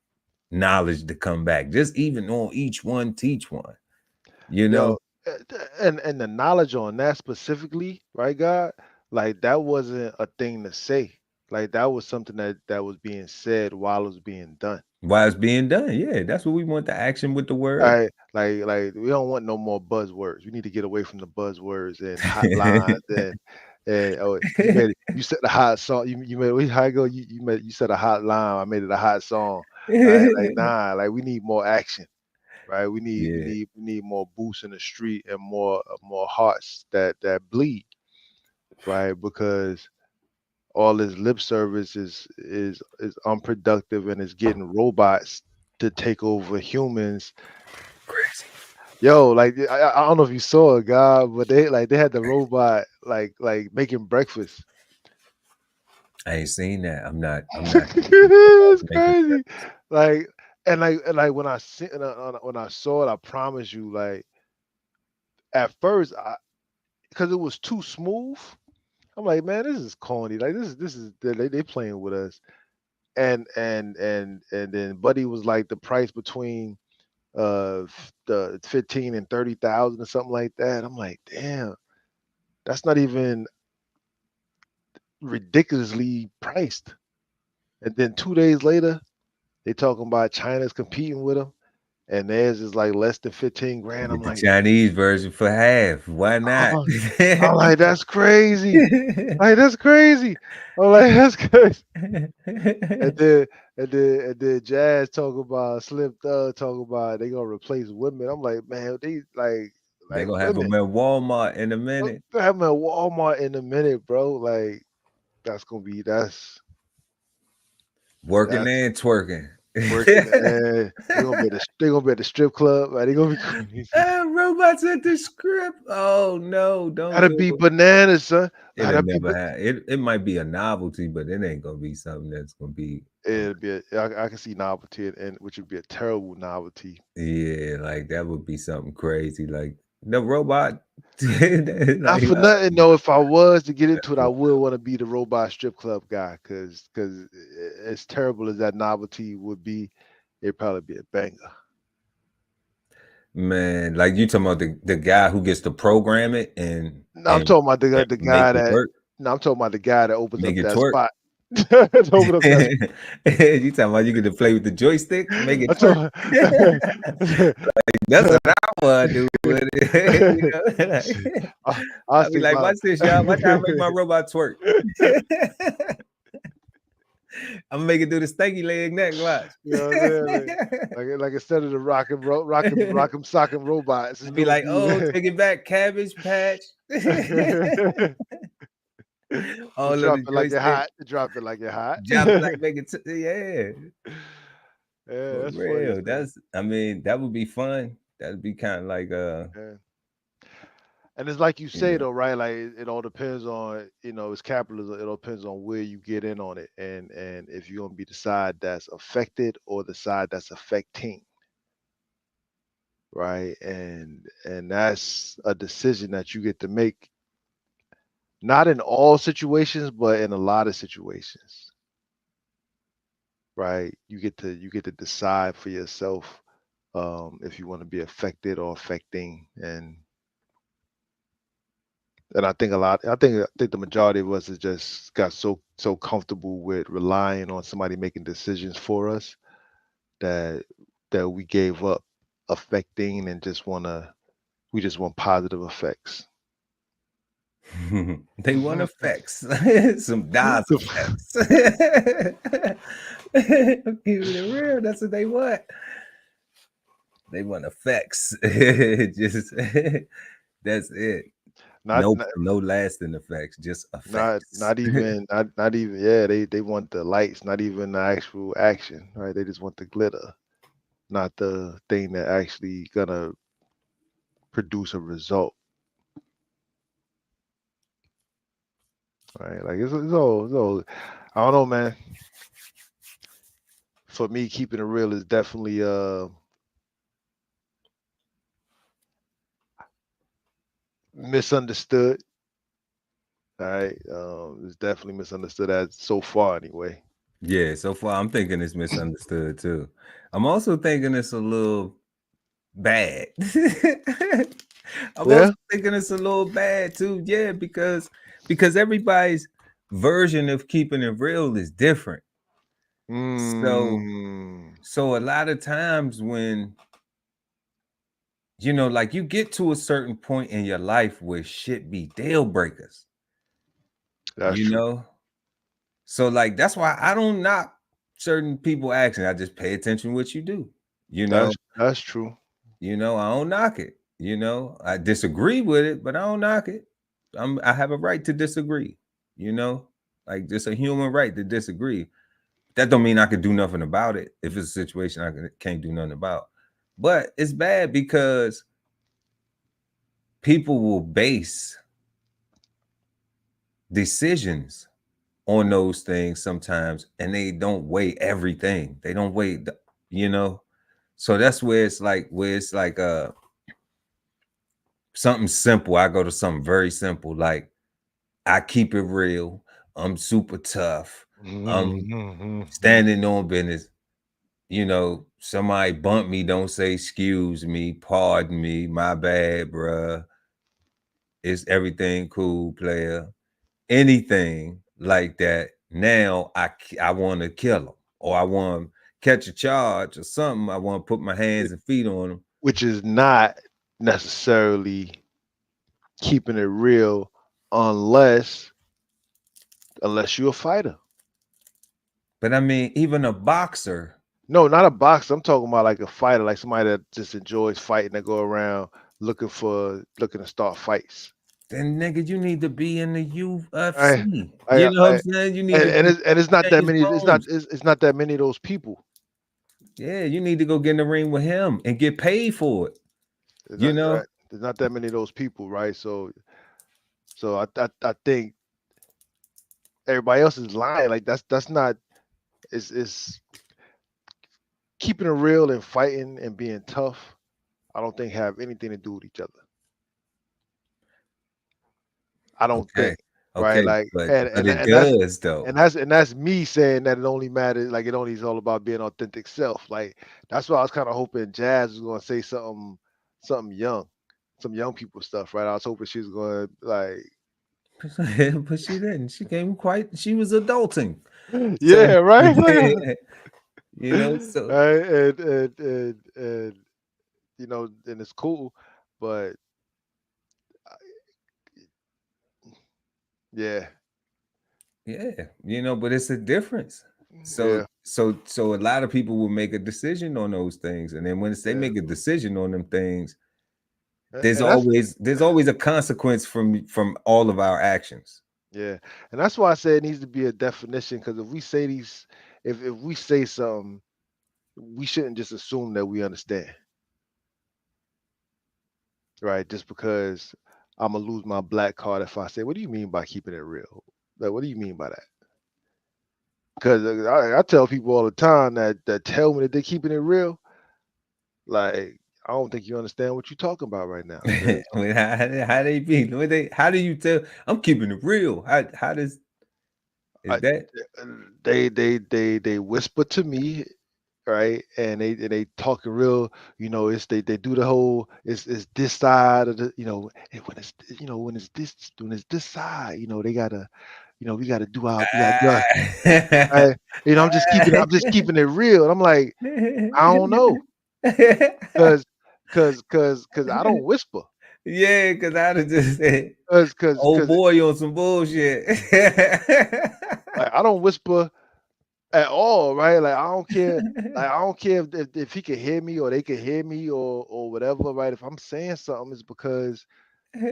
S2: knowledge to come back. Just even on each one teach one. You know?
S3: yo, and the knowledge on that specifically, right, God? Like that wasn't a thing to say. Like that was something that was being said while it was being done.
S2: While it's being done. Yeah, that's what we want, the action with the
S3: All
S2: word.
S3: right, like we don't want no more buzzwords. We need to get away from the buzzwords and hotlines and oh, you said the hot song. You made how I go. You said a hot line. I made it a hot song. Like nah, like we need more action, right? We need we
S2: Yeah.
S3: need we need more boots in the street and more hearts that bleed, right? Because all this lip service is unproductive and it's getting robots to take over humans.
S2: Crazy.
S3: Yo, like I don't know if you saw it, God, but they had the robot like making breakfast.
S2: I ain't seen that. I'm not
S3: It's
S2: making
S3: crazy. Like and like when I see when I saw it, I promise you, like at first, because it was too smooth, I'm like, man, this is corny. Like this is they playing with us. And then Buddy was like the price between the 15 and 30,000 or something like that. I'm like, damn, that's not even ridiculously priced. And then 2 days later, they talking about China's competing with them. and theirs is like less than 15 grand.
S2: Get
S3: I'm
S2: the
S3: like,
S2: Chinese version for half. Why not?
S3: I'm like, that's crazy. Like, that's crazy. I'm like, that's crazy. And then Jazz talk about Slim Thug talk about they gonna replace women. I'm like, man, they
S2: They
S3: like
S2: gonna have
S3: women.
S2: them at Walmart in a minute.
S3: They'll have them at Walmart in a minute, bro. Like that's
S2: Working and twerking.
S3: working. And they gonna be at the strip club. Like, they gonna be crazy.
S2: Robots at the script. Oh no, don't
S3: That'd
S2: do
S3: be
S2: it.
S3: bananas, son.
S2: It'll never happen. It might be a novelty, but it ain't gonna be something that's gonna be.
S3: It'd be. I can see novelty, and which would be a terrible novelty.
S2: Yeah, like that would be something crazy. Like the robot.
S3: Not for nothing, though. If I was to get into it, I would want to be the robot strip club guy, because as terrible as that novelty would be, it'd probably be a banger.
S2: Man, like you talking about the guy who gets to program it and
S3: No, I'm talking about the guy that.
S2: Work.
S3: No, I'm talking about the guy that opens
S2: Make
S3: up
S2: it
S3: that
S2: twerk.
S3: spot. Open up that
S2: You talking about you get to play with the joystick, make it
S3: I'm
S2: twerk. Like, that's what I want to do with it. You know? I'll be like, watch this, y'all. Watch how I make my robot twerk. I'm gonna make it do the stanky leg next. Watch.
S3: You know what I'm saying? Like instead of the rock'em sock'em robots,
S2: be like, oh, take it back, Cabbage Patch.
S3: All drop it like you're hot. Drop it like you're hot.
S2: Drop it like make it. Yeah.
S3: Yeah, that's
S2: real.
S3: funny.
S2: That's. I mean, that would be fun. That'd be kind of like
S3: Yeah. And it's like you say though, right? Like it all depends on, it's capitalism. It all depends on where you get in on it, and if you're gonna be the side that's affected or the side that's affecting, right? And that's a decision that you get to make. Not in all situations, but in a lot of situations, right? You get to decide for yourself if you want to be affected or affecting, and I think I think the majority of us has just got so comfortable with relying on somebody making decisions for us that we gave up affecting and we just want positive effects.
S2: They want effects. Some DOS effects. Keeping it real. That's what they want. They want effects. Just that's it. No lasting effects, just effects.
S3: Not even. Yeah, they want the lights, not even the actual action, right? They just want the glitter, not the thing that actually gonna produce a result. Right, like it's all. I don't know, man. For me, keeping it real is definitely misunderstood. All right, it's definitely misunderstood as so far anyway.
S2: Yeah, so far I'm thinking it's misunderstood too. I'm also thinking it's a little bad. I'm also thinking it's a little bad too. Yeah, because everybody's version of keeping it real is different. So a lot of times when like you get to a certain point in your life where shit be deal breakers.
S3: That's true.
S2: So like that's why I don't knock certain people action. I just pay attention to what you do.
S3: That's true.
S2: I don't knock it. I disagree with it, but I don't knock it. I have a right to disagree. Like just a human right to disagree. That don't mean I could do nothing about it. If it's a situation I can't do nothing about. But it's bad because people will base decisions on those things sometimes, and they don't weigh everything. They don't weigh so that's where it's like something simple. I go to something very simple, like I keep it real. I'm super tough. I'm standing on business. Somebody bump me, don't say excuse me, pardon me, my bad, bruh. Is everything cool, player? Anything like that. Now I want to kill them, or I want catch a charge or something, I want to put my hands and feet on them.
S3: Which is not necessarily keeping it real unless you're a fighter.
S2: But I mean, even a boxer.
S3: No, not a boxer. I'm talking about like a fighter, like somebody that just enjoys fighting, that go around looking to start fights.
S2: Then nigga, you need to be in the
S3: I,
S2: UFC. You know what I'm saying? You need
S3: it's not that many.
S2: Bones.
S3: It's not that many of those people.
S2: Yeah, you need to go get in the ring with him and get paid for it. You know,
S3: right? There's not that many of those people, right? So I think everybody else is lying. Like that's not. It's keeping it real and fighting and being tough. I don't think have anything to do with each other. I don't think. Right, like,
S2: but
S3: and
S2: it does though,
S3: and that's me saying that it only matters, like it only is all about being authentic self. Like that's why I was kind of hoping Jazz was going to say something young, some young people stuff, right? I was hoping she was going to like,
S2: but she didn't. She she was adulting.
S3: Yeah, so, right.
S2: You know, so
S3: right, and you know, and it's cool, but yeah,
S2: you know, but it's a difference. So a lot of people will make a decision on those things, and then once they make a decision on them things, there's always a consequence from all of our actions.
S3: Yeah, and that's why I say it needs to be a definition, because if we say if we say something, we shouldn't just assume that we understand, right? Just because I'm gonna lose my black card if I say, "What do you mean by keeping it real?" Like, what do you mean by that? Because I tell people all the time that tell me that they're keeping it real, like, I don't think you understand what you're talking about right now.
S2: How they be? How do you tell? I'm keeping it real. How does that?
S3: They whisper to me, right? And they talking real, you know, it's they do the whole it's this side of the, you know, and when it's this side, you know, they gotta, you know, we gotta do our right? You know, I'm just keeping it real. And I'm like, I don't know. Cause I don't whisper.
S2: Yeah, because I'd have just said,
S3: Cause
S2: old boy on some bullshit.
S3: like, I don't whisper at all, right? Like I don't care. Like I don't care if he can hear me or they can hear me or whatever, right? If I'm saying something, it's because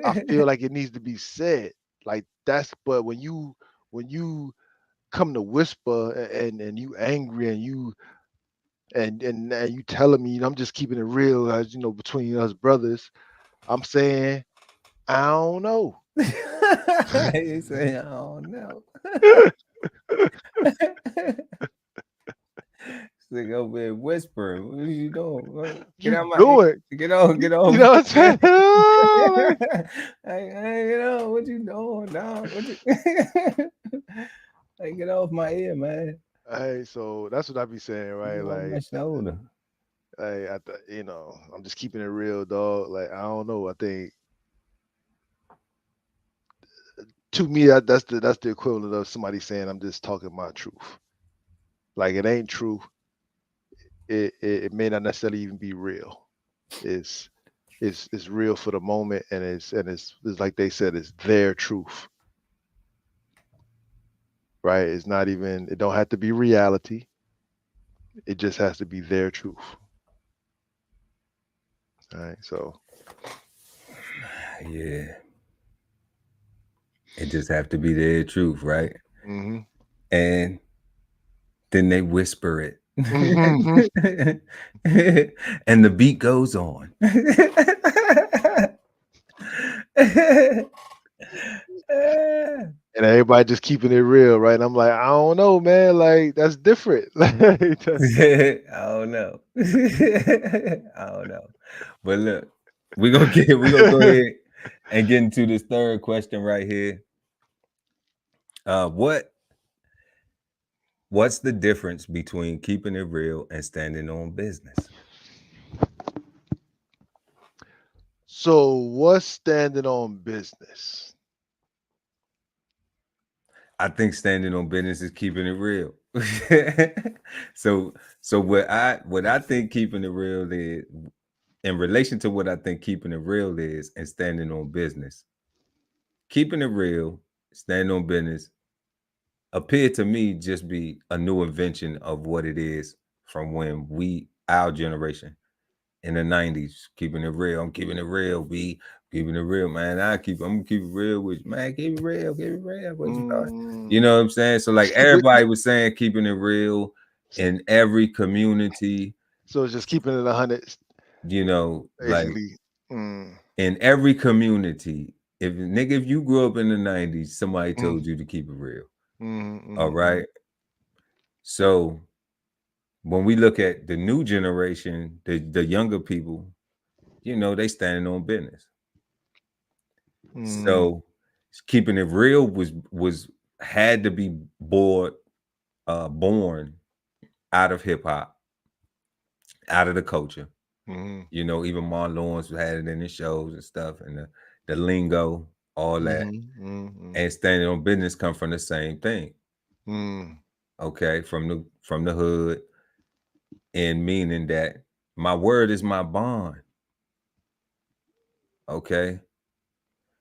S3: I feel like it needs to be said. Like that's. But when you come to whisper and you angry and you and you telling me, I'm just keeping it real, as you know, between us brothers, I'm saying I don't know.
S2: You say I don't know. Like over there whispering. What are you doing? Get out my get on. You know what I'm saying? You know what you doing, dog? Like, get off my ear, man.
S3: Hey, so that's what I be saying, right? Like
S2: my shoulder.
S3: You know, I'm just keeping it real, dog. Like I don't know. I think to me that's the equivalent of somebody saying I'm just talking my truth. Like it ain't true. It may not necessarily even be real. It's real for the moment, and it's like they said, it's their truth. Right? It's not even, it don't have to be reality. It just has to be their truth. All right, so
S2: yeah. It just have to be their truth, right?
S3: Mm-hmm.
S2: And then they whisper it.
S3: Mm-hmm.
S2: And the beat goes on.
S3: And everybody just keeping it real, right? And I'm like, I don't know, man. Like that's different.
S2: I don't know. I don't know. But look, we're gonna go ahead and get into this third question right here. What's the difference between keeping it real and standing on business?
S3: So what's standing on business?
S2: I think standing on business is keeping it real. So what I think keeping it real is, in relation to what I think keeping it real is, and standing on business. Keeping it real, standing on business, appeared to me just be a new invention of what it is from when our generation in the 90s, keeping it real. I'm keeping it real, keeping it real, man. I'm gonna keep it real with you, man. Keep it real, what you thought. You know what I'm saying? So like everybody was saying keeping it real in every community.
S3: So it's just keeping it 100,
S2: You know, like
S3: basically.
S2: in every community. If you grew up in the 90s, somebody told you to keep it real. All right. So when we look at the new generation, the younger people, you know, they standing on business. So keeping it real was had to be born out of hip hop, out of the culture. You know, even Marlon Lawrence had it in his shows and stuff, and the lingo, all that. And standing on business come from the same thing. Okay, from the hood, and meaning that my word is my bond. Okay.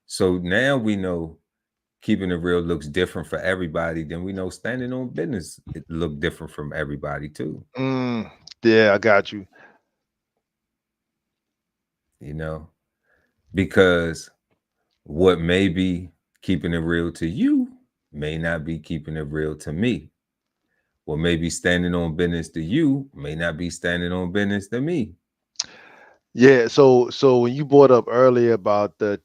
S2: So now we know keeping it real looks different for everybody. Then we know standing on business, it look different from everybody too.
S3: Yeah, I got you.
S2: You know, because what may be keeping it real to you may not be keeping it real to me. What may be standing on business to you may not be standing on business to me.
S3: Yeah, so when you brought up earlier about the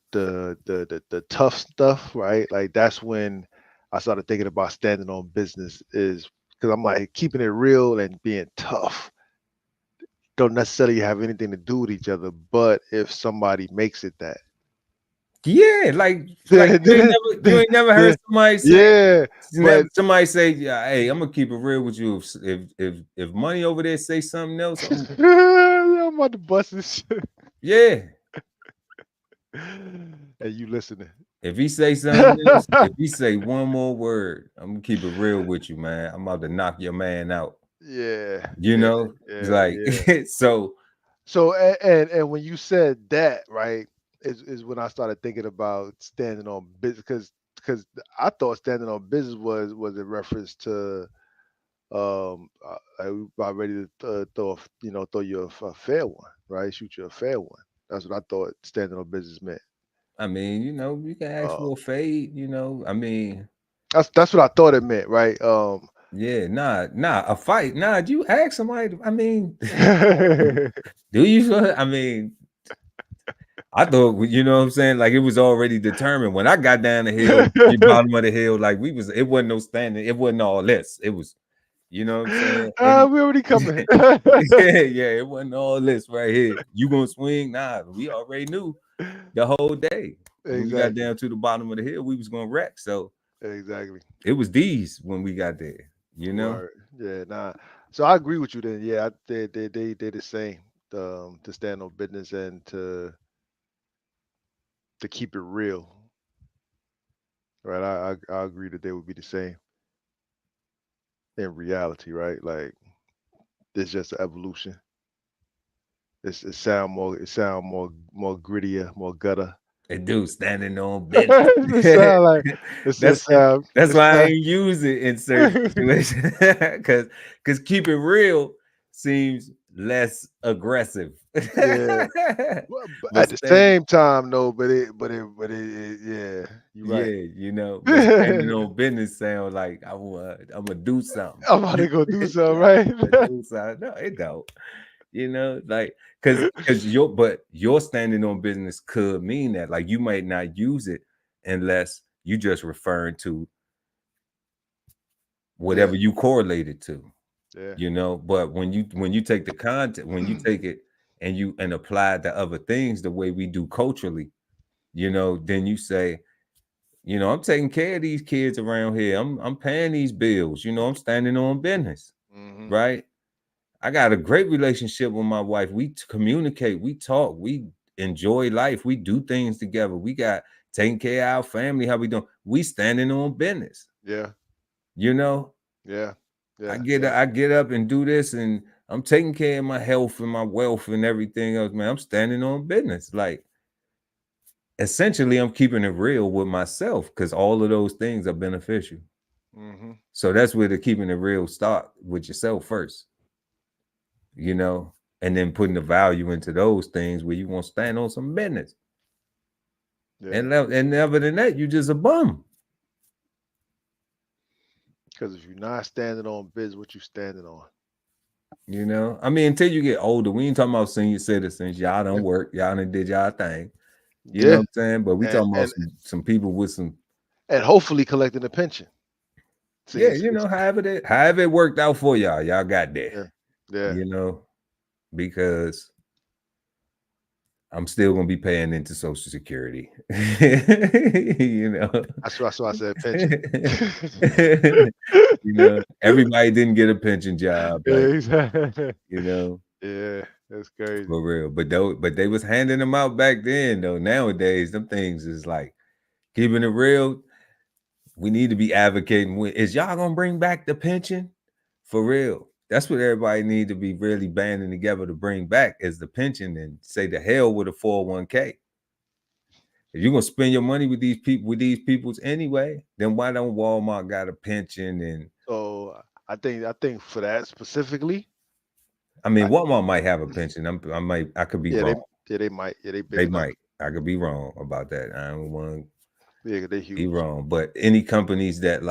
S3: tough stuff, right? Like that's when I started thinking about standing on business, is because I'm like, keeping it real and being tough don't necessarily have anything to do with each other, but if somebody makes it that.
S2: Yeah, like you ain't never heard somebody say,
S3: but
S2: somebody say, yeah, hey, I'm gonna keep it real with you. If money over there say something else,
S3: I'm about to bust this shit.
S2: Yeah.
S3: And you listening.
S2: If he say something else, if he say one more word, I'm gonna keep it real with you, man. I'm about to knock your man out.
S3: Yeah.
S2: You know, it's like so
S3: and when you said that, right, is when I started thinking about standing on business, because I thought standing on business was a reference to I about ready to throw you a fair one, right? Shoot you a fair one. That's what I thought standing on business meant.
S2: I mean, you know, you can ask for a fade, you know. I mean,
S3: that's what I thought it meant, right?
S2: Yeah, a fight. Nah, do you ask somebody? I mean, do you? I mean, I thought, you know what I'm saying? Like it was already determined. When I got down the hill, the bottom of the hill, like it wasn't no standing, it wasn't all this. It was, you know what I'm saying?
S3: We already coming.
S2: yeah, it wasn't all this right here. You gonna swing? Nah, we already knew the whole day. When we got down to the bottom of the hill, we was gonna wreck. So
S3: exactly.
S2: It was these when we got there, you know?
S3: Right. Yeah, nah. So I agree with you then. Yeah, they the same. To stand on business and to keep it real. Right. I agree that they would be the same in reality, right? Like it's just an evolution. It sound more grittier, more gutter.
S2: It do standing on business.
S3: It sound like
S2: that's why I ain't use it in certain situations. Cause keep it real seems less aggressive.
S3: Yeah. But at the same time, though, but it yeah, you're right.
S2: Yeah, you know, but standing on business sound like I'm gonna do something.
S3: I'm about to go do something, right?
S2: Do something. No, it don't. You know, like because your standing on business could mean that, like, you might not use it unless you just referring to whatever you correlated to.
S3: Yeah.
S2: You know, but when you take the content, when you take it and apply it to other things the way we do culturally, you know, then you say, you know, I'm taking care of these kids around here. I'm paying these bills. You know, I'm standing on business, right? I got a great relationship with my wife. We communicate, we talk, we enjoy life, we do things together. We got taking care of our family. How we doing? We standing on business.
S3: Yeah.
S2: You know?
S3: Yeah. Yeah.
S2: I get up and do this, and I'm taking care of my health and my wealth and everything else, man. I'm standing on business. Like, essentially, I'm keeping it real with myself because all of those things are beneficial.
S3: Mm-hmm.
S2: So that's where the keeping it real start with yourself first, you know, and then putting the value into those things where you want to stand on some business.
S3: Yeah.
S2: And other than that, you just a bum.
S3: Because if you're not standing on biz, what you standing on?
S2: You know, I mean, until you get older, we ain't talking about senior citizens. Y'all don't work, y'all done did y'all thing. You know what I'm saying? But we talking about some people with some,
S3: and hopefully collecting a pension.
S2: yeah, you know, however it worked out for y'all got there.
S3: Yeah.
S2: You know, because I'm still gonna be paying into Social Security. You know,
S3: that's why I said pension.
S2: You know, everybody didn't get a pension job. Like,
S3: exactly.
S2: You know,
S3: yeah, that's crazy
S2: for real. But they was handing them out back then. Though nowadays, them things is like keeping it real. We need to be advocating. Is y'all gonna bring back the pension? For real. That's what everybody need to be really banding together to bring back is the pension and say the hell with a 401k. If you're gonna spend your money with these peoples anyway, then why don't Walmart got a pension? And
S3: so I think for that specifically,
S2: I mean Walmart might have a pension. I could be wrong.
S3: They might. Yeah,
S2: they might. I could be wrong about that. I don't want
S3: to they huge.
S2: be wrong. But any companies that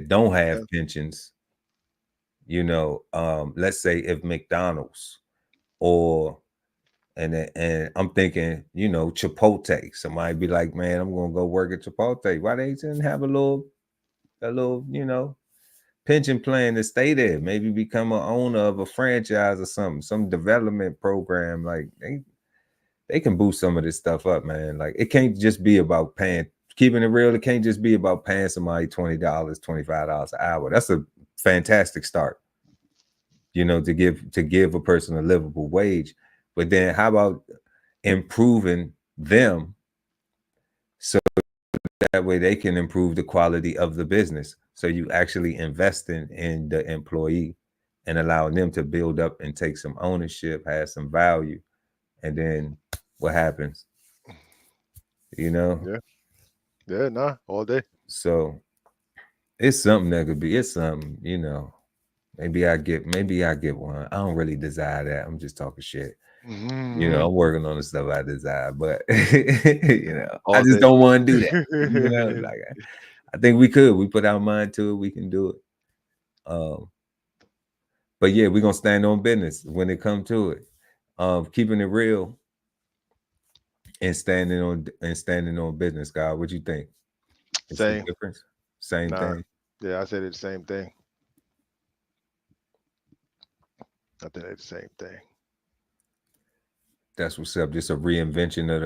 S2: don't have pensions, you know, let's say if McDonald's or and I'm thinking, you know, Chipotle. Somebody be like, man, I'm gonna go work at Chipotle. Why they didn't have a little, you know, pension plan to stay there? Maybe become an owner of a franchise or something, some development program. Like they can boost some of this stuff up, man. Like it can't just be about keeping it real. It can't just be about paying somebody $20, $25 an hour. That's a fantastic start, you know, to give a person a livable wage. But then how about improving them so that way they can improve the quality of the business? So you actually investing in the employee and allowing them to build up and take some ownership, have some value. And then what happens? You know?
S3: Yeah, nah, all day.
S2: So it's something that could be, it's something, you know. Maybe I get one. I don't really desire that. I'm just talking shit.
S3: Mm-hmm.
S2: You know, I'm working on the stuff I desire, but you know,
S3: all
S2: I just
S3: day.
S2: don't want to do that. You know, like I think we could. We put our mind to it, we can do it. But yeah, we're gonna stand on business when it comes to it. Keeping it real and standing on business, God. What you think?
S3: Same
S2: difference? Same thing.
S3: Yeah, I said it's the same thing. I think it's the same thing.
S2: That's what's up. Just a reinvention of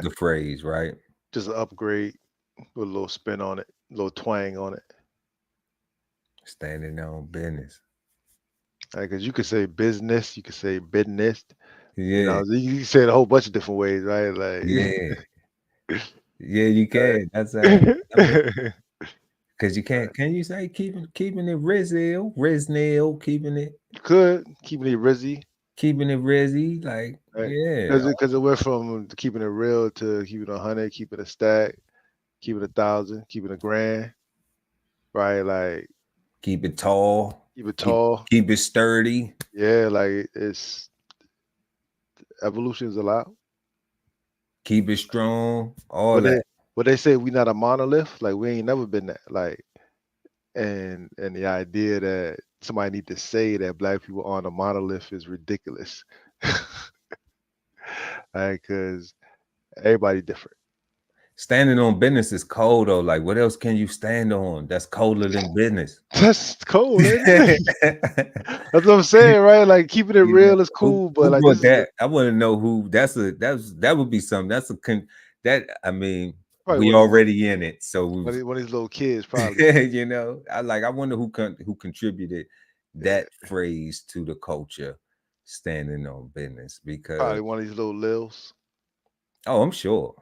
S2: the phrase, right?
S3: Just an upgrade with a little spin on it, a little twang on it.
S2: Standing on business.
S3: Because you could say business, you could say business.
S2: Yeah,
S3: you know, you can say it a whole bunch of different ways, right? Like
S2: yeah, you can. That's because you can't. Can you say keeping it Riznil, keeping it?
S3: You could keeping it rizzy.
S2: Keeping it rizzy, like
S3: right?
S2: Yeah,
S3: because it went from keeping it real to keeping 100, keeping a stack, keeping 1,000, keeping $1,000, right? Like
S2: keep it tall, keep it sturdy.
S3: Yeah, like it's evolution is allowed.
S2: Keep it strong, all that.
S3: But they say we not a monolith, like we ain't never been that. Like, and the idea that somebody need to say that black people aren't a monolith is ridiculous. Like, because everybody different.
S2: Standing on business is cold though. Like, what else can you stand on that's colder than business?
S3: That's cold. That's what I'm saying, right? Like keeping it real is cool, but like
S2: that, I want to know who. That would be something. I mean, we already in it. So
S3: one of these little kids probably.
S2: You know, I wonder who contributed that phrase to the culture, standing on business, because
S3: probably one of these little lils.
S2: Oh, I'm sure.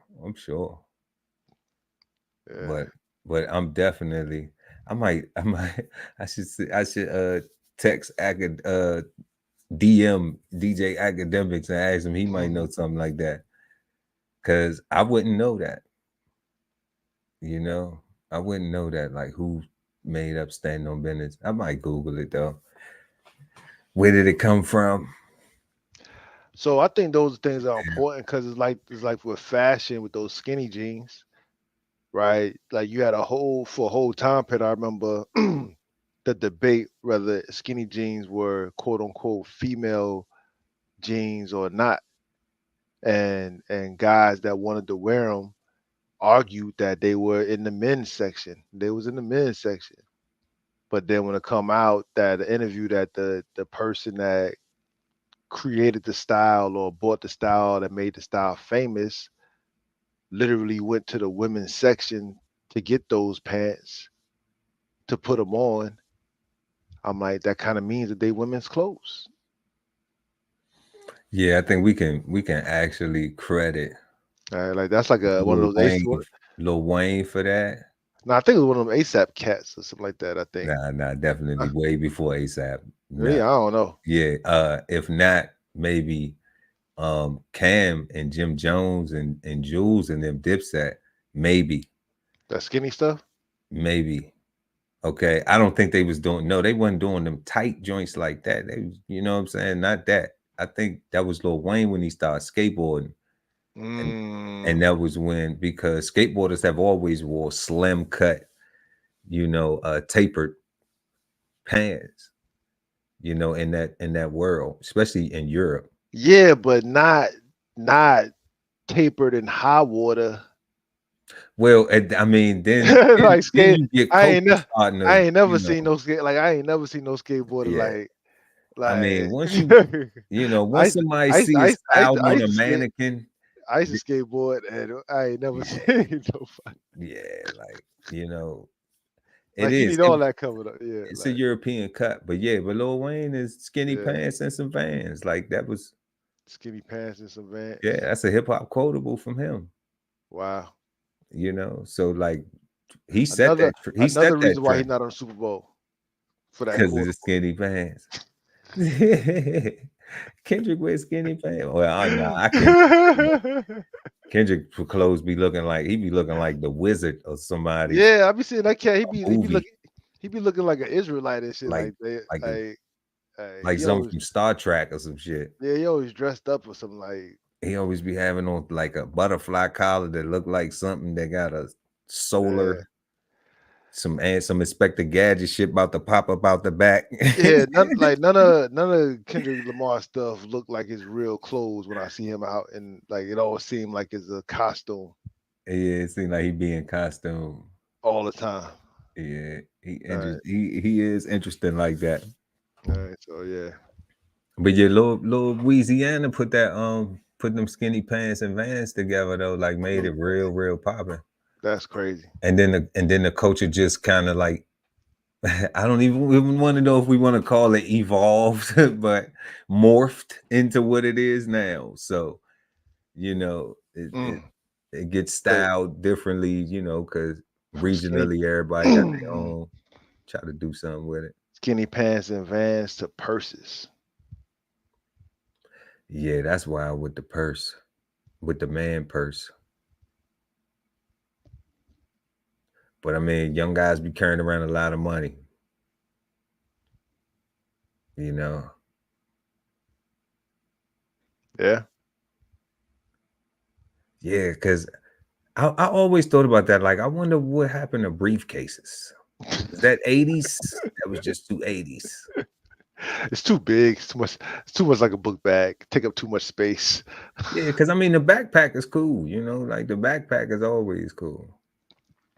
S3: Yeah.
S2: But I'm definitely, I should text DM DJ Academics and ask him. He might know something like that. Cause I wouldn't know that. You know, I wouldn't know that. Like who made up Stand on Business. I might Google it though. Where did it come from?
S3: So I think those things are important because it's like with fashion with those skinny jeans, right? Like you had for a whole time period. I remember the debate whether skinny jeans were quote unquote female jeans or not, and guys that wanted to wear them argued that they were in the men's section. They was in the men's section. But then when it come out that the interview that the person that created the style or bought the style that made the style famous literally went to the women's section to get those pants to put them on. I'm like, that kind of means that they women's clothes.
S2: Yeah, I think we can actually credit
S3: Like that's like one of those
S2: Lil Wayne for that.
S3: No, I think it was one of them ASAP cats or something like that. I think.
S2: Nah, definitely way before ASAP.
S3: Really, I don't know.
S2: Yeah, if not, maybe Cam and Jim Jones and Jules and them Dipset, maybe.
S3: That skinny stuff?
S2: Maybe. Okay. I don't think they was doing they wasn't doing them tight joints like that. They was, you know what I'm saying? Not that. I think that was Lil Wayne when he started skateboarding. And that was when, because skateboarders have always wore slim cut, tapered pants, in that world, especially in Europe.
S3: Yeah, but not tapered in high water.
S2: Well, I mean, then
S3: like skate.
S2: Then you get
S3: I ain't never seen no skate. Like I ain't never seen no skateboarder like.
S2: I mean, once once somebody see a style on a mannequin.
S3: I used to skateboard and I ain't never seen nobody.
S2: Yeah, like it
S3: like
S2: is.
S3: You need all that covered up. Yeah,
S2: it's a European cut, but Lil Wayne is skinny pants and some Vans. Like that was
S3: skinny pants and some Vans.
S2: Yeah, that's a hip hop quotable from him.
S3: Wow.
S2: So like he said that. He said
S3: another reason why he's not on Super Bowl for that
S2: because of the skinny pants. Kendrick wears skinny pants. Well, I can't. Kendrick clothes be looking like the wizard or somebody.
S3: Yeah, I be seeing that cat. He be looking like an Israelite and shit. Like
S2: something from Star Trek or some shit.
S3: Yeah, he always dressed up or something like.
S2: He always be having on like a butterfly collar that look like something that got a solar. Some Inspector Gadget shit about to pop up out the back.
S3: Yeah, none of Kendrick Lamar stuff look like his real clothes when I see him out, and like it always seemed like it's a costume.
S2: Yeah, it seemed like he be in costume
S3: all the time.
S2: Yeah, he is interesting like that.
S3: All right, so yeah.
S2: But yeah, little Louisiana put them skinny pants and Vans together though, like made it real popping.
S3: That's crazy.
S2: And then the culture just kind of like, I don't even want to know if we want to call it evolved, but morphed into what it is now. So, it gets styled differently, because regionally everybody got their own, try to do something with it.
S3: Skinny pants and Vans to purses.
S2: Yeah, that's wild with the purse, with the man purse. But I mean, young guys be carrying around a lot of money.
S3: Yeah.
S2: Yeah, because I always thought about that. Like, I wonder what happened to briefcases. Is that 80s? That was just too 80s.
S3: It's too big. It's too much like a book bag. Take up too much space.
S2: Yeah, because I mean, the backpack is cool. Like the backpack is always cool.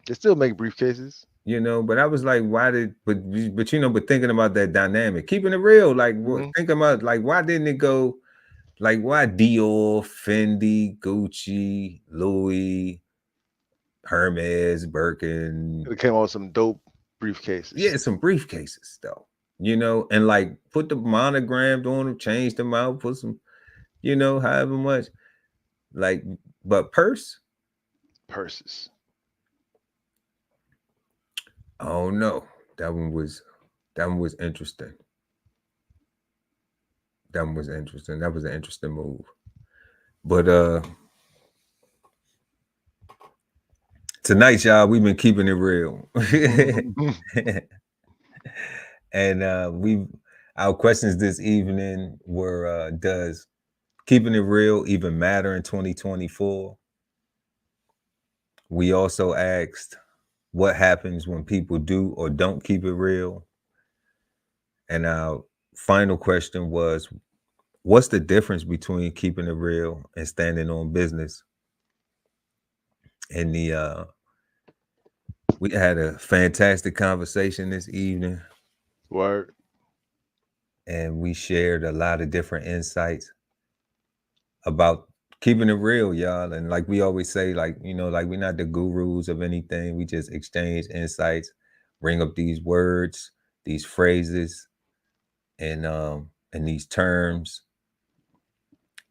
S3: They still make briefcases.
S2: But I was like, why but thinking about that dynamic, keeping it real, like thinking about like why didn't it go, like why Dior, Fendi, Gucci, Louis, Hermes, Birkin.
S3: It came out with some dope briefcases.
S2: Yeah, some briefcases though. And like put the monograms on them, change them out, put some, however much. Like, but purses. Oh no, that one was interesting. That one was interesting. That was an interesting move. But tonight, y'all, we've been keeping it real. And our questions this evening were, does keeping it real even matter in 2024? We also asked, what happens when people do or don't keep it real? And our final question was, what's the difference between keeping it real and standing on business? And we had a fantastic conversation this evening.
S3: Word.
S2: And we shared a lot of different insights about keeping it real, y'all. And like we always say, like, you know, like we're not the gurus of anything. We just exchange insights, bring up these words, these phrases, and these terms,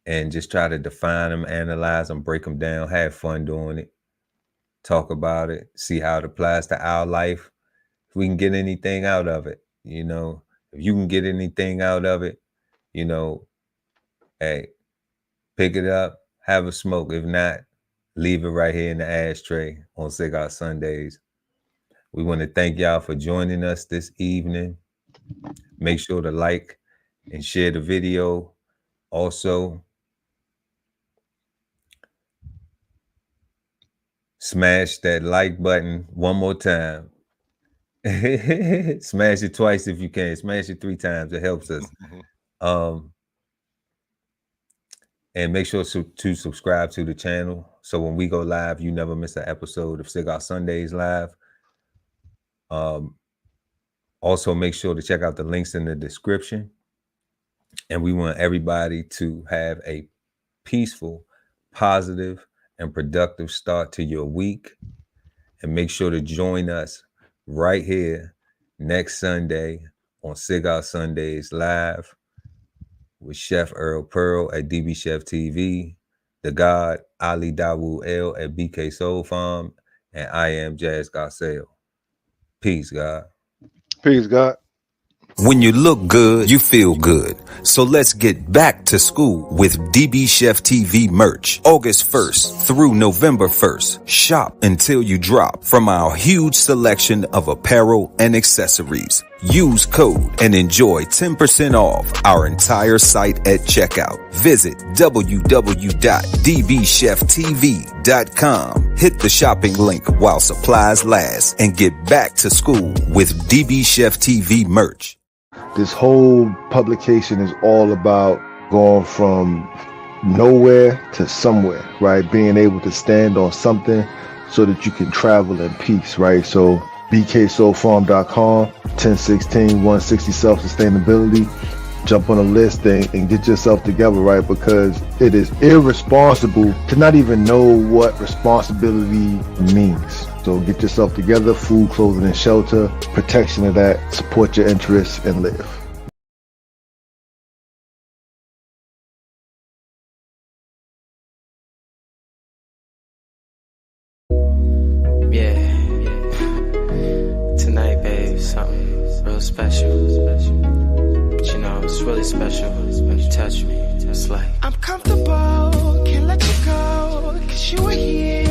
S2: and just try to define them, analyze them, break them down, have fun doing it, talk about it, see how it applies to our life. If we can get anything out of it, you know, if you can get anything out of it, you know, hey, pick it up, have a smoke. If not, leave it right here in the ashtray on Cigar Sundays. We want to thank y'all for joining us this evening. Make sure to like and share the video. Also, smash that like button one more time. Smash it twice if you can. Smash it 3 times. It helps us. And make sure to subscribe to the channel, so when we go live, you never miss an episode of Cigar Sundays Live. Also, make sure to check out the links in the description. And we want everybody to have a peaceful, positive, and productive start to your week. And make sure to join us right here next Sunday on Cigar Sundays Live with Chef Earl Pearl at DBCHEFTV, the God Ali Dawood L at BK Soul Farm, and I am Jazz Garcelle. Peace, God.
S3: Peace, God.
S2: When you look good, you feel good. So let's get back to school with DBCHEFTV merch. August 1st through November 1st. Shop until you drop from our huge selection of apparel and accessories. Use code and enjoy 10% off our entire site at checkout. Visit www.dbcheftv.com. Hit the shopping link while supplies last and get back to school with DBCHEFTV merch.
S3: This whole publication is all about going from nowhere to somewhere, right? Being able to stand on something so that you can travel in peace, right? So bksoulfarm.com, 1016, 160 self-sustainability. Jump on a list and get yourself together, right? Because it is irresponsible to not even know what responsibility means. So get yourself together, food, clothing, and shelter, protection of that, support your interests, and live.
S1: Yeah. Tonight, babe, something real special. But you know, it's really special when you touch me. It's like I'm comfortable, can't let you go, 'cause you were here.